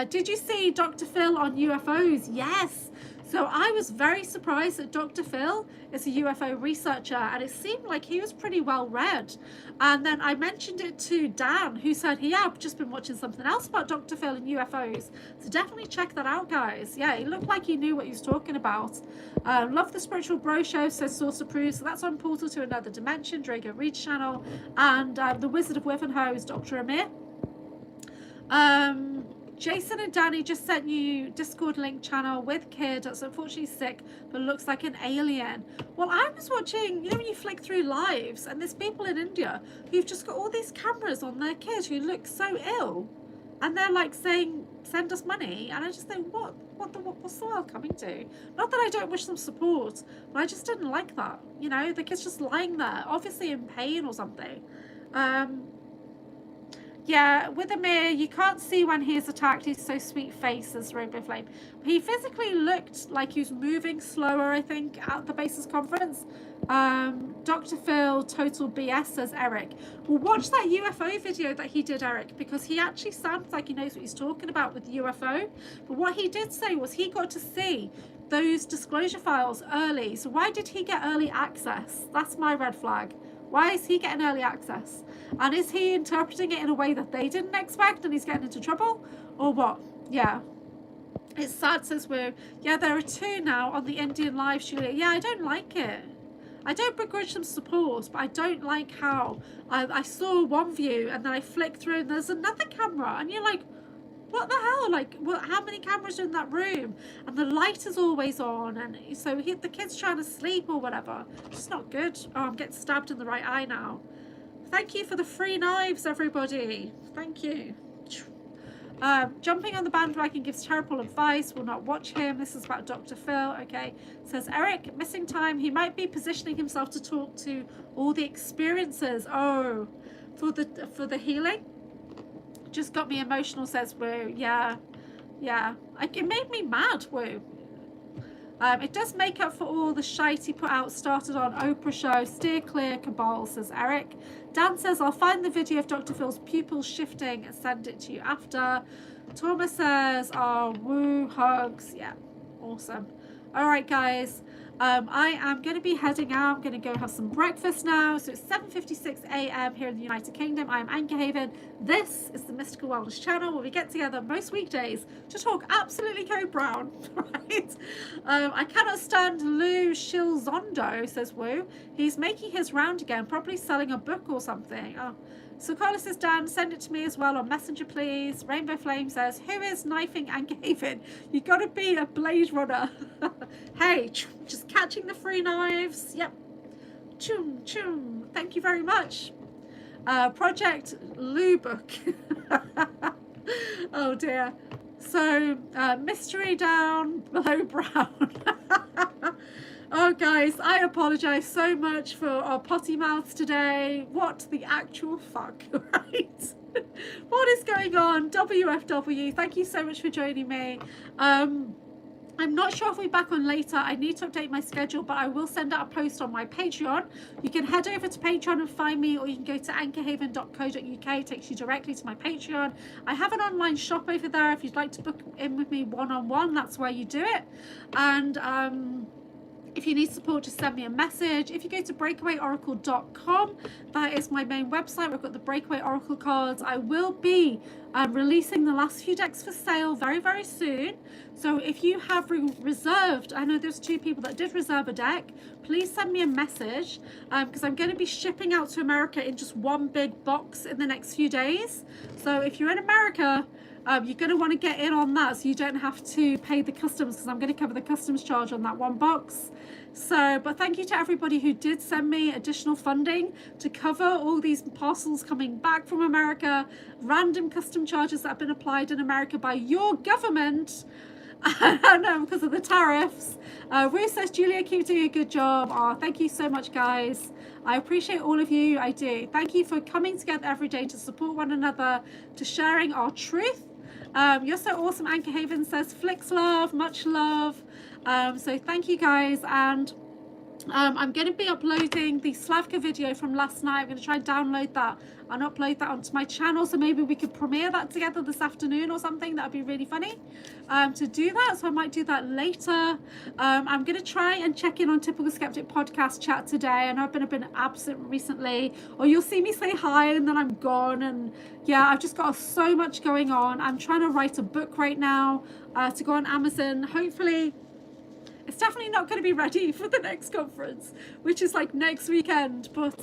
Did you see Dr. Phil on UFOs? Yes. So I was very surprised that Dr. Phil is a UFO researcher, and it seemed like he was pretty well read. And then I mentioned it to Dan, who said, yeah, I've just been watching something else about Dr. Phil and UFOs. So definitely check that out, guys. Yeah, he looked like he knew what he was talking about. Love the Spiritual Bro Show, says Source Approved. So that's on Portal to Another Dimension, Drago Reed's channel. And the Wizard of Wivenhoe is Dr. Amir. Jason and Danny just sent you Discord link channel with kid that's unfortunately sick but looks like an alien. Well, I was watching, you know, when you flick through lives and there's people in India who've just got all these cameras on their kids who look so ill, and they're like saying, send us money, and I just think, what's the world coming to? Not that I don't wish them support, but I just didn't like that. You know, the kid's just lying there, obviously in pain or something. Yeah, with Amir, you can't see when he is attacked. He's so sweet face, as Rainbow Flame. He physically looked like he was moving slower, I think, at the Bases conference. Dr. Phil, total BS, says Eric. Well, watch that UFO video that he did, Eric, because he actually sounds like he knows what he's talking about with UFO. But what he did say was he got to see those disclosure files early. So why did he get early access? That's my red flag. Why is he getting early access? And is he interpreting it in a way that they didn't expect and he's getting into trouble? Or what? Yeah. It's sad, says Woo. Yeah, there are 2 now on the Indian live, Julia. Yeah, I don't like it. I don't begrudge them support, but I don't like how I saw one view and then I flick through and there's another camera and you're like, what the hell? Like, how many cameras are in that room? And the light is always on, and so the kid's trying to sleep or whatever. It's not good. Oh, I'm getting stabbed in the right eye now. Thank you for the free knives, everybody. Thank you. Jumping on the bandwagon gives terrible advice. Will not watch him. This is about Dr. Phil. Okay, says Eric, missing time. He might be positioning himself to talk to all the experiences. Oh, for the healing. Just got me emotional, says Woo. Yeah. It made me mad, Woo. It does make up for all the shite he put out, started on Oprah show. Steer clear, cabal, says Eric. Dan says, I'll find the video of Dr. Phil's pupils shifting and send it to you after. Thomas says, oh, woo, hugs. Yeah, awesome. All right, guys. I am going to be heading out. I'm going to go have some breakfast now. So it's 7:56 a.m. here in the United Kingdom. I'm Anchorhaven. This is the Mystical Wellness Channel where we get together most weekdays to talk absolutely code brown, right? I cannot stand Lou Shilzondo, says Woo. He's making his round again, probably selling a book or something. Oh. So Carla says, Dan, send it to me as well on Messenger, please. Rainbow Flame says, who is knifing Anchorhaven? You got to be a Blade Runner. Hey, just catching the free knives. Yep. Choom, choom. Thank you very much. Project Lou book. Oh dear. So, mystery down, below brown. Oh guys, I apologise so much for our potty mouths today. What the actual fuck, right? What is going on? WFW, thank you so much for joining me. I'm not sure if we'll be back on later. I need to update my schedule, but I will send out a post on my Patreon. You can head over to Patreon and find me, or you can go to anchorhaven.co.uk. It takes you directly to my Patreon. I have an online shop over there. If you'd like to book in with me one-on-one, that's where you do it. And if you need support, just send me a message. If you go to breakawayoracle.com, that is my main website. We've got the Breakaway Oracle cards. I will be releasing the last few decks for sale very, very soon. So if you have reserved, I know there's 2 people that did reserve a deck, please send me a message because I'm going to be shipping out to America in just one big box in the next few days. So if you're in America, you're going to want to get in on that so you don't have to pay the customs, because I'm going to cover the customs charge on that one box. So, but thank you to everybody who did send me additional funding to cover all these parcels coming back from America, random custom charges that have been applied in America by your government. I know, because of the tariffs. Ruth says, Julia, keep doing a good job. Oh, thank you so much, guys. I appreciate all of you. I do. Thank you for coming together every day to support one another, to sharing our truth. You're so awesome, Anchorhaven says, flicks love, much love. So thank you, guys. And I'm going to be uploading the Slavka video from last night. I'm going to try and download that and upload that onto my channel, so maybe we could premiere that together this afternoon or something. That would be really funny to do that, so I might do that later. I'm going to try and check in on Typical Skeptic podcast chat today. I know I've been a bit absent recently, or you'll see me say hi and then I'm gone, and yeah, I've just got so much going on. I'm trying to write a book right now to go on Amazon. Hopefully it's definitely not going to be ready for the next conference, which is like next weekend, but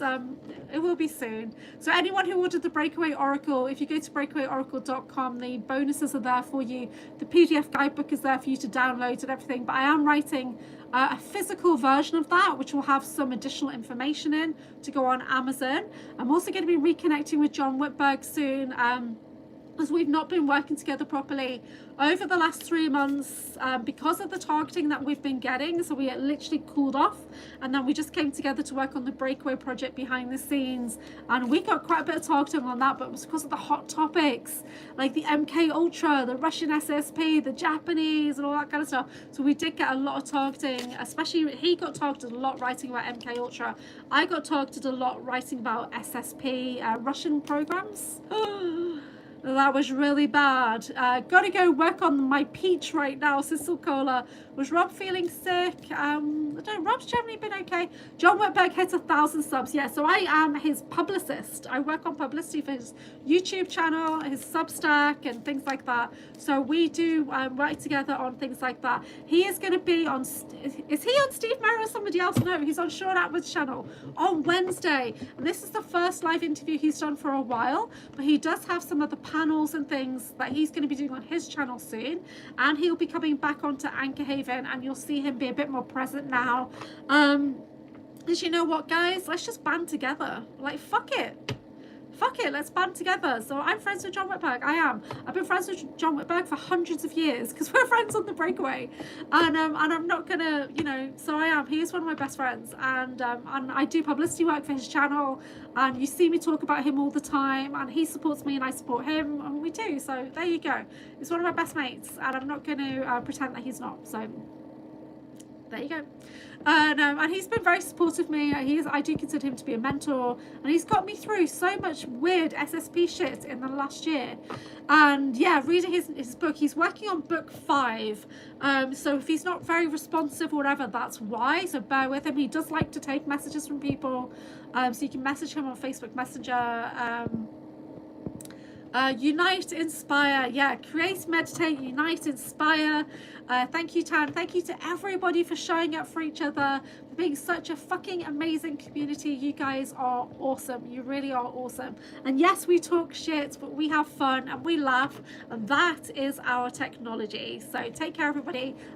it will be soon. So anyone who ordered the Breakaway Oracle, if you go to breakawayoracle.com, the bonuses are there for you. The PDF guidebook is there for you to download and everything, but I am writing a physical version of that, which will have some additional information in to go on Amazon. I'm also going to be reconnecting with John Whitberg soon. as we've not been working together properly over the last 3 months because of the targeting that we've been getting. So we literally cooled off, and then we just came together to work on the Breakaway project behind the scenes, and we got quite a bit of targeting on that, but it was because of the hot topics like the MK Ultra, the Russian SSP, the Japanese, and all that kind of stuff. So we did get a lot of targeting, especially he got targeted a lot writing about MK Ultra. I got targeted a lot writing about SSP, Russian programs. That was really bad. Gotta go work on my peach right now, Sissel Cola. Was Rob feeling sick? I don't know, Rob's generally been okay. John Whitberg hit 1,000 subs. Yeah, so I am his publicist. I work on publicity for his YouTube channel, his Substack, and things like that. So we do work together on things like that. He is going to be on, is he on Steve Merrill or somebody else? No, he's on Sean Atwood's channel on Wednesday. And this is the first live interview he's done for a while, but he does have some other panels and things that he's going to be doing on his channel soon. And he'll be coming back onto Anchorhaven, and you'll see him be a bit more present now. Because you know what, guys? Let's just band together. Like, fuck it. Fuck it, let's band together. So I'm friends with John Whitberg. I am. I've been friends with John Whitberg for hundreds of years because we're friends on the Breakaway. And I'm not gonna, you know, so I am. He is one of my best friends. And I do publicity work for his channel. And you see me talk about him all the time. And he supports me and I support him. And we do. So there you go. He's one of my best mates. And I'm not going to pretend that he's not. So there you go. And he's been very supportive of me. I do consider him to be a mentor, and he's got me through so much weird SSP shit in the last year. And yeah, reading his book, he's working on book 5. So if he's not very responsive or whatever, that's why. So bear with him. He does like to take messages from people. So you can message him on Facebook Messenger. Unite, inspire. Yeah, create, meditate, unite, inspire. Thank you, Tan. Thank you to everybody for showing up for each other, for being such a fucking amazing community. You guys are awesome. You really are awesome. And yes, we talk shit, but we have fun and we laugh, and that is our technology. So take care, everybody.